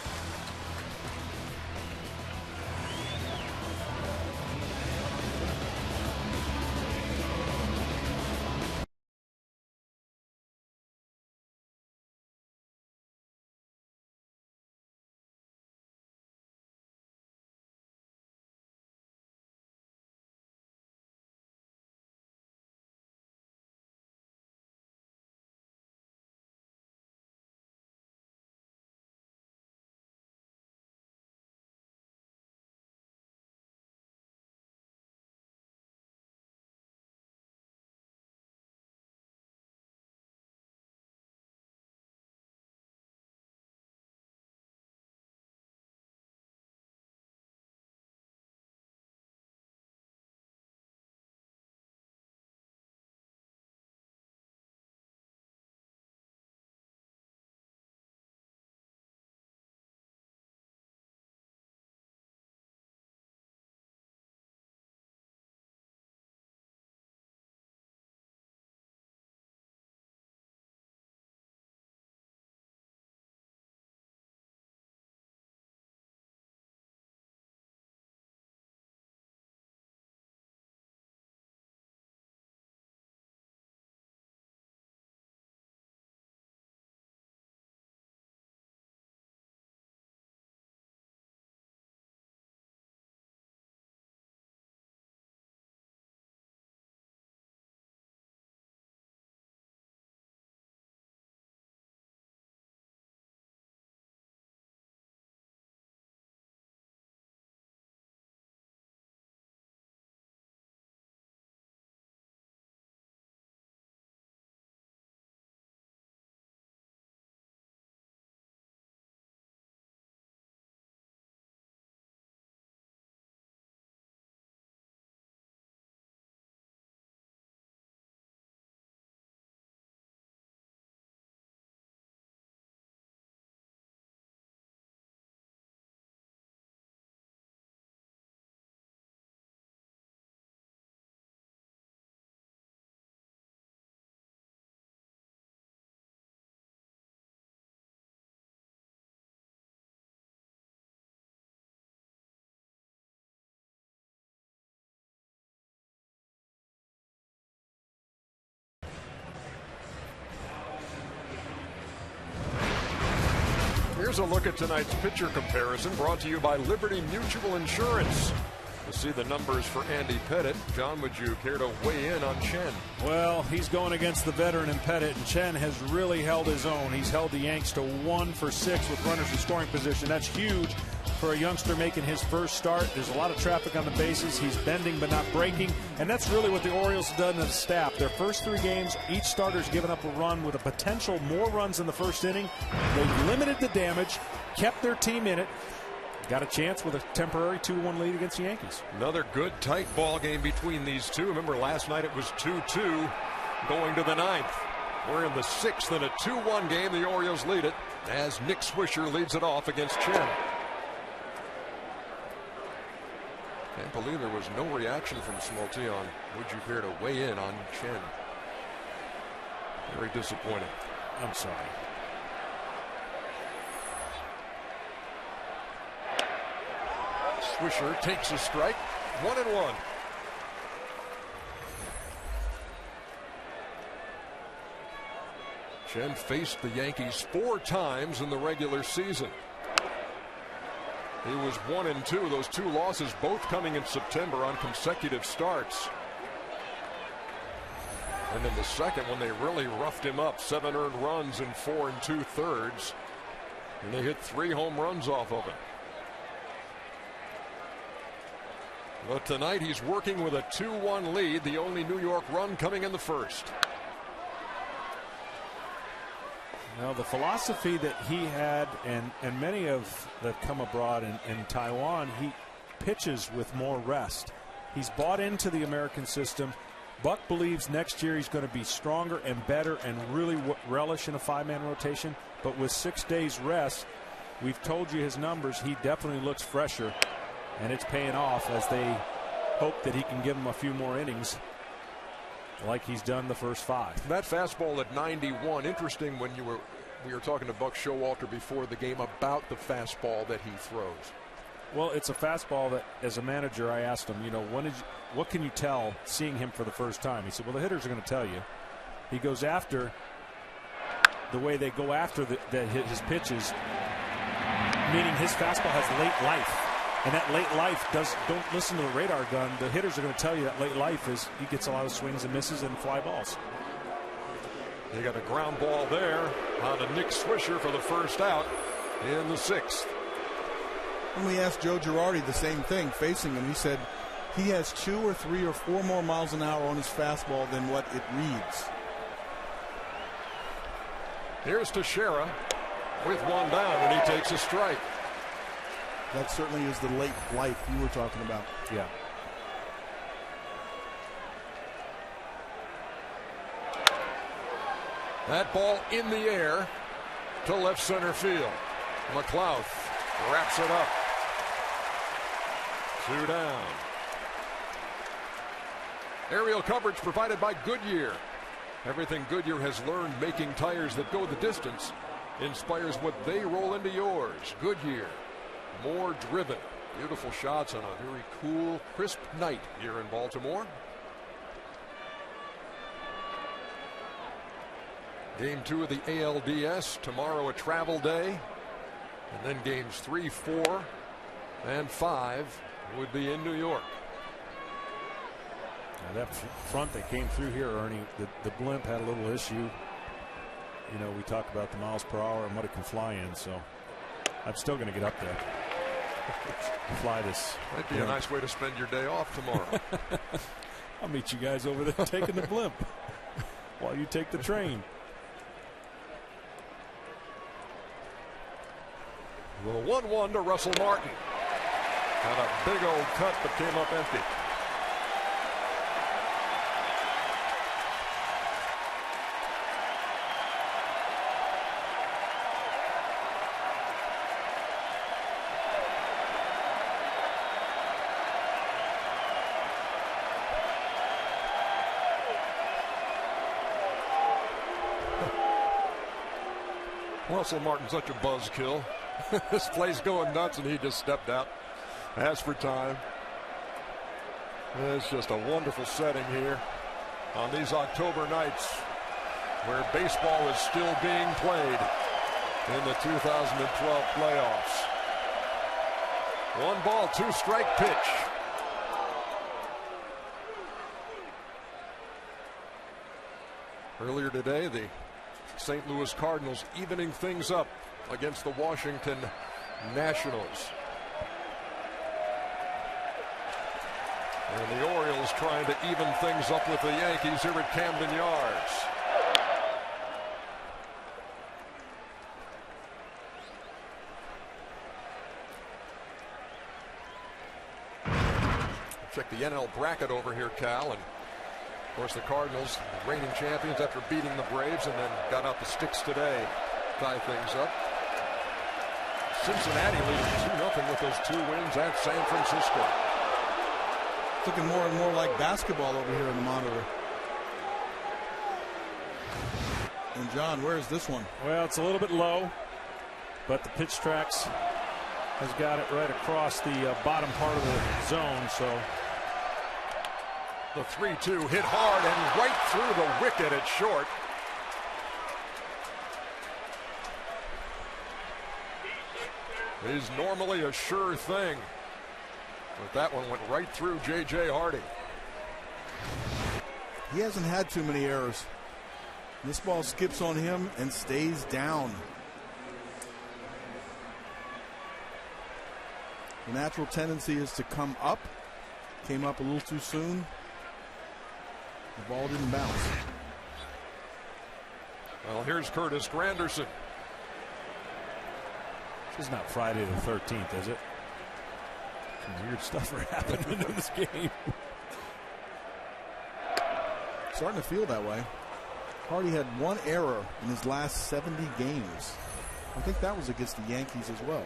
Here's a look at tonight's pitcher comparison brought to you by Liberty Mutual Insurance. To see the numbers for Andy Pettitte, John, would you care to weigh in on Chen? Well, he's going against the veteran in Pettitte, and Chen has really held his own. He's held the Yanks to 1 for 6 with runners in scoring position. That's huge for a youngster making his first start. There's a lot of traffic on the bases. He's bending but not breaking, and that's really what the Orioles have done as a staff. Their first 3 games, each starter's given up a run with a potential more runs in the first inning. They limited the damage, kept their team in it. got a chance with a temporary 2-1 lead against the Yankees. Another good tight ball game between these two. Remember last night it was 2-2 going to the ninth. We're in the sixth in a 2-1 game. The Orioles lead it as Nick Swisher leads it off against Chen. Can't believe there was no reaction from Smolty on would you care to weigh in on Chen. Very disappointing. I'm sorry. Swisher takes a strike. 1-1. Chen faced the Yankees 4 times in the regular season. He was 1-2. Those 2 losses both coming in September on consecutive starts. And in the second one, they really roughed him up. 7 earned runs in 4 2/3. And they hit 3 home runs off of him. But tonight he's working with a 2-1 lead. The only New York run coming in the first. Now, the philosophy that he had, and many of that come abroad in Taiwan, he pitches with more rest. He's bought into the American system. Buck believes next year he's going to be stronger and better and really relish in a 5-man rotation. But with 6 days rest, we've told you his numbers. He definitely looks fresher, and it's paying off as they hope that he can give him a few more innings like he's done the first 5. That fastball at 91. Interesting when we were talking to Buck Showalter before the game about the fastball that he throws. Well, it's a fastball that, as a manager, I asked him, what can you tell seeing him for the first time? He said, well, the hitters are going to tell you. He goes after the way they go after his pitches, meaning his fastball has late life. And that late life don't listen to the radar gun. The hitters are going to tell you that late life is he gets a lot of swings and misses and fly balls. They got a ground ball there on to Nick Swisher for the first out in the 6th. And we asked Joe Girardi the same thing facing him. He said he has 2 or 3 or 4 more miles an hour on his fastball than what it reads. Here's Teixeira with 1 down, and he takes a strike. That certainly is the late life you were talking about. Yeah. That ball in the air to left center field. McLeod wraps it up. 2 down. Aerial coverage provided by Goodyear. Everything Goodyear has learned making tires that go the distance inspires what they roll into yours. Goodyear. More driven. Beautiful shots on a very cool, crisp night here in Baltimore. Game 2 of the ALDS. Tomorrow a travel day. And then games 3, 4, and 5 would be in New York. Now that front that came through here, Ernie, the blimp had a little issue. We talk about the miles per hour and what it can fly in, so I'm still going to get up there. Fly this. Might be a nice way to spend your day off tomorrow. I'll meet you guys over there taking the blimp while you take the train. Well, 1-1 to Russell Martin. Had a big old cut but came up empty. Russell Martin, such a buzzkill. This play's going nuts, and he just stepped out. As for time, it's just a wonderful setting here on these October nights where baseball is still being played in the 2012 playoffs. 1 ball, 2 strike pitch. Earlier today, the St. Louis Cardinals evening things up against the Washington Nationals. And the Orioles trying to even things up with the Yankees here at Camden Yards. Check the NL bracket over here, Cal. And of course, the Cardinals, the reigning champions after beating the Braves and then got out the sticks today, tie things up. Cincinnati leading 2-0 with those 2 wins at San Francisco. It's looking more and more like basketball over here in the monitor. And John, where's this one? Well, it's a little bit low, but the pitch tracks has got it right across the bottom part of the zone. So the 3-2 hit hard and right through the wicket at short. It is normally a sure thing, but that one went right through J.J. Hardy. He hasn't had too many errors. This ball skips on him and stays down. The natural tendency is to come up. Came up a little too soon. The ball didn't bounce. Well, here's Curtis Granderson. This is not Friday the 13th, is it? Some weird stuff are happening in this game. Starting to feel that way. Hardy had 1 error in his last 70 games. I think that was against the Yankees as well.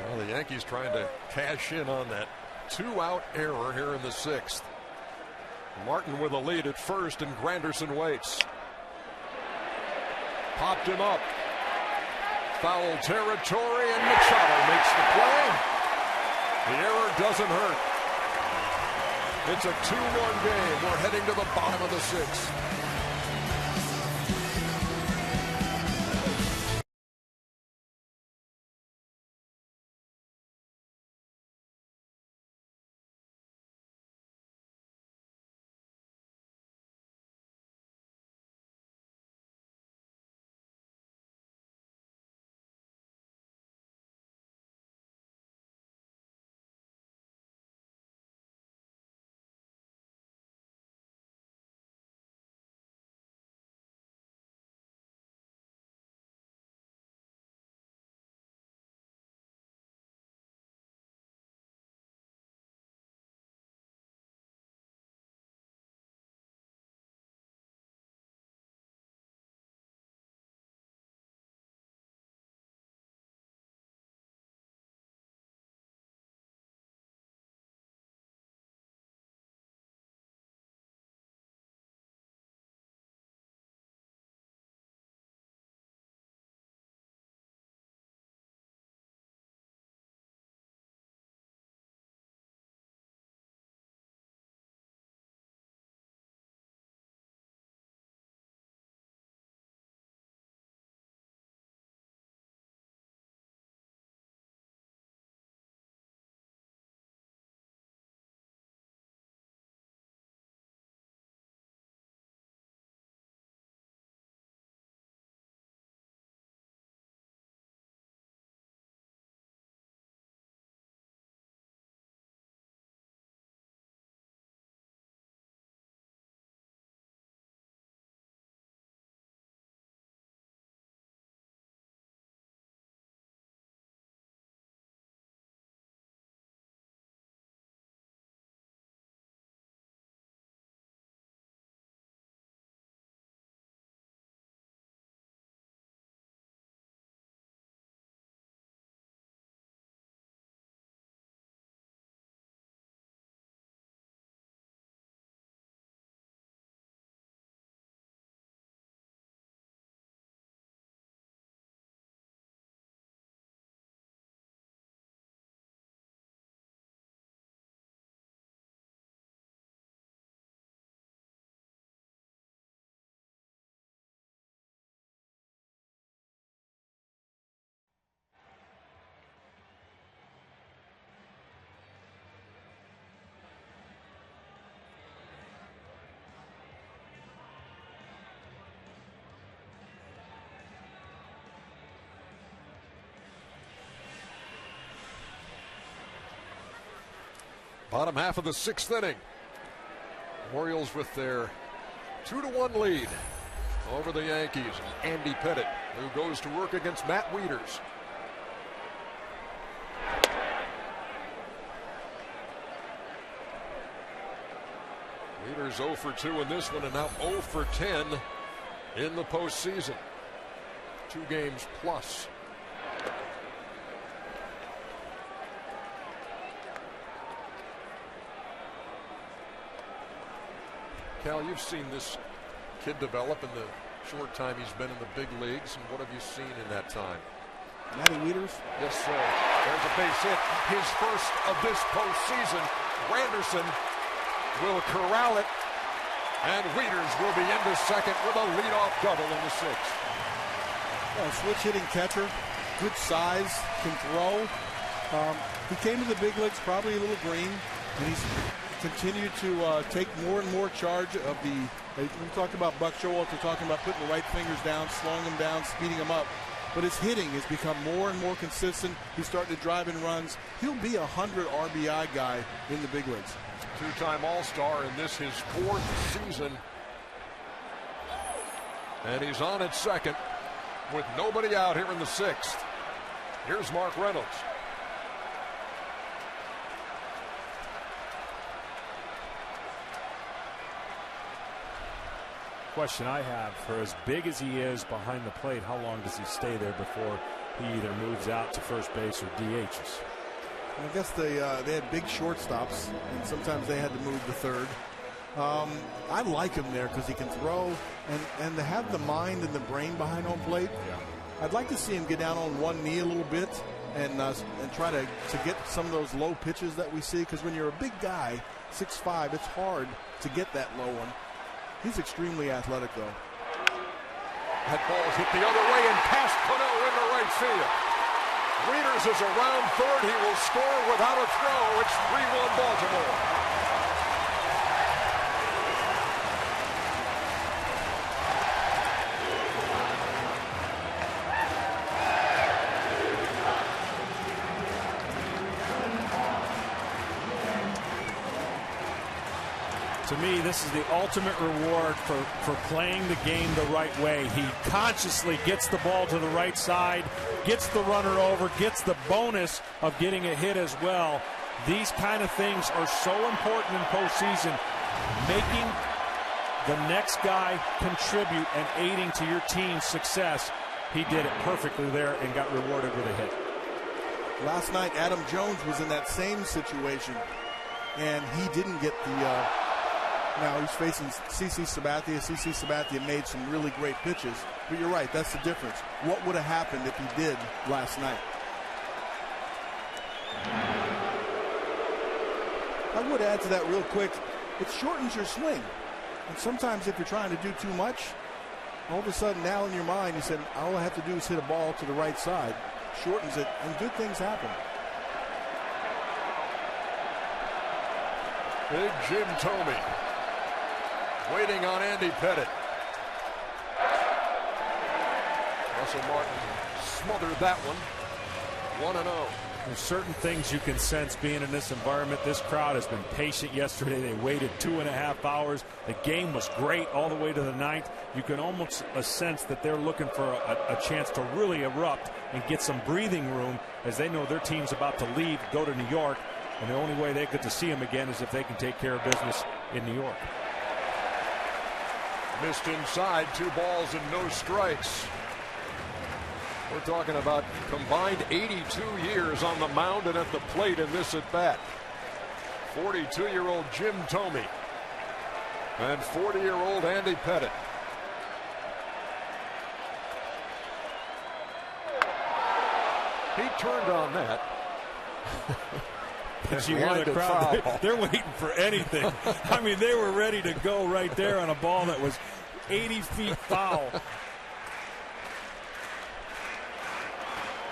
Well, the Yankees trying to cash in on that 2-out error here in the 6th. Martin with a lead at first, and Granderson waits. Popped him up. Foul territory, and Machado makes the play. The error doesn't hurt. It's a 2-1 game. We're heading to the bottom of the 6th. Bottom half of the 6th inning. Orioles with their 2-1 lead over the Yankees. Andy Pettitte, who goes to work against Matt Wieters. Wieters 0 for 2 in this one, and now 0 for 10 in the postseason. 2 games plus. Cal, you've seen this kid develop in the short time he's been in the big leagues, and what have you seen in that time? Matty Wieters? Yes, sir. There's a base hit. His first of this postseason. Granderson will corral it, and Wieters will be into second with a leadoff double in the 6th. Well, switch hitting catcher, good size, can throw. He came to the big leagues probably a little green, and he's continued to take more and more charge of the. We talked about Buck Showalter talking about putting the right fingers down, slowing them down, speeding them up. But his hitting has become more and more consistent. He's starting to drive in runs. He'll be a 100 RBI guy in the big leagues. 2-time All-Star in this his 4th season. And he's on at second with nobody out here in the 6th. Here's Mark Reynolds. Question I have, for as big as he is behind the plate, how long does he stay there before he either moves out to first base or DHs? I guess they had big shortstops, and sometimes they had to move to third. I like him there because he can throw, and to have the mind and the brain behind home plate. Yeah. I'd like to see him get down on one knee a little bit and try to get some of those low pitches that we see, because when you're a big guy, 6'5", it's hard to get that low one. He's extremely athletic, though. That ball's hit the other way and past Cano into right field. Wieters is around third. He will score without a throw. It's 3-1 Baltimore. To me, this is the ultimate reward for playing the game the right way. He consciously gets the ball to the right side, gets the runner over, gets the bonus of getting a hit as well. These kind of things are so important in postseason. Making the next guy contribute and aiding to your team's success. He did it perfectly there and got rewarded with a hit. Last night, Adam Jones was in that same situation, and he didn't get the... Now he's facing CC Sabathia. CC Sabathia made some really great pitches. But you're right, that's the difference. What would have happened if he did last night? I would add to that real quick. It shortens your swing. And sometimes if you're trying to do too much, all of a sudden now in your mind you said, all I have to do is hit a ball to the right side. Shortens it, and good things happen. Big Jim Thome waiting on Andy Pettit. Russell Martin smothered that one. 1-0. There's certain things you can sense being in this environment. This crowd has been patient yesterday. They waited 2.5 hours. The game was great all the way to the 9th. You can almost sense that they're looking for a chance to really erupt and get some breathing room, as they know their team's about to leave, go to New York, and the only way they get to see him again is if they can take care of business in New York. Missed inside, 2 balls and no strikes. We're talking about combined 82 years on the mound and at the plate in this at-bat. 42-year-old Jim Thome and 40-year-old Andy Pettit. He turned on that. But you hear the crowd, they're waiting for anything. I mean, they were ready to go right there on a ball that was 80 feet foul.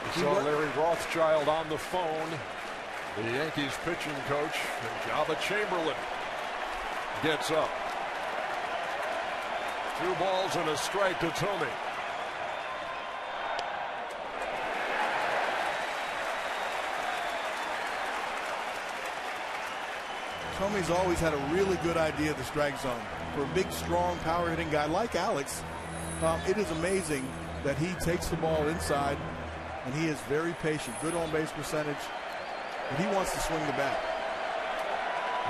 We saw Larry Rothschild on the phone. The Yankees pitching coach, and Jabba Chamberlain gets up. 2 balls and a strike to Thome. Thome's always had a really good idea of the strike zone. For a big, strong, power-hitting guy like Alex, it is amazing that he takes the ball inside, and he is very patient, good on-base percentage, and he wants to swing the bat.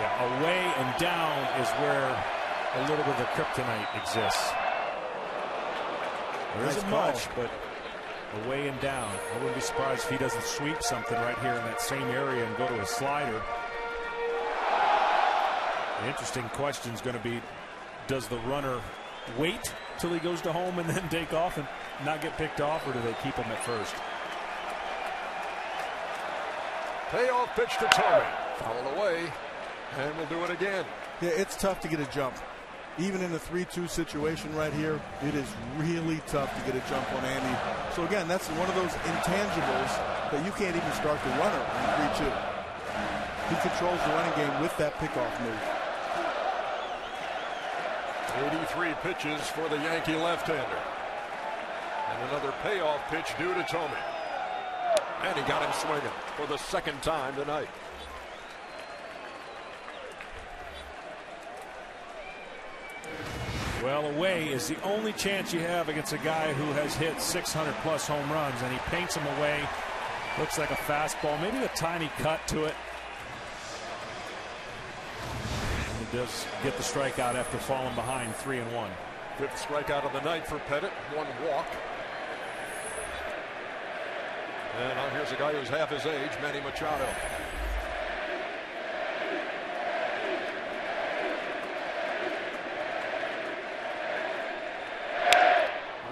Yeah, away and down is where a little bit of the kryptonite exists. There isn't much, but away and down. I wouldn't be surprised if he doesn't sweep something right here in that same area and go to a slider. The interesting question is going to be, does the runner wait till he goes to home and then take off and not get picked off, or do they keep him at first? Payoff pitch to Tommy. Foul away, and we'll do it again. Yeah, it's tough to get a jump. Even in the 3-2 situation right here, it is really tough to get a jump on Andy. So again, that's one of those intangibles that you can't even start the runner in 3-2. He controls the running game with that pickoff move. 83 pitches for the Yankee left-hander. And another payoff pitch due to Tommy. And he got him swinging for the second time tonight. Well, away is the only chance you have against a guy who has hit 600+ home runs, and he paints him away. Looks like a fastball, maybe a tiny cut to it. And he does get the strikeout after falling behind 3-1. Fifth strikeout of the night for Pettit, one walk. And now here's a guy who's half his age, Manny Machado.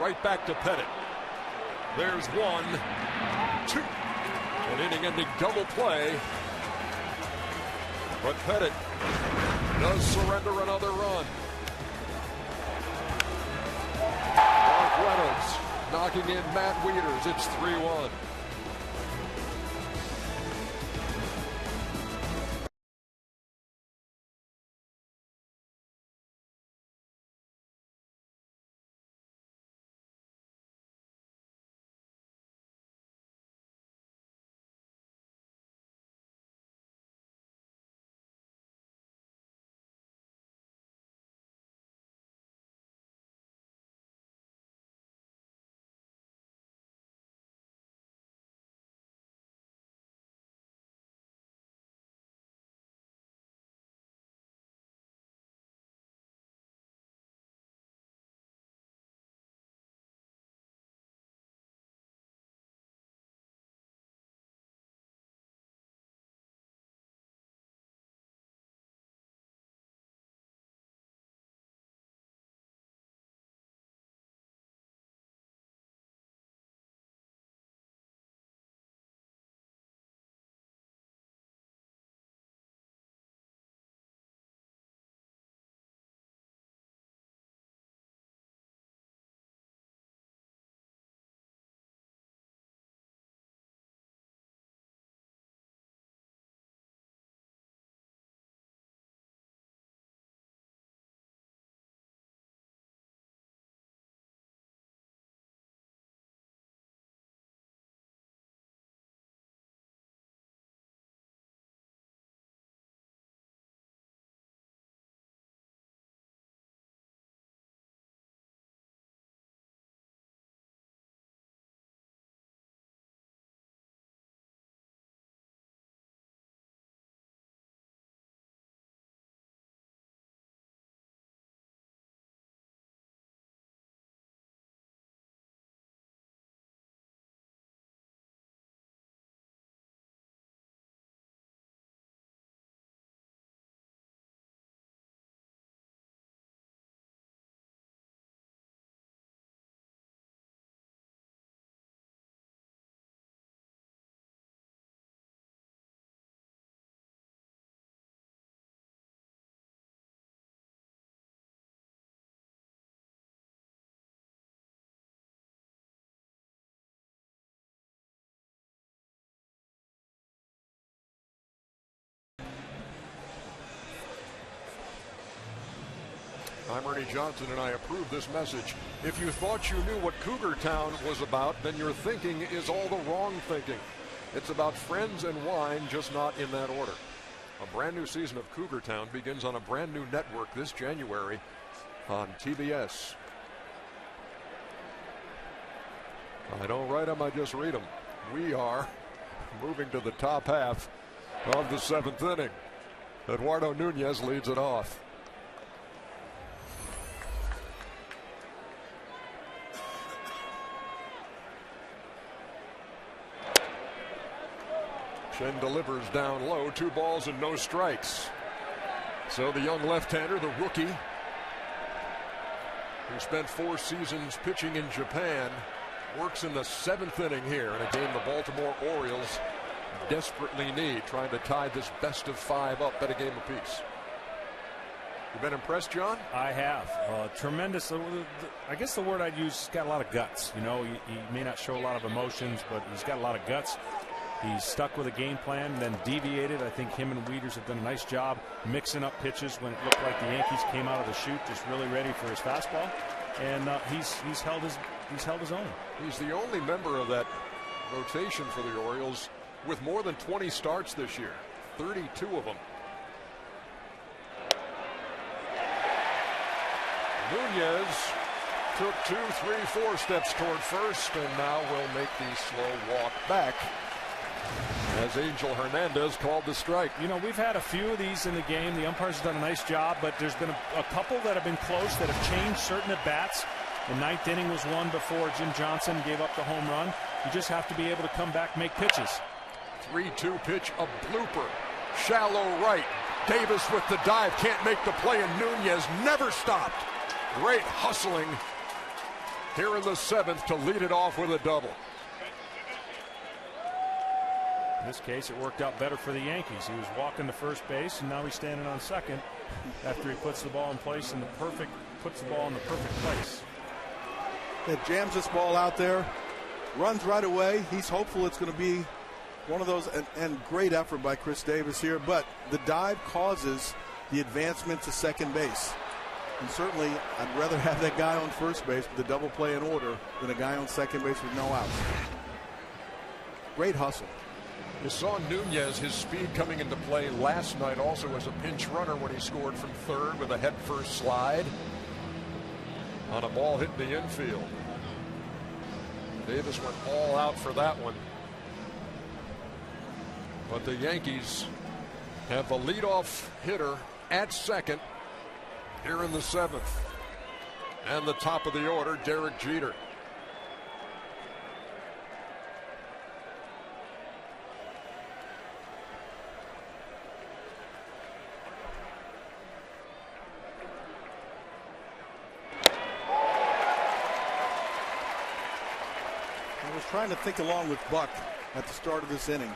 Right back to Pettit. There's 1, 2. An inning-ending double play. But Pettit does surrender another run. Mark Reynolds knocking in Matt Wieters. It's 3-1. I'm Ernie Johnson, and I approve this message. If you thought you knew what Cougar Town was about, then your thinking is all the wrong thinking. It's about friends and wine, just not in that order. A brand new season of Cougar Town begins on a brand new network this January on TBS. I don't write them, I just read them. We are moving to the top half of the 7th inning. Eduardo Nunez leads it off. Chen delivers down low, 2 balls and no strikes. So the young left-hander, the rookie, who spent 4 seasons pitching in Japan, works in the 7th inning here in a game the Baltimore Orioles desperately need, trying to tie this best-of-5 up at a game apiece. You been impressed, John? I have. Tremendous. I guess the word I'd use, he's got a lot of guts. You know, he may not show a lot of emotions, but he's got a lot of guts. He's stuck with a game plan and then deviated. I think him and Wieters have done a nice job mixing up pitches when it looked like the Yankees came out of the chute just really ready for his fastball. And he's held his own. He's the only member of that rotation for the Orioles with more than 20 starts this year, 32 of them. Nunez took 2, 3, 4 steps toward first and now will make the slow walk back as Angel Hernandez called the strike. You know, we've had a few of these in the game. The umpires have done a nice job, but there's been a couple that have been close that have changed certain at-bats. The 9th inning was one before Jim Johnson gave up the home run. You just have to be able to come back, make pitches. 3-2 pitch, a blooper. Shallow right. Davis with the dive, can't make the play, and Nunez never stopped. Great hustling here in the 7th to lead it off with a double. In this case, it worked out better for the Yankees. He was walking to first base, and now he's standing on second after he puts the ball in place in the perfect place. It jams this ball out there, runs right away. He's hopeful it's going to be one of those, and great effort by Chris Davis here, but the dive causes the advancement to second base. And certainly, I'd rather have that guy on first base with the double play in order than a guy on second base with no outs. Great hustle. You saw Nunez, his speed coming into play last night also as a pinch runner when he scored from third with a head-first slide on a ball hit in the infield. Davis went all out for that one. But the Yankees have the leadoff hitter at second here in the 7th. And the top of the order, Derek Jeter. I was trying to think along with Buck at the start of this inning.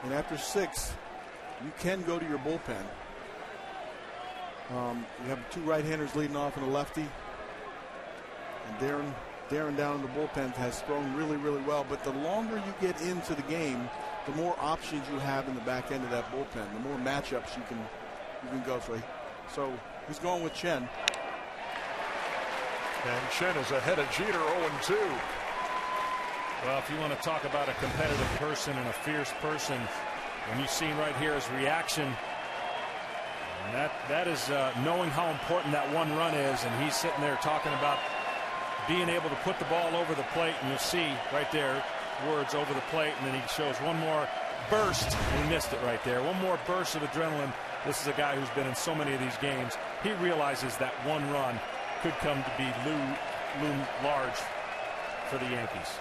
And after 6, you can go to your bullpen. You have 2 right-handers leading off and a lefty. And Darren down in the bullpen has thrown really, really well. But the longer you get into the game, the more options you have in the back end of that bullpen, the more matchups you can go through. So he's going with Chen. And Chen is ahead of Jeter, 0-2. Well, if you want to talk about a competitive person and a fierce person, when you've seen right here his reaction, and that is knowing how important that one run is, and he's sitting there talking about being able to put the ball over the plate, and you'll see right there words over the plate, and then he shows one more burst, and he missed it right there. One more burst of adrenaline. This is a guy who's been in so many of these games. He realizes that one run could come to be loom large for the Yankees.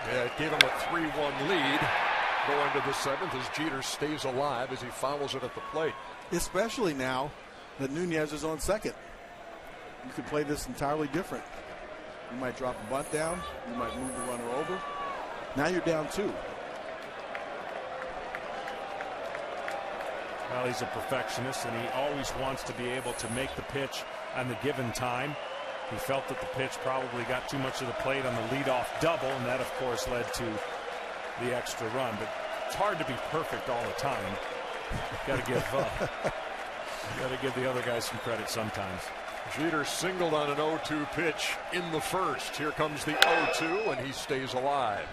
Yeah, it gave him a 3-1 lead going to the 7th as Jeter stays alive as he fouls it at the plate. Especially now that Nunez is on second. You could play this entirely different. You might drop a bunt down. You might move the runner over. Now you're down 2. Well, he's a perfectionist, and he always wants to be able to make the pitch on the given time. He felt that the pitch probably got too much of the plate on the leadoff double, and that, of course, led to the extra run. But it's hard to be perfect all the time. Got to give the other guys some credit sometimes. Jeter singled on an 0-2 pitch in the first. Here comes the 0-2, and he stays alive.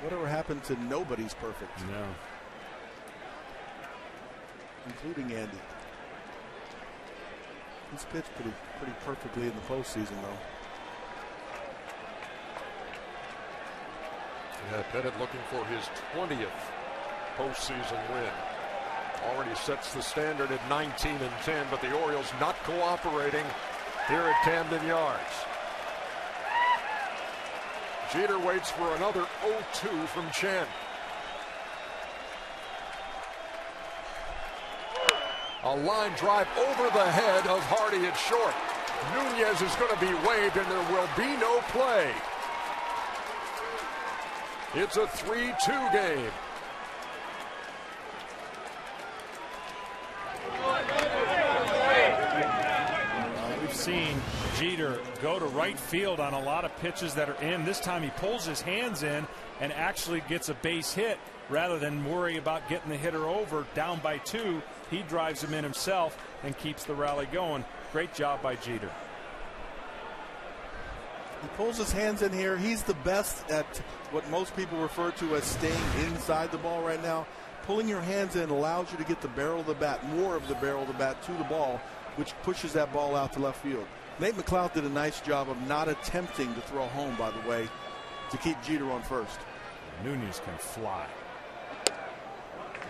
Whatever happened to nobody's perfect? No. Including Andy. He's pitched pretty perfectly in the postseason, though. Yeah, Pettit looking for his 20th postseason win. already sets the standard at 19-10, but the Orioles not cooperating here at Camden Yards. Jeter waits for another 0-2 from Chen. A line drive over the head of Hardy at short. Nunez is going to be waved, and there will be no play. It's a 3-2 game. We've seen Jeter go to right field on a lot of pitches that are in. This time he pulls his hands in and actually gets a base hit rather than worry about getting the hitter over. Down by 2, he drives him in himself and keeps the rally going. Great job by Jeter. He pulls his hands in here. He's the best at what most people refer to as staying inside the ball right now. Pulling your hands in allows you to get the barrel of the bat, more of the barrel of the bat to the ball, which pushes that ball out to left field. Nate McLeod did a nice job of not attempting to throw home, by the way, to keep Jeter on first. Nunez can fly.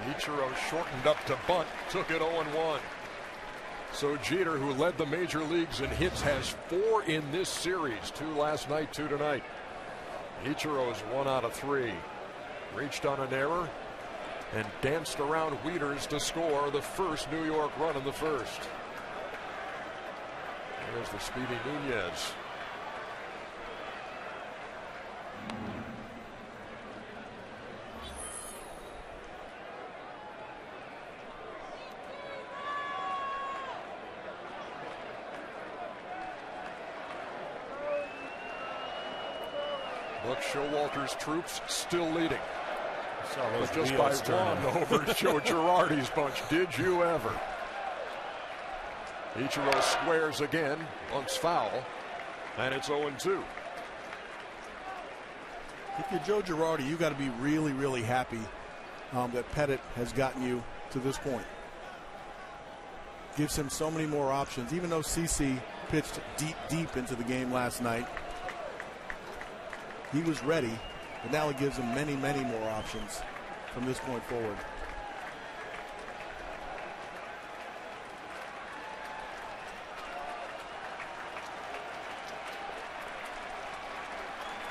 Ichiro shortened up to bunt, took it 0-1. So Jeter, who led the major leagues in hits, has 4 in this series. 2 last night, 2 tonight. Ichiro's 1 out of 3. Reached on an error and danced around Wieters to score the first New York run in the first. There's the speedy Nunez. Look, Showalter's troops still leading. But just by 1 over Joe Girardi's bunch. Did you ever? Ichiro squares again, bunts foul, and it's 0-2. If you're Joe Girardi, you got to be really, really happy that Pettit has gotten you to this point. Gives him so many more options, even though CC pitched deep into the game last night. He was ready, but now it gives him many, many more options from this point forward.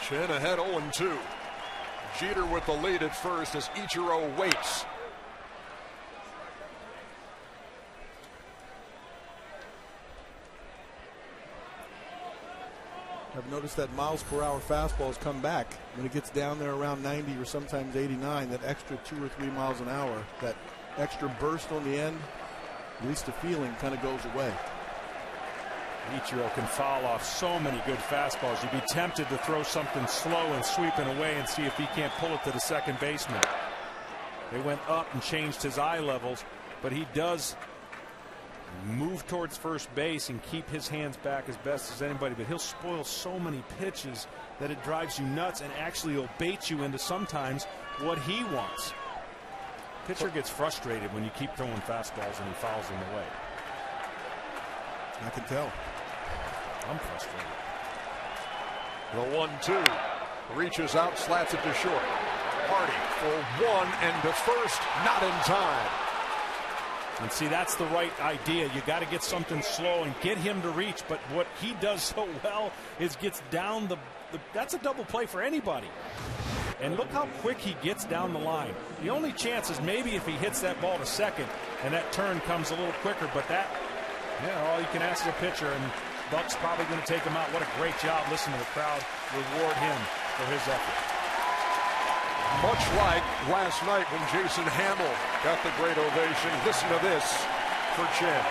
Chen ahead 0-2. Jeter with the lead at first as Ichiro waits. I've noticed that miles per hour fastballs come back when it gets down there around 90 or sometimes 89. That extra 2 or 3 miles an hour, that extra burst on the end, at least the feeling kind of goes away. Ichiro can foul off so many good fastballs. You'd be tempted to throw something slow and sweeping away and see if he can't pull it to the second baseman. They went up and changed his eye levels, but he does move towards first base and keep his hands back as best as anybody, but he'll spoil so many pitches that it drives you nuts and actually will bait you into sometimes what he wants. Pitcher gets frustrated when you keep throwing fastballs and he fouls them away. I can tell. I'm frustrated. The 1-2 reaches out, slats it to short. Hardy for 1 and to first, not in time. And see, that's the right idea. You got to get something slow and get him to reach. But what he does so well is gets down the that's a double play for anybody. And look how quick he gets down the line. The only chance is maybe if he hits that ball to second and that turn comes a little quicker. But that, all you can ask is a pitcher, and Buck's probably going to take him out. What a great job. Listen to the crowd reward him for his effort. Much like last night when Jason Hamill got the great ovation. Listen to this for Chen.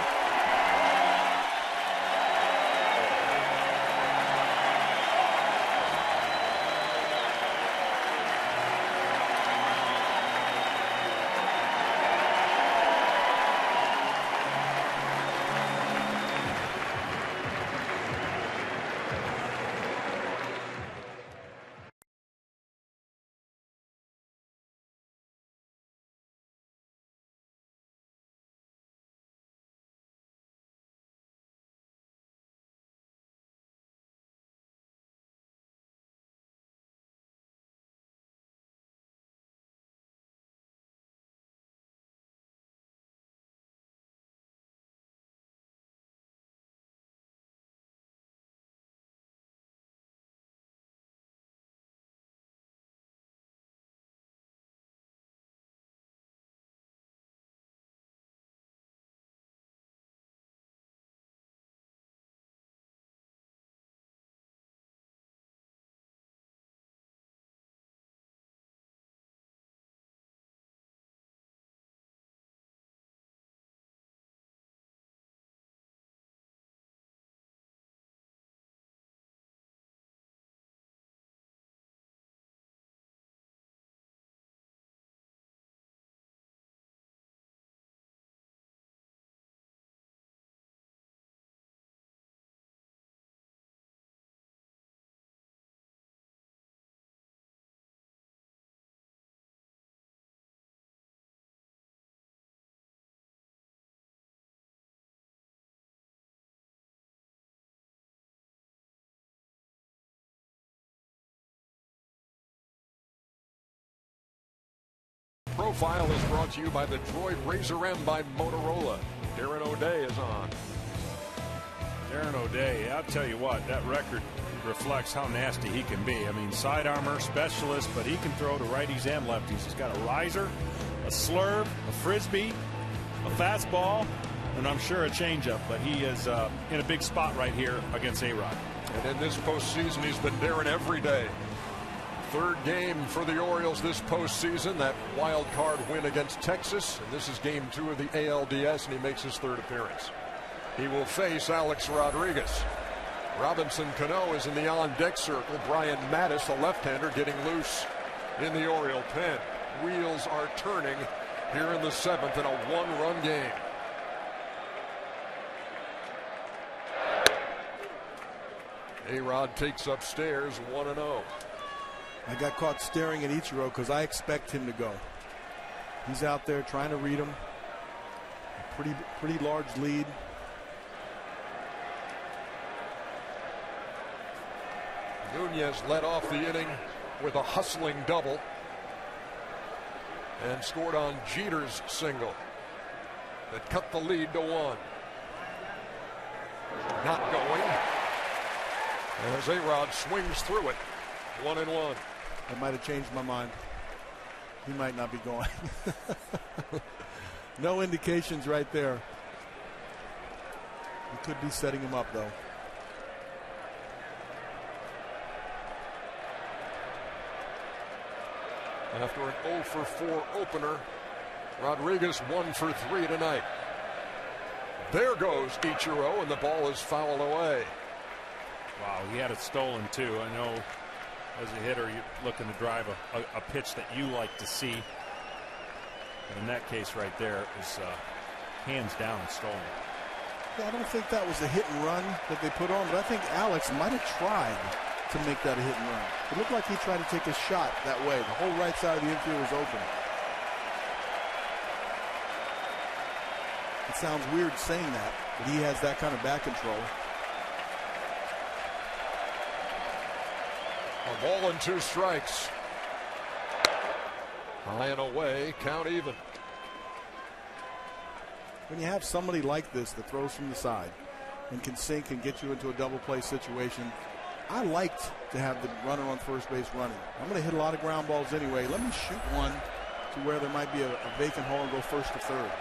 Profile is brought to you by the Droid Razor M by Motorola. Darren O'Day is on. Darren O'Day, I'll tell you what, that record reflects how nasty he can be. I mean, side armor specialist, but he can throw to righties and lefties. He's got a riser, a slurve, a frisbee, a fastball, and I'm sure a changeup. But he is in a big spot right here against A-Rod. And in this postseason, he's been Darren every day. Third game for the Orioles this postseason, that wild card win against Texas. And this is game 2 of the ALDS, and he makes his third appearance. He will face Alex Rodriguez. Robinson Cano is in the on-deck circle. Brian Mattis, a left-hander, getting loose in the Oriole pen. Wheels are turning here in the 7th in a one-run game. A-Rod takes upstairs 1-0. I got caught staring at Ichiro because I expect him to go. He's out there trying to read him. Pretty large lead. Nunez led off the inning with a hustling double and scored on Jeter's single that cut the lead to 1. Not going as A-Rod swings through it. 1-1. I might have changed my mind. He might not be going. No indications right there. He could be setting him up, though. After an 0 for 4 opener, Rodriguez 1 for 3 tonight. There goes Ichiro, and the ball is fouled away. Wow, he had it stolen too. I know as a hitter you're looking to drive a pitch that you like to see. But in that case right there, it was hands down stolen. Yeah, I don't think that was a hit and run that they put on, but I think Alex might have tried to make that a hit and run. It looked like he tried to take a shot that way. The whole right side of the infield was open. It sounds weird saying that, but he has that kind of back control. A ball and 2 strikes. High and away, count even. When you have somebody like this that throws from the side and can sink and get you into a double play situation, I liked to have the runner on first base running. I'm going to hit a lot of ground balls anyway. Let me shoot one to where there might be a vacant hole and go first to third.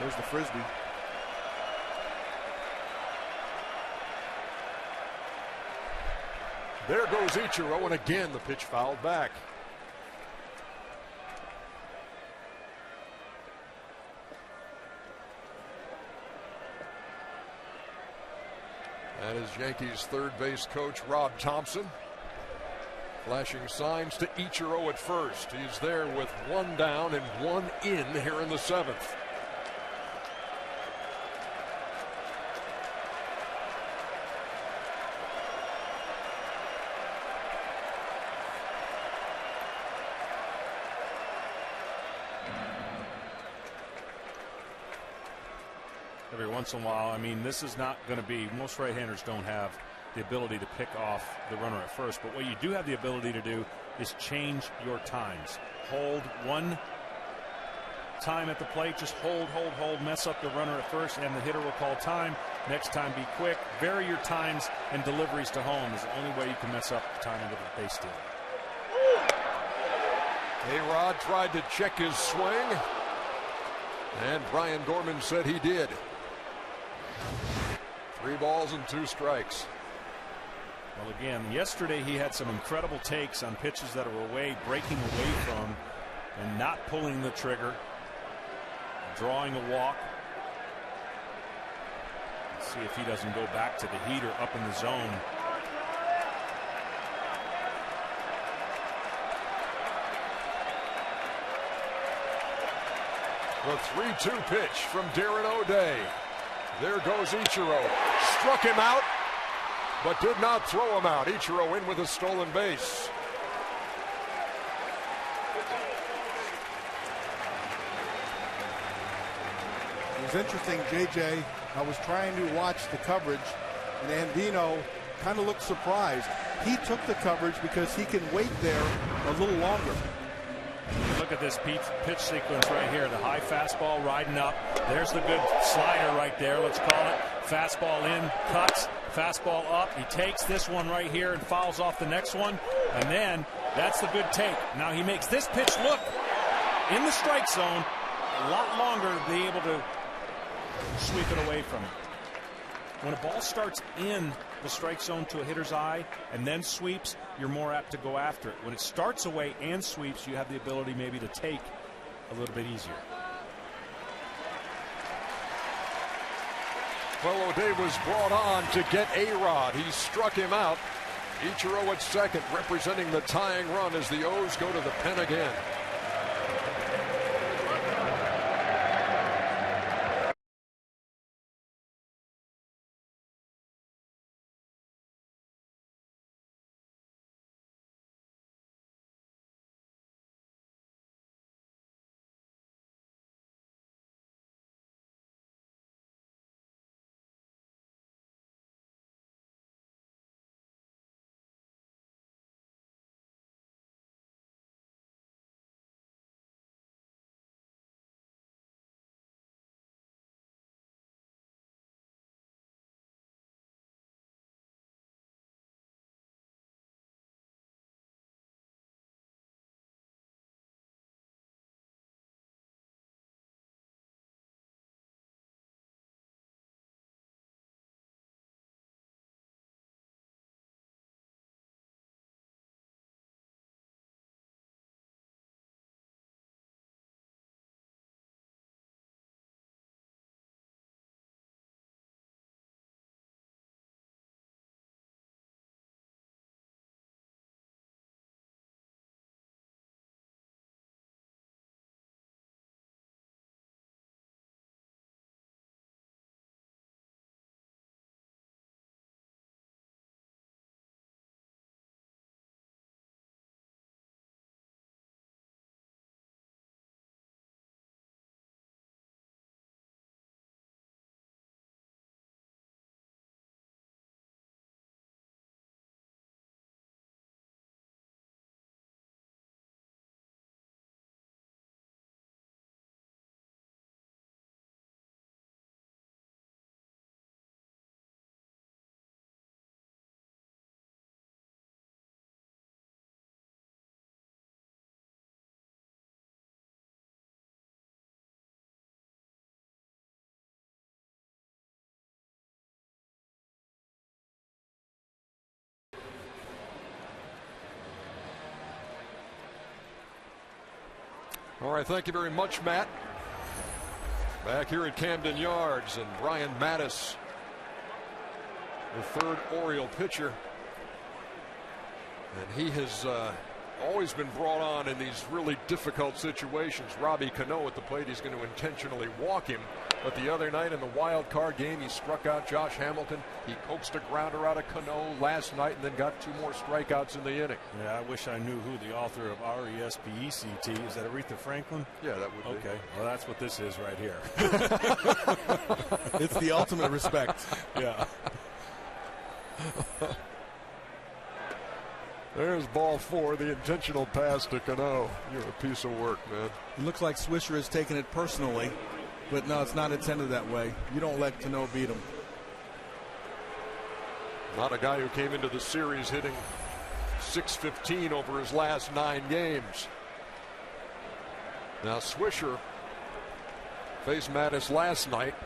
There's the frisbee. There goes Ichiro, and again the pitch fouled back. That is Yankees third base coach Rob Thompson. Flashing signs to Ichiro at first. He's there with 1 down and 1 in here in the 7th. Every once in a while, I mean, this is not going to be, most right-handers don't have the ability to pick off the runner at first, but what you do have the ability to do is change your times. Hold 1 time at the plate, just hold, mess up the runner at first, and the hitter will call time. Next time, be quick. Vary your times and deliveries to home is the only way you can mess up the timing of the base steal. A-Rod tried to check his swing, and Brian Gorman said he did. 3 balls and 2 strikes. Well, again, yesterday he had some incredible takes on pitches that are breaking away from, and not pulling the trigger, drawing a walk. Let's see if he doesn't go back to the heater up in the zone. The 3-2 pitch from Darren O'Day. There goes Ichiro. Struck him out, but did not throw him out. Ichiro in with a stolen base. It was interesting, JJ. I was trying to watch the coverage, and Andino kind of looked surprised. he took the coverage because he can wait there a little longer. Look at this pitch sequence right here. The high fastball riding up. There's the good slider right there, let's call it. Fastball in, cuts, fastball up. He takes this one right here and fouls off the next one. And then that's the good take. Now he makes this pitch look in the strike zone a lot longer to be able to sweep it away from him. When a ball starts in the strike zone to a hitter's eye and then sweeps, you're more apt to go after it. When it starts away and sweeps, you have the ability maybe to take a little bit easier. Well, O'Day was brought on to get A-Rod. He struck him out. Ichiro at second, representing the tying run as the O's go to the pen again. All right, thank you very much, Matt. Back here at Camden Yards, and Brian Mattis, the third Oriole pitcher. And he has always been brought on in these really difficult situations. Robbie Cano at the plate, he's going to intentionally walk him. But the other night in the wild card game, he struck out Josh Hamilton. He coaxed a grounder out of Cano last night and then got 2 more strikeouts in the inning. Yeah, I wish I knew who the author of R-E-S-P-E-C-T is. Is that Aretha Franklin? Yeah, that would be. Okay, well, that's what this is right here. It's the ultimate respect. Yeah. There's ball 4, the intentional pass to Cano. You're a piece of work, man. It looks like Swisher has taken it personally, but no, it's not intended that way. You don't let Cano beat him. Not a guy who came into the series hitting .615 over his last 9 games. Now Swisher faced Mattis last night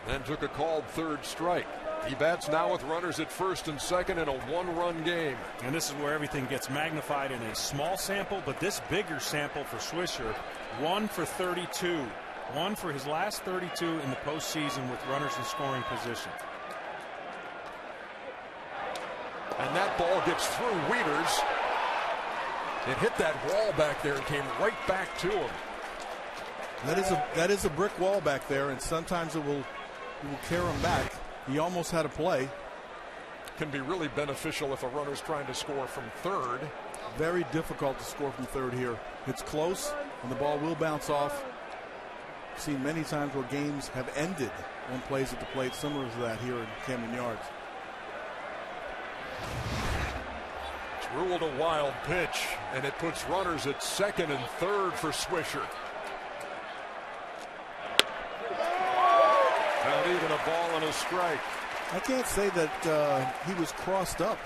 and took a called third strike. He bats now with runners at first and second in a 1-run game. And this is where everything gets magnified in a small sample, but this bigger sample for Swisher, 1 for 32. 1 for his last 32 in the postseason with runners in scoring position. And that ball gets through Wieters. It hit that wall back there and came right back to him. That is a brick wall back there, and sometimes it will carry him back. He almost had a play. Can be really beneficial if a runner's trying to score from third. Very difficult to score from third here. It's close, and the ball will bounce off. I've seen many times where games have ended on plays at the plate, similar to that here in Camden Yards. Ruled a wild pitch, and it puts runners at second and third for Swisher. Not even a ball and a strike. I can't say that he was crossed up.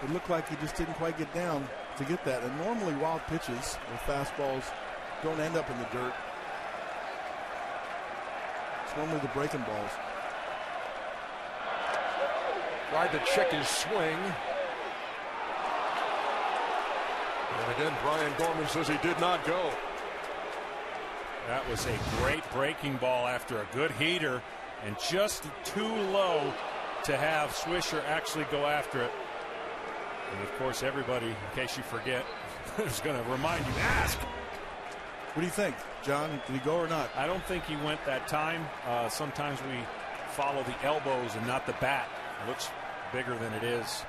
It looked like he just didn't quite get down to get that. And normally wild pitches or fastballs don't end up in the dirt. It's normally the breaking balls. Tried to check his swing. And again, Brian Gorman says he did not go. That was a great breaking ball after a good heater, and just too low to have Swisher actually go after it. And of course, everybody, in case you forget, is going to remind you, ask. What do you think, John? Did he go or not? I don't think he went that time. Sometimes we follow the elbows and not the bat. It looks bigger than it is.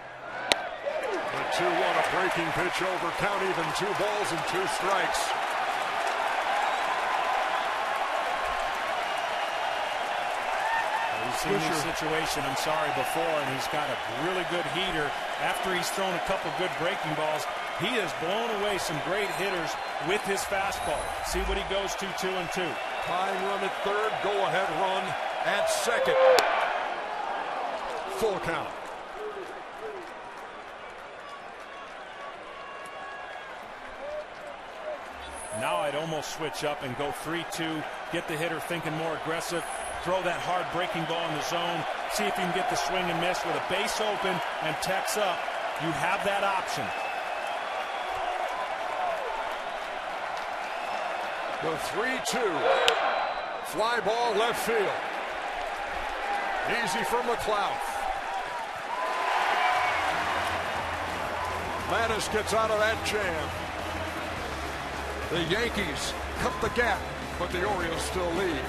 The 2-1, a breaking pitch over, count even, 2 balls and 2 strikes. We've seen this situation, I'm sorry, before, and he's got a really good heater. After he's thrown a couple good breaking balls, he has blown away some great hitters with his fastball. See what he goes to, 2-2. Tying run at third, go-ahead run at second. Full count. Now I'd almost switch up and go 3-2, get the hitter thinking more aggressive, throw that hard breaking ball in the zone, see if you can get the swing and miss with a base open and Tex up. You have that option. The 3-2. Fly ball left field. Easy for McLeod. Mattis gets out of that jam. The Yankees cut the gap, but the Orioles still lead.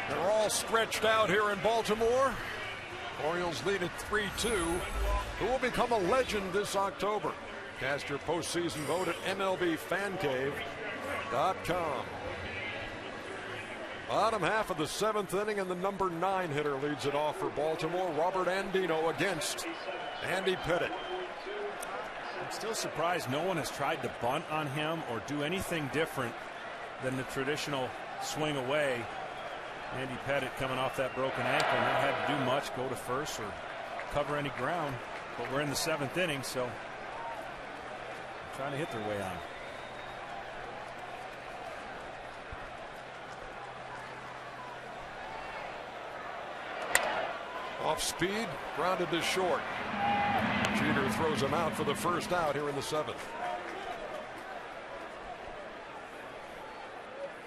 They're all stretched out here in Baltimore. Orioles lead at 3-2. Who will become a legend this October? Cast your postseason vote at MLBFanCave.com. Bottom half of the 7th inning, and the number 9 hitter leads it off for Baltimore. Robert Andino against Andy Pettitte. I'm still surprised no one has tried to bunt on him or do anything different than the traditional swing away. Andy Pettitte coming off that broken ankle, not had to do much, go to first or cover any ground. But we're in the 7th inning, so trying to hit their way on. Off speed, grounded to short. Jeter throws him out for the first out here in the 7th.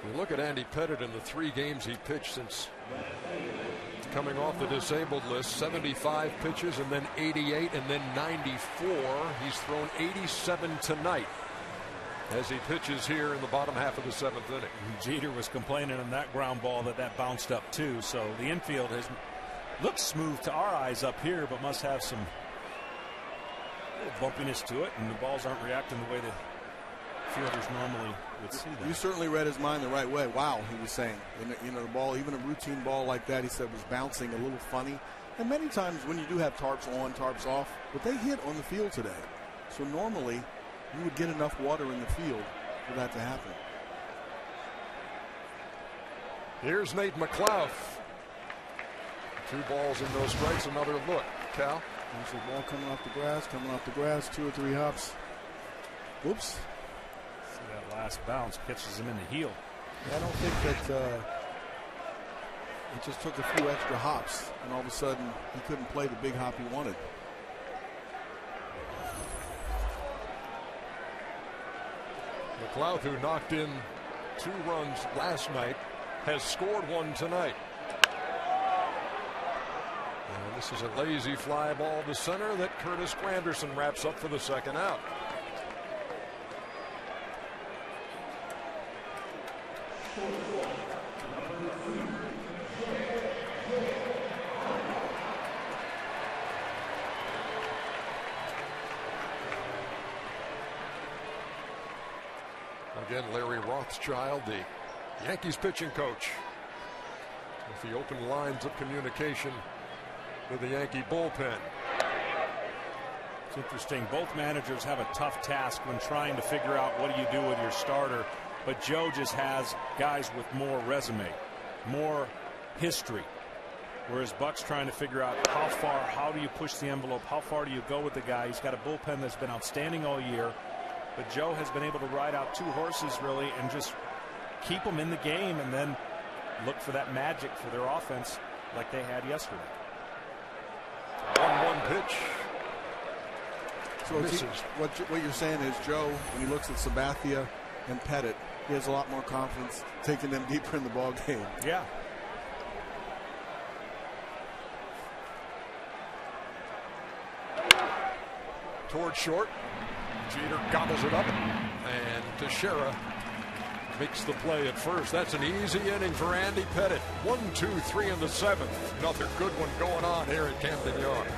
You look at Andy Pettitte in the 3 games he pitched since coming off the disabled list. 75 pitches and then 88 and then 94. He's thrown 87 tonight as he pitches here in the bottom half of the 7th inning. Jeter was complaining on that ground ball that bounced up too. So the infield has looked smooth to our eyes up here, but must have some bumpiness to it, and the balls aren't reacting the way the fielders normally would see them. You certainly read his mind the right way. Wow, he was saying. You know, the ball, even a routine ball like that, he said was bouncing a little funny. And many times when you do have tarps on, tarps off, but they hit on the field today. So normally you would get enough water in the field for that to happen. Here's Nate McLeod. 2 balls and no strikes, another look. Cal? There's the ball coming off the grass, 2 or 3 hops. Whoops. See that last bounce pitches him in the heel. Yeah, I don't think that it just took a few extra hops, and all of a sudden he couldn't play the big hop he wanted. McLeod, who knocked in 2 runs last night, has scored 1 tonight. And this is a lazy fly ball to center that Curtis Granderson wraps up for the 2nd out. Again, Larry Rothschild, the Yankees pitching coach, with the open lines of communication with the Yankee bullpen. It's interesting. Both managers have a tough task when trying to figure out what do you do with your starter. But Joe just has guys with more resume, more history. Whereas Buck's trying to figure out how do you push the envelope? How far do you go with the guy? He's got a bullpen that's been outstanding all year. But Joe has been able to ride out 2 horses really and just keep them in the game and then look for that magic for their offense like they had yesterday. 1-1 pitch. So what you're saying is Joe, when he looks at Sabathia and Pettitte, he has a lot more confidence taking them deeper in the ball game. Yeah. Towards short. Jeter gobbles it up, and Teixeira makes the play at first. That's an easy inning for Andy Pettitte. 1, 2, 3 in the 7th. Another good one going on here at Camden Yards.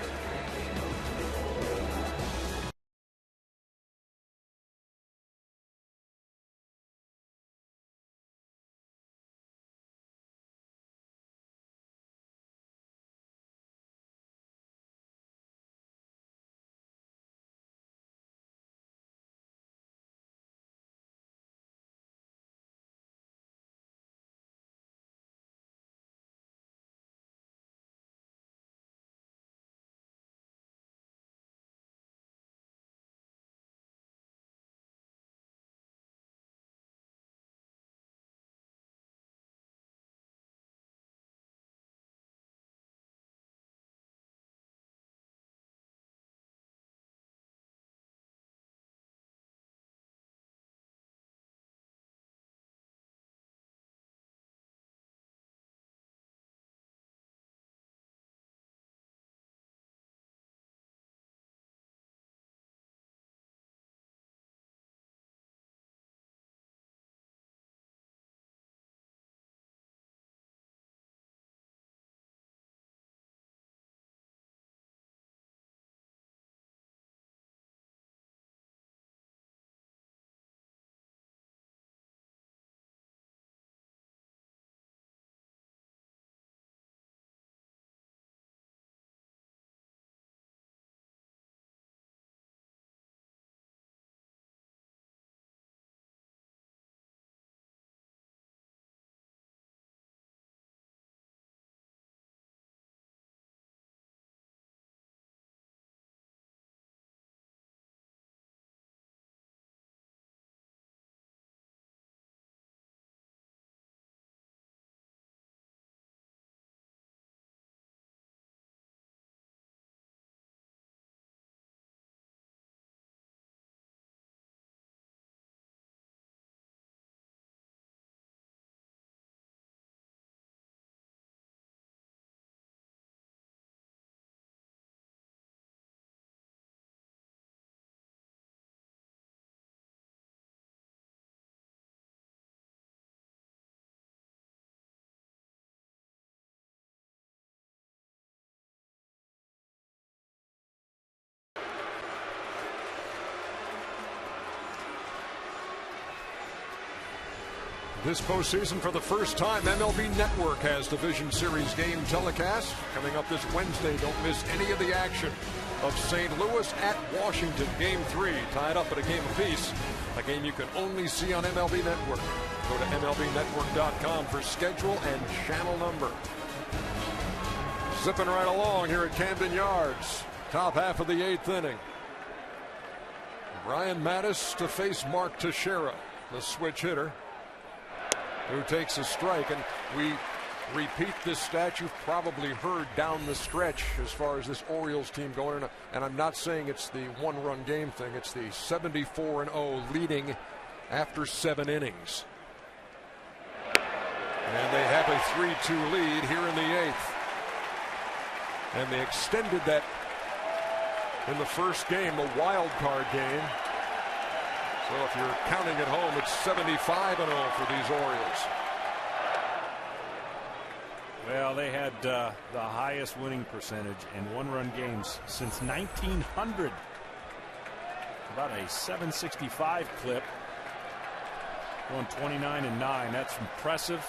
This postseason, for the first time, MLB Network has Division Series game telecast. Coming up this Wednesday, don't miss any of the action of St. Louis at Washington. Game 3, tied up at a game apiece. A game you can only see on MLB Network. Go to MLBNetwork.com for schedule and channel number. Zipping right along here at Camden Yards. Top half of the 8th inning. Brian Mattis to face Mark Teixeira, the switch hitter, who takes a strike. And we repeat this stat you've probably heard down the stretch as far as this Orioles team going. And I'm not saying it's the one-run game thing. It's the 74-0 leading after 7 innings. And they have a 3-2 lead here in the 8th. And they extended that in the first game, the wild card game. So if you're counting at home, it's 75-0 for these Orioles. Well, they had the highest winning percentage in one-run games since 1900. About a 765 clip. Going 29-9. That's impressive.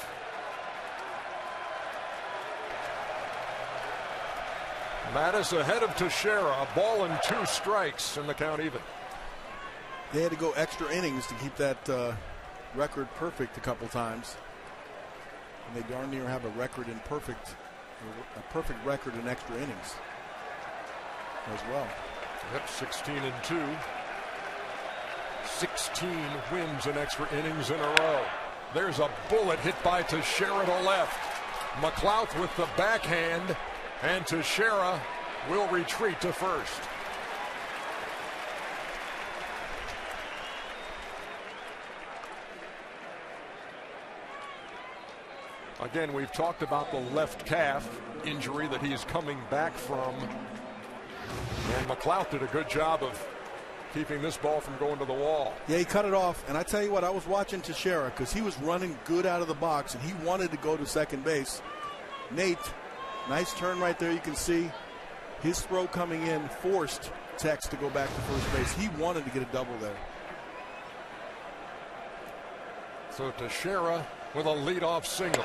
Mattis ahead of Teixeira. A ball and 2 strikes, and the count even. They had to go extra innings to keep that record perfect a couple times. And they darn near have a perfect record in extra innings as well. Yep, 16-2. 16 wins in extra innings in a row. There's a bullet hit by Teixeira to left. McLouth with the backhand, and Teixeira will retreat to first. Again, we've talked about the left calf injury that he's coming back from. And McLouth did a good job of keeping this ball from going to the wall. Yeah, he cut it off. And I tell you what, I was watching Teixeira because he was running good out of the box, and he wanted to go to second base. Nate, nice turn right there. You can see his throw coming in forced Tex to go back to first base. He wanted to get a double there. So Teixeira with a leadoff single.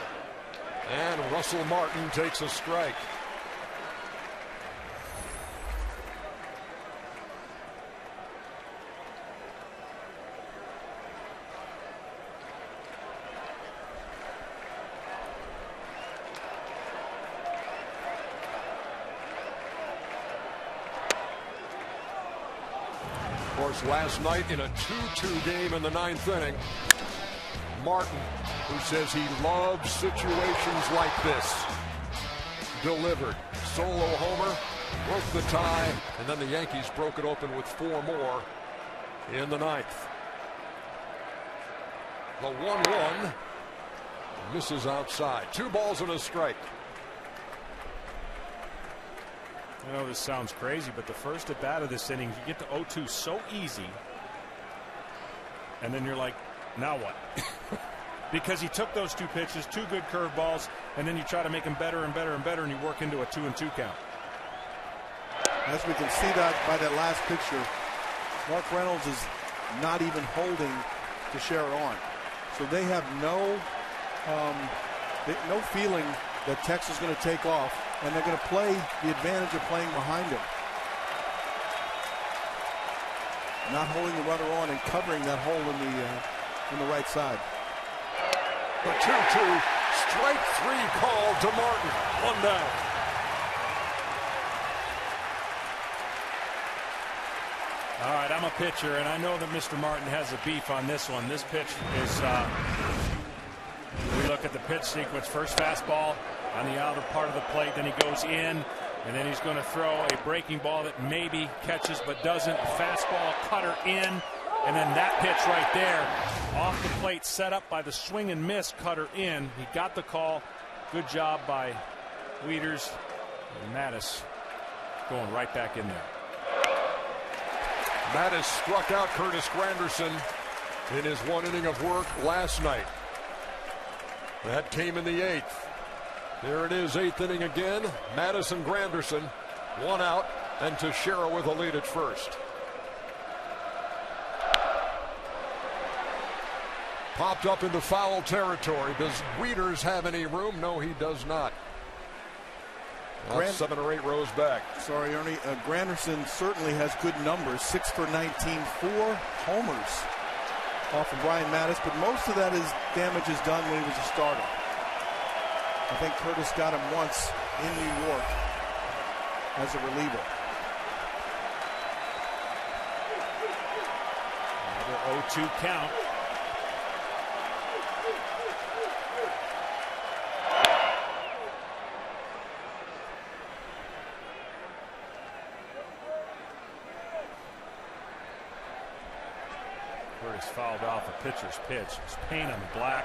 And Russell Martin takes a strike. Of course, last night in a 2-2 game in the 9th inning, Martin, who says he loves situations like this, delivered. Solo homer, broke the tie, and then the Yankees broke it open with 4 more in the 9th. The 1-1 misses outside. 2 balls and a strike. I know this sounds crazy, but the first at bat of this inning, you get to 0-2 so easy, and then you're like, now what? Because he took those 2 pitches, 2 good curveballs, and then you try to make them better and better and better, and you work into a 2-2 count. As we can see that by that last picture, Mark Reynolds is not even holding Teixeira on. So they have no feeling that Tex is going to take off, and they're going to play the advantage of playing behind him. Not holding the runner on and covering that hole in the right side. The 2-2, strike 3 called to Martin. 1 down. All right, I'm a pitcher, and I know that Mr. Martin has a beef on this one. This pitch is, we look at the pitch sequence. First fastball on the outer part of the plate, then he goes in, and then he's going to throw a breaking ball that maybe catches but doesn't. A fastball, cutter in. And then that pitch right there off the plate, set up by the swing and miss, cutter in. He got the call. Good job by Wieters. And Mattis going right back in there. Mattis struck out Curtis Granderson in his 1 inning of work last night. That came in the 8th. There it is, 8th inning again. Mattis and Granderson, 1 out, and Teixeira with a lead at first. Popped up into foul territory. Does Wieters have any room? No, he does not. 7 or 8 rows back. Sorry, Ernie. Granderson certainly has good numbers. 6 for 19, 4 homers off of Brian Mattis, but most of that is damage is done when he was a starter. I think Curtis got him once in New York as a reliever. Another 0-2 count. Curtis fouled off a pitcher's pitch. It's paint on the black.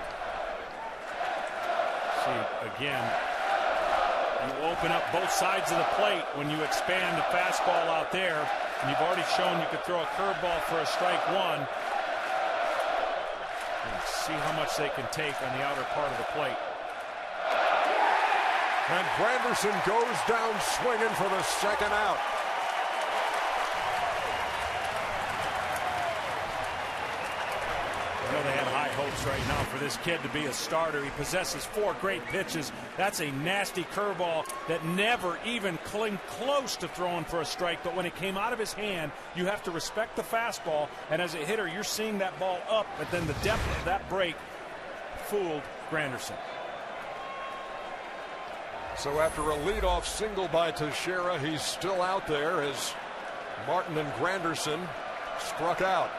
See, again, you open up both sides of the plate when you expand the fastball out there, and you've already shown you could throw a curveball for a strike one. And see how much they can take on the outer part of the plate. And Granderson goes down swinging for the second out. I know they have high hopes right now for this kid to be a starter. He possesses 4 great pitches. That's a nasty curveball that never even came close to throwing for a strike. But when it came out of his hand, you have to respect the fastball. And as a hitter, you're seeing that ball up, but then the depth of that break fooled Granderson. So after a leadoff single by Teixeira, he's still out there as Martin and Granderson struck out.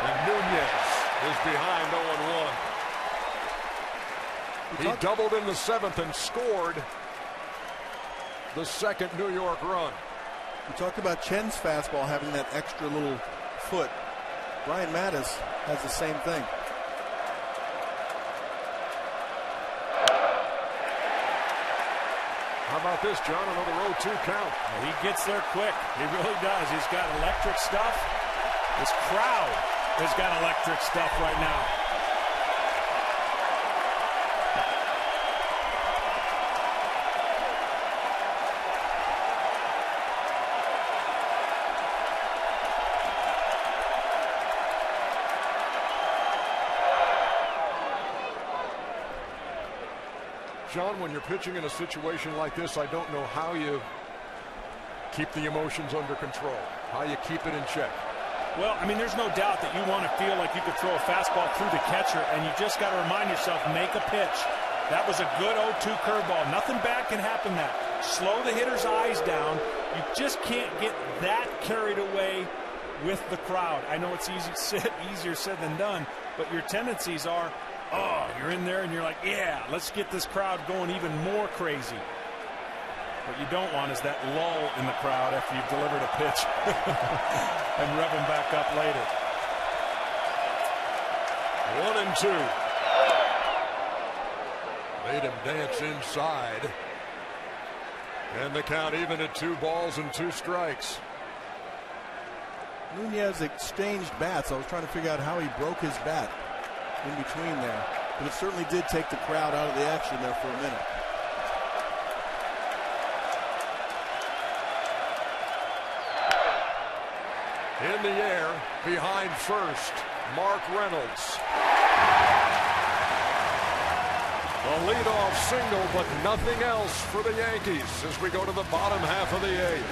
And Nunez is behind 0-1. He doubled in the 7th and scored the second New York run. We talked about Chen's fastball having that extra little foot. Brian Mattis has the same thing. How about this, John? Another 0-2 count. Well, he gets there quick. He really does. He's got electric stuff. This crowd has got electric stuff right now. John, when you're pitching in a situation like this, I don't know how you keep the emotions under control, how you keep it in check. Well, I mean, there's no doubt that you want to feel like you could throw a fastball through the catcher, and you just got to remind yourself, make a pitch. That was a good 0-2 curveball. Nothing bad can happen that. Slow the hitter's eyes down. You just can't get that carried away with the crowd. I know it's easier said than done, but your tendencies are, oh, you're in there and you're like, yeah, let's get this crowd going even more crazy. What you don't want is that lull in the crowd after you've delivered a pitch and rev them back up later. 1-2. Made him dance inside. And the count even at 2 balls and 2 strikes. Nunez exchanged bats. I was trying to figure out how he broke his bat in between there. But it certainly did take the crowd out of the action there for a minute. In the air, behind first, Mark Reynolds. A leadoff single, but nothing else for the Yankees as we go to the bottom half of the 8th.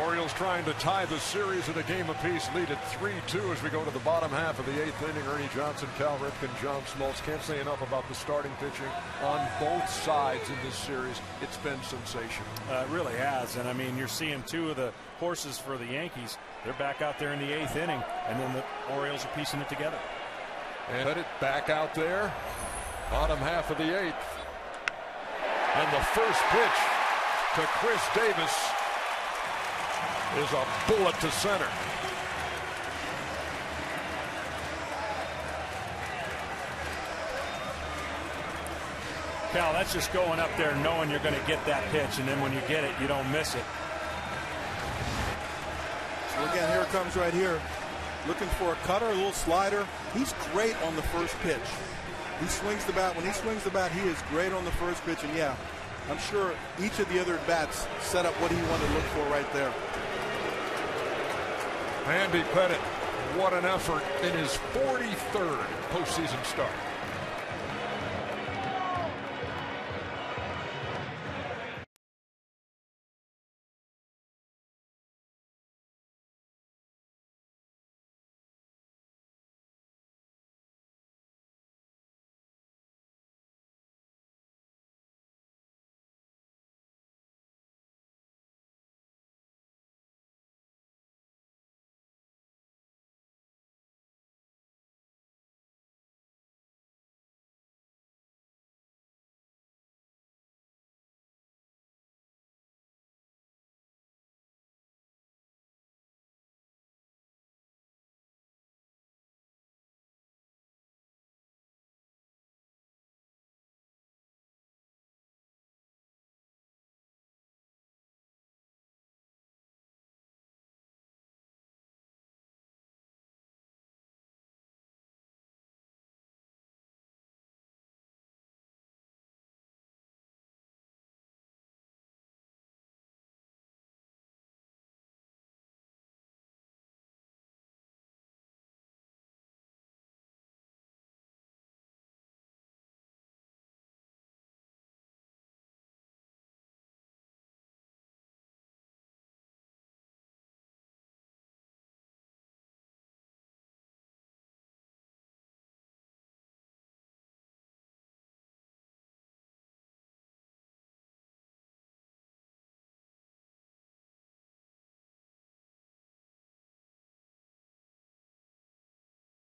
Orioles trying to tie the series at a game apiece, lead at 3-2 as we go to the bottom half of the 8th inning. Ernie Johnson, Cal Ripken, John Smoltz. Can't say enough about the starting pitching on both sides in this series. It's been sensational. It really has. And I mean, you're seeing two of the horses for the Yankees. They're back out there in the 8th inning, and then the Orioles are piecing it together. And put it back out there, bottom half of the 8th. And the first pitch to Chris Davis is a bullet to center. Cal, that's just going up there knowing you're going to get that pitch, and then when you get it, you don't miss it. So again, here it comes right here. Looking for a cutter, a little slider. He's great on the first pitch. He swings the bat. When he swings the bat, he is great on the first pitch. And yeah, I'm sure each of the other bats set up what he wanted to look for right there. Andy Pettit, what an effort in his 43rd postseason start.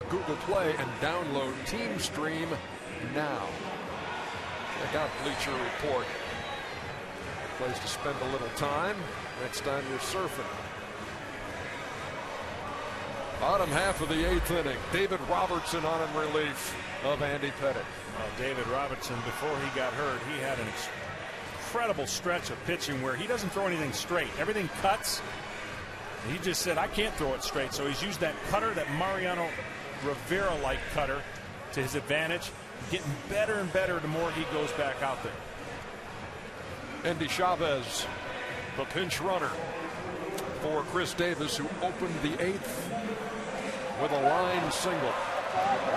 Google Play and download Team Stream now. Check out Bleacher Report. Place to spend a little time next time you're surfing. Bottom half of the 8th inning. David Robertson on in relief of Andy Pettit. Well, David Robertson, before he got hurt, he had an incredible stretch of pitching where he doesn't throw anything straight. Everything cuts. He just said, I can't throw it straight. So he's used that cutter, that Mariano Rivera-like cutter, to his advantage, getting better and better the more he goes back out there. Endy Chavez, the pinch runner for Chris Davis, who opened the 8th with a line single.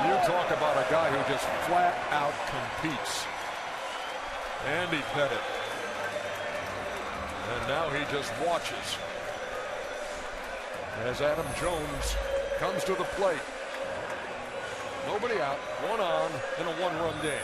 You talk about a guy who just flat out competes. Andy Pettit. And now he just watches as Adam Jones comes to the plate. Nobody out, one on in a one-run game.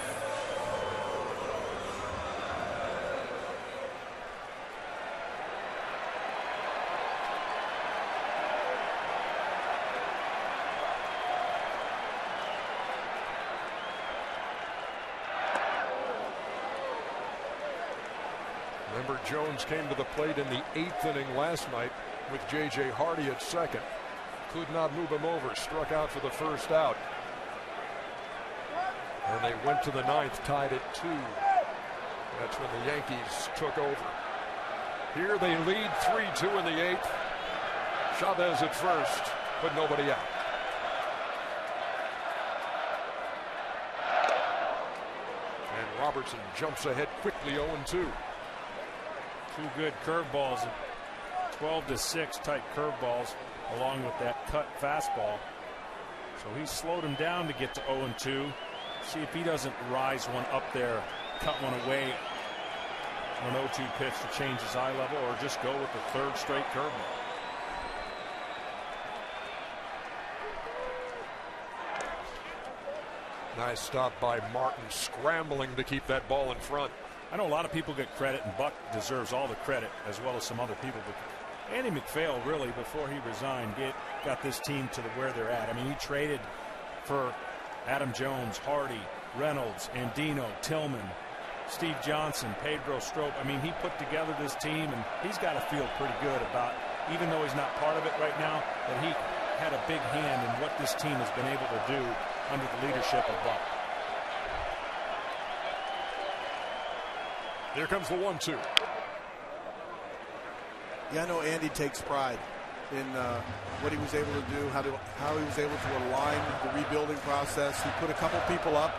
Remember, Jones came to the plate in the 8th inning last night with J.J. Hardy at second. Could not move him over, struck out for the first out. And they went to the 9th, tied at 2. That's when the Yankees took over. Here they lead 3-2 in the 8th. Chavez at first, but nobody out. And Robertson jumps ahead quickly, 0-2. Two good curveballs, 12-6 type curveballs, along with that cut fastball. So he slowed him down to get to 0-2. See if he doesn't rise one up there, cut one away an 0-2 pitch to change his eye level, or just go with the third straight curveball. Nice stop by Martin, scrambling to keep that ball in front. I know a lot of people get credit, and Buck deserves all the credit as well as some other people, but Andy MacPhail really, before he resigned, got this team to where they're at. I mean, he traded for Adam Jones, Hardy, Reynolds, Andino, Tillman, Steve Johnson, Pedro Strop. I mean, he put together this team, and he's got to feel pretty good about, even though he's not part of it right now, that he had a big hand in what this team has been able to do under the leadership of Buck. Here comes the 1-2. Yeah, I know Andy takes pride in what he was able to do, how he was able to align the rebuilding process. He put a couple people up,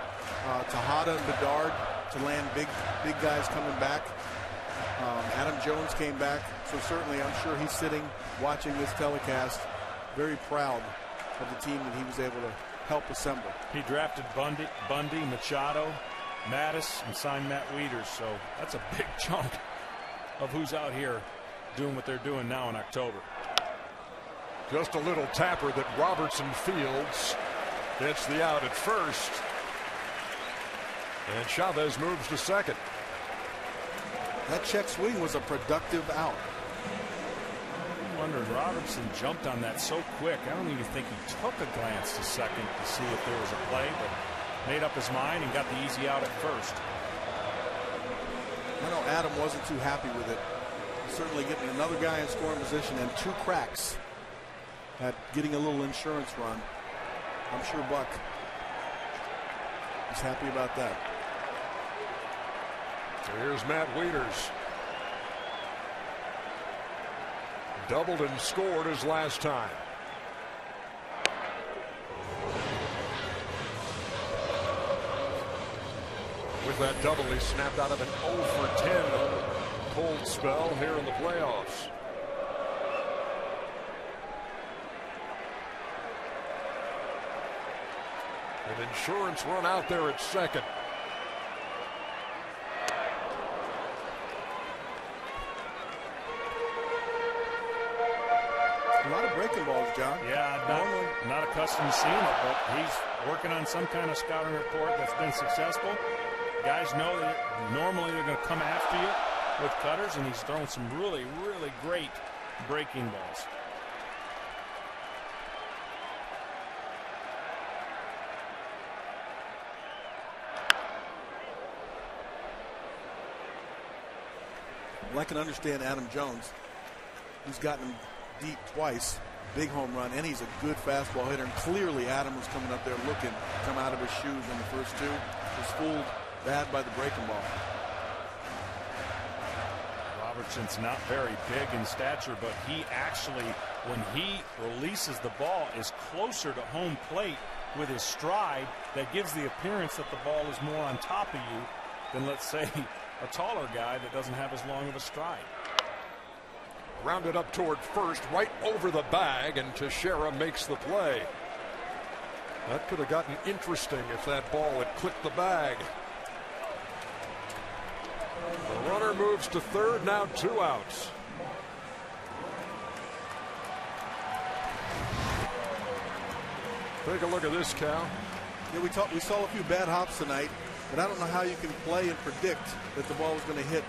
Tejada and Bedard, to land big guys coming back. Adam Jones came back, so certainly I'm sure he's sitting watching this telecast very proud of the team that he was able to help assemble. He drafted Bundy, Machado, Mattis, and signed Matt Wieters, so that's a big chunk of who's out here doing what they're doing now in October. Just a little tapper that Robertson fields. Gets the out at first. And Chavez moves to second. That check swing was a productive out. I'm wondering, Robertson jumped on that so quick. I don't even think he took a glance to second to see if there was a play, but made up his mind and got the easy out at first. I know Adam wasn't too happy with it. Certainly getting another guy in scoring position and 2 cracks at getting a little insurance run. I'm sure Buck is happy about that. So here's Matt Wieters. Doubled and scored his last time. With that double, he snapped out of an 0 for 10 cold spell here in the playoffs. An insurance run out there at second. A lot of breaking balls, John. Yeah, not accustomed to seeing it, but he's working on some kind of scouting report that's been successful. Guys know that normally they're going to come after you with cutters, and he's thrown some really, really great breaking balls. Well, I can understand Adam Jones. He's gotten him deep twice, big home run, and he's a good fastball hitter. And clearly Adam was coming up there looking to come out of his shoes in the first 2. Was fooled bad by the breaking ball. Robertson's not very big in stature, but he actually, when he releases the ball, is closer to home plate with his stride. That gives the appearance that the ball is more on top of you than, let's say, a taller guy that doesn't have as long of a stride. Rounded up toward first, right over the bag, and Teixeira makes the play. That could have gotten interesting if that ball had clipped the bag. The runner moves to third, now 2 outs. Take a look at this, Cal. Yeah, we saw a few bad hops tonight, but I don't know how you can play and predict that the ball was going to hit.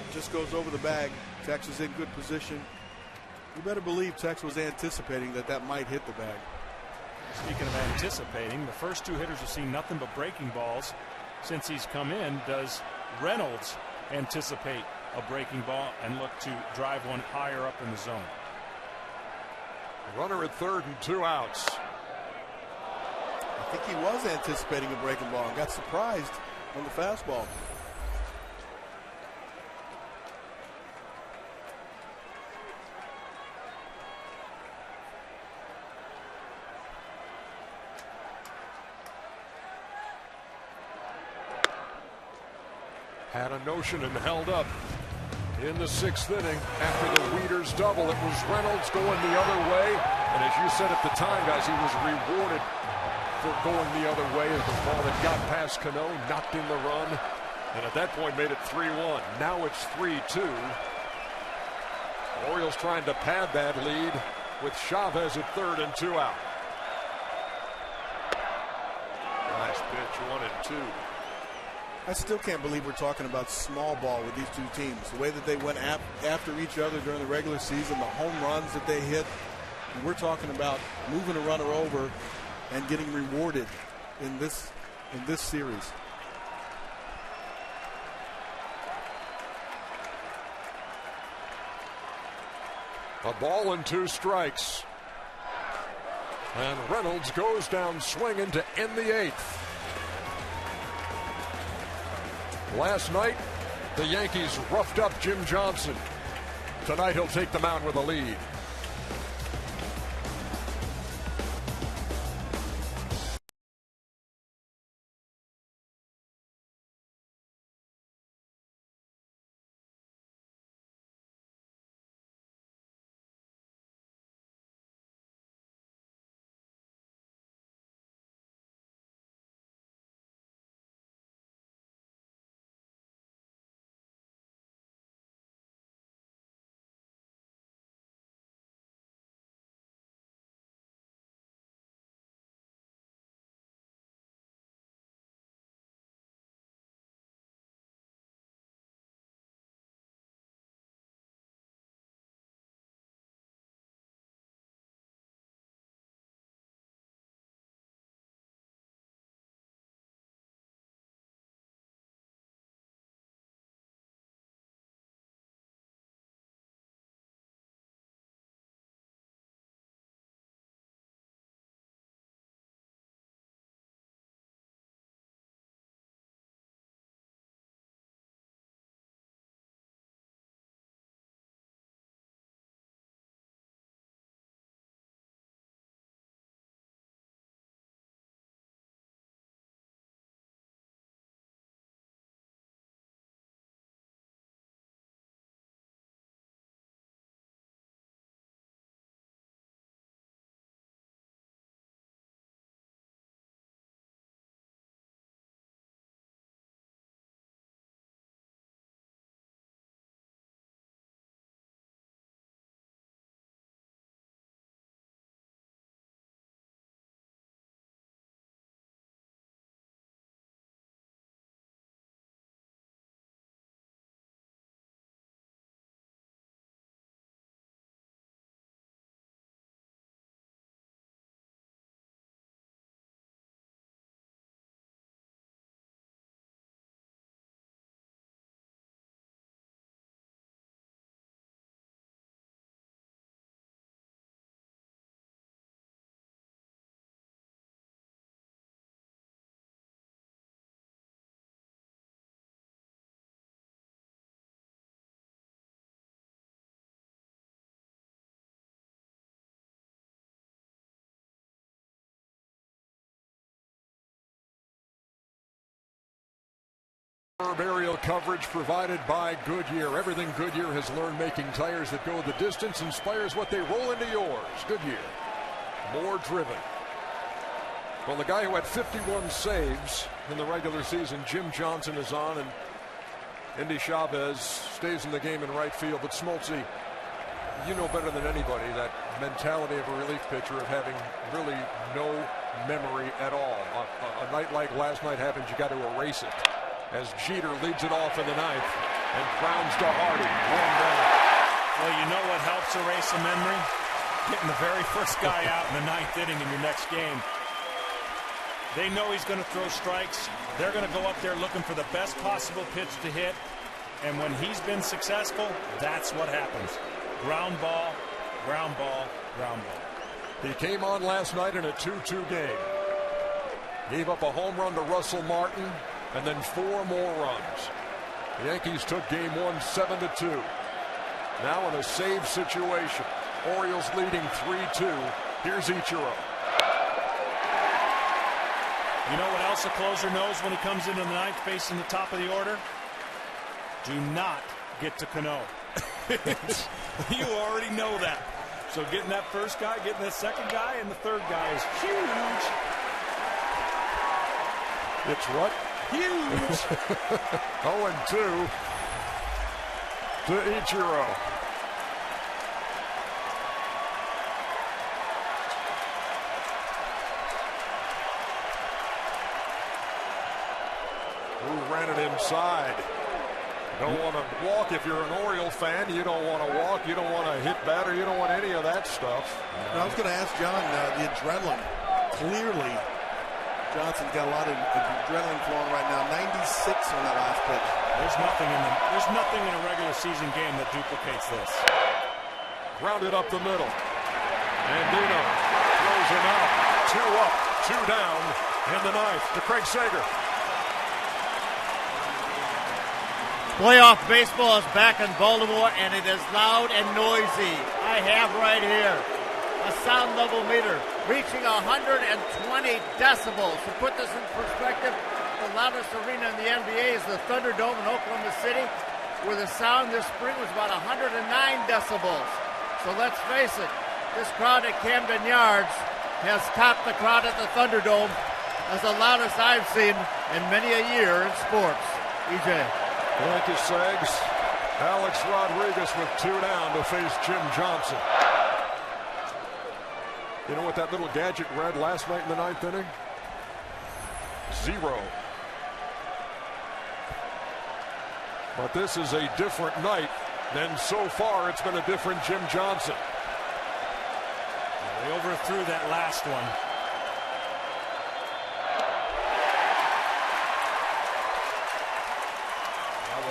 It just goes over the bag. Tex is in good position. You better believe Tex was anticipating that might hit the bag. Speaking of anticipating, the first 2 hitters have seen nothing but breaking balls since he's come in. Does Reynolds anticipate a breaking ball and look to drive one higher up in the zone? Runner at third and 2 outs. I think he was anticipating a breaking ball and got surprised on the fastball. Had a notion and held up in the 6th inning after the Wieters double. It was Reynolds going the other way, and as you said at the time, guys, he was rewarded for going the other way as the ball that got past Cano, knocked in the run, And at that point made it 3-1. Now it's 3-2. Orioles trying to pad that lead with Chavez at third and 2 out. Nice pitch, 1-2. I still can't believe we're talking about small ball with these two teams. The way that they went after each other during the regular season, the home runs that they hit. And we're talking about moving a runner over and getting rewarded in this series. A ball and 2 strikes. And Reynolds goes down swinging to end the 8th. Last night, the Yankees roughed up Jim Johnson. Tonight, he'll take the mound with a lead. Aerial coverage provided by Goodyear. Everything Goodyear has learned making tires that go the distance inspires what they roll into yours. Goodyear, more driven. Well, the guy who had 51 saves in the regular season, Jim Johnson, is on, and Endy Chavez stays in the game in right field. But Smoltzy, you know better than anybody that mentality of a relief pitcher of having really no memory at all. A night like last night happens, you got to erase it. As Jeter leads it off in the 9th and grounds to Hardy. 1 down. Well, you know what helps erase a memory? Getting the very first guy out in the 9th inning in your next game. They know he's going to throw strikes. They're going to go up there looking for the best possible pitch to hit. And when he's been successful, that's what happens. Ground ball, ground ball, ground ball. He came on last night in a 2-2 game. Gave up a home run to Russell Martin and then 4 more runs. The Yankees took game 1 7-2. Now in a save situation. Orioles leading 3-2. Here's Ichiro. You know what else a closer knows when he comes into the 9th facing the top of the order? Do not get to Cano. You already know that. So getting that first guy, getting that second guy, and the third guy is huge. It's what? Huge. 0-2 to Ichiro. Who ran it inside? You don't want to walk if you're an Oriole fan. You don't want to walk. You don't want to hit batter. You don't want any of that stuff. I was going to ask John, the adrenaline. Clearly, Johnson's got a lot of adrenaline flowing right now. 96 on that last pitch. There's nothing in a regular season game that duplicates this. Grounded up the middle. Andino throws him out. 2 up, 2 down in the ninth to Craig Sager. Playoff baseball is back in Baltimore, and it is loud and noisy. I have right here a sound level meter reaching 120 decibels. To put this in perspective, the loudest arena in the NBA is the Thunderdome in Oklahoma City, where the sound this spring was about 109 decibels. So let's face it, this crowd at Camden Yards has topped the crowd at the Thunderdome as the loudest I've seen in many a year in sports. EJ. Thank you, Segs. Alex Rodriguez with 2 down to face Jim Johnson. You know what that little gadget read last night in the 9th inning? 0. But this is a different night, and so far it's been a different Jim Johnson. They overthrew that last one.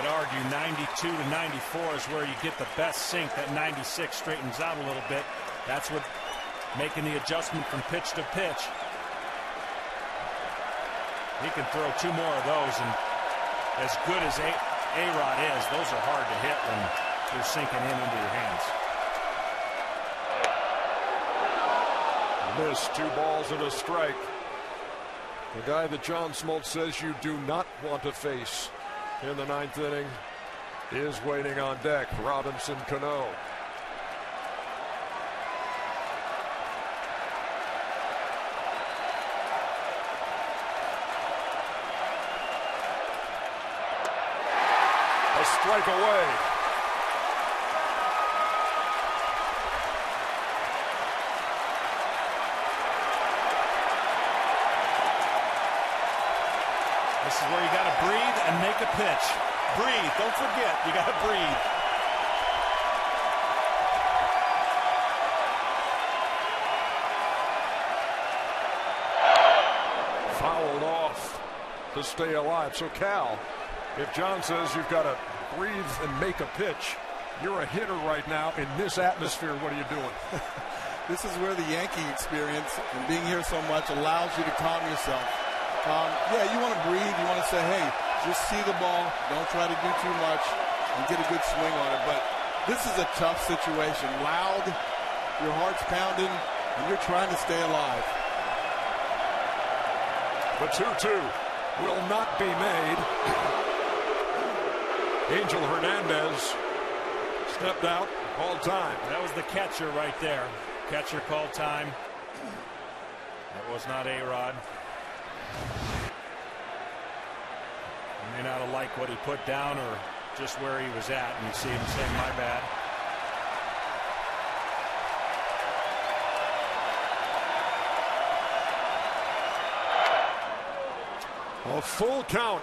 Argue 92 to 94 is where you get the best sink. That 96 straightens out a little bit. That's what making the adjustment from pitch to pitch. He can throw 2 more of those, and as good as A-Rod is, those are hard to hit when they're sinking in under your hands. Missed, 2 balls and a strike. The guy that John Smoltz says you do not want to face in the 9th inning is waiting on deck. Robinson Cano. A strike away. This is where you got to breathe and make a pitch. Breathe. Don't forget, you got to breathe. Fouled off to stay alive. So, Cal, if John says you've got to breathe and make a pitch, you're a hitter right now in this atmosphere. What are you doing? This is where the Yankee experience and being here so much allows you to calm yourself. Yeah, you want to breathe. You want to say, hey, just see the ball. Don't try to do too much and get a good swing on it. But this is a tough situation. Loud, your heart's pounding, and you're trying to stay alive. The 2-2 will not be made. Angel Hernandez stepped out, called time. That was the catcher right there. Catcher called time. That was not A-Rod. He may not have liked what he put down or just where he was at, and you see him saying, my bad. A full count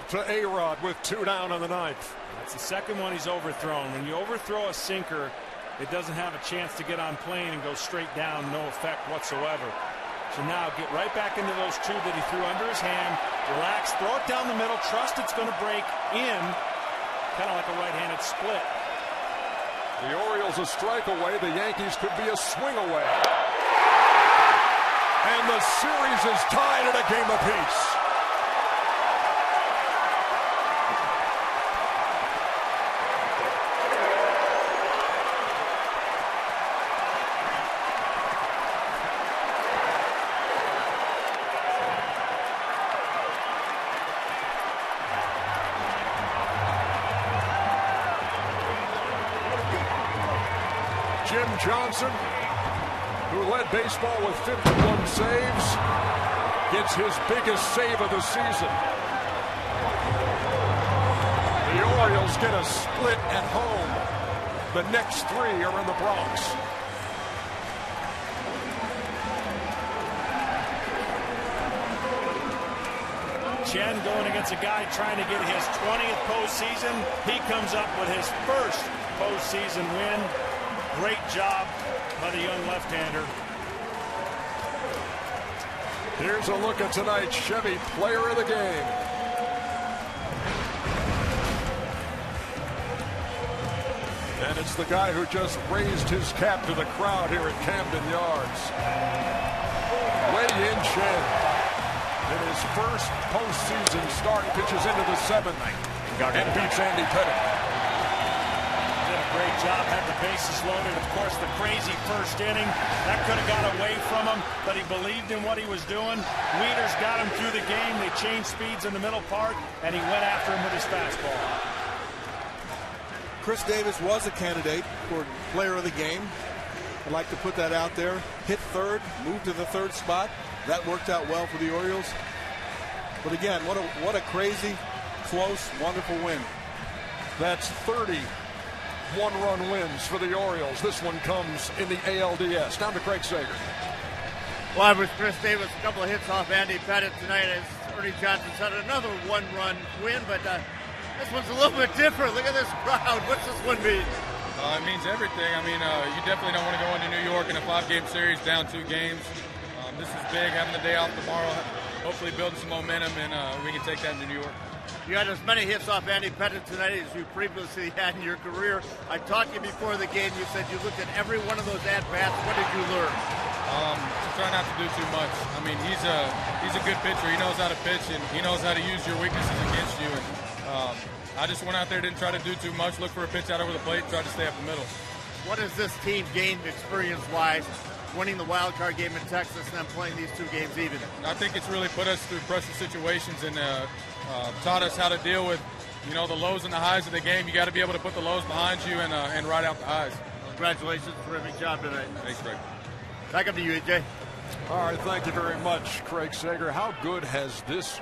to A-Rod with 2 down on the 9th. That's the second one he's overthrown. When you overthrow a sinker, it doesn't have a chance to get on plane and go straight down, no effect whatsoever. So now get right back into those 2 that he threw under his hand. Relax, throw it down the middle, trust it's going to break in, kind of like a right-handed split. The Orioles a strike away. The Yankees could be a swing away. And the series is tied at a game apiece. Jim Johnson, who led baseball with 51 saves, gets his biggest save of the season. Orioles get a split at home. The next 3 are in the Bronx. Chen going against a guy trying to get his 20th postseason. He comes up with his first postseason win. Great job by the young left-hander. Here's a look at tonight's Chevy Player of the Game. And it's the guy who just raised his cap to the crowd here at Camden Yards. Wei-Yin Chen. In his first postseason start, pitches into the 7th and beats Andy Pettitte. Did a great job, had the bases loaded. Of course, the crazy first inning. That could have got away from him, but he believed in what he was doing. Wieters got him through the game. They changed speeds in the middle part, and he went after him with his fastball. Chris Davis was a candidate for Player of the Game. I'd like to put that out there. Hit third, moved to the 3rd spot. That worked out well for the Orioles. But again, what a crazy, close, wonderful win. That's 30 one-run wins for the Orioles. This one comes in the ALDS. Down to Craig Sager. Well, with Chris Davis, a couple of hits off Andy Pettitte tonight as Ernie Johnson's had another one-run win, but this one's a little bit different. Look at this crowd. What's this one mean? It means everything. I mean, you definitely don't want to go into New York in a 5-game series down 2 games. This is big, having the day off tomorrow, hopefully building some momentum, and we can take that into New York. You had as many hits off Andy Pettitte tonight as you previously had in your career. I taught you before the game, you said you looked at every one of those at-bats. What did you learn? Try not to do too much. I mean, he's a good pitcher. He knows how to pitch, and he knows how to use your weaknesses against you. And I just went out there, didn't try to do too much, look for a pitch out over the plate, tried to stay up the middle. What has this team gained experience-wise, winning the wild card game in Texas and then playing these 2 games even? I think it's really put us through pressure situations and taught us how to deal with, the lows and the highs of the game. You got to be able to put the lows behind you and ride out the highs. Congratulations, terrific job tonight. Thanks, Greg. Back up to you, AJ. All right, thank you very much, Craig Sager. How good has this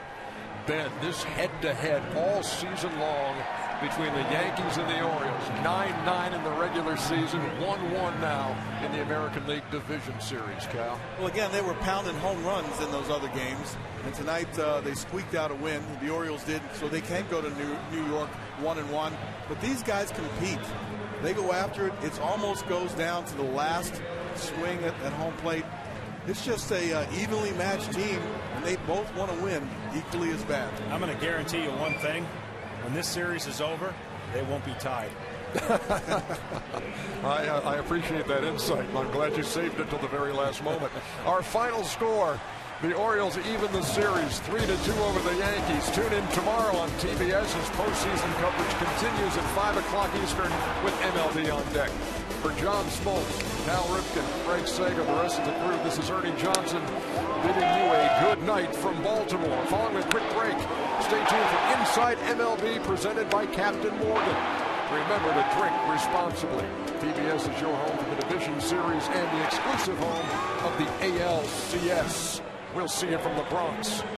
been, this head-to-head all season long between the Yankees and the Orioles? 9-9 in the regular season, 1-1 now in the American League Division Series, Cal. Well, again, they were pounding home runs in those other games, and tonight they squeaked out a win. The Orioles did, so they can go to New York 1-1. But these guys compete. They go after it. It almost goes down to the last swing at home plate. It's just a evenly matched team, and they both want to win equally as bad. I'm going to guarantee you one thing. When this series is over, they won't be tied. I appreciate that insight. I'm glad you saved it till the very last moment. Our final score, the Orioles even the series 3-2 over the Yankees. Tune in tomorrow on TBS as postseason coverage continues at 5 o'clock Eastern with MLB on deck. For John Smoltz, Cal Ripken, Craig Sager, the rest of the crew, this is Ernie Johnson bidding you a good night from Baltimore. Following a quick break, stay tuned for Inside MLB presented by Captain Morgan. Remember to drink responsibly. TBS is your home for the Division Series and the exclusive home of the ALCS. We'll see you from the Bronx.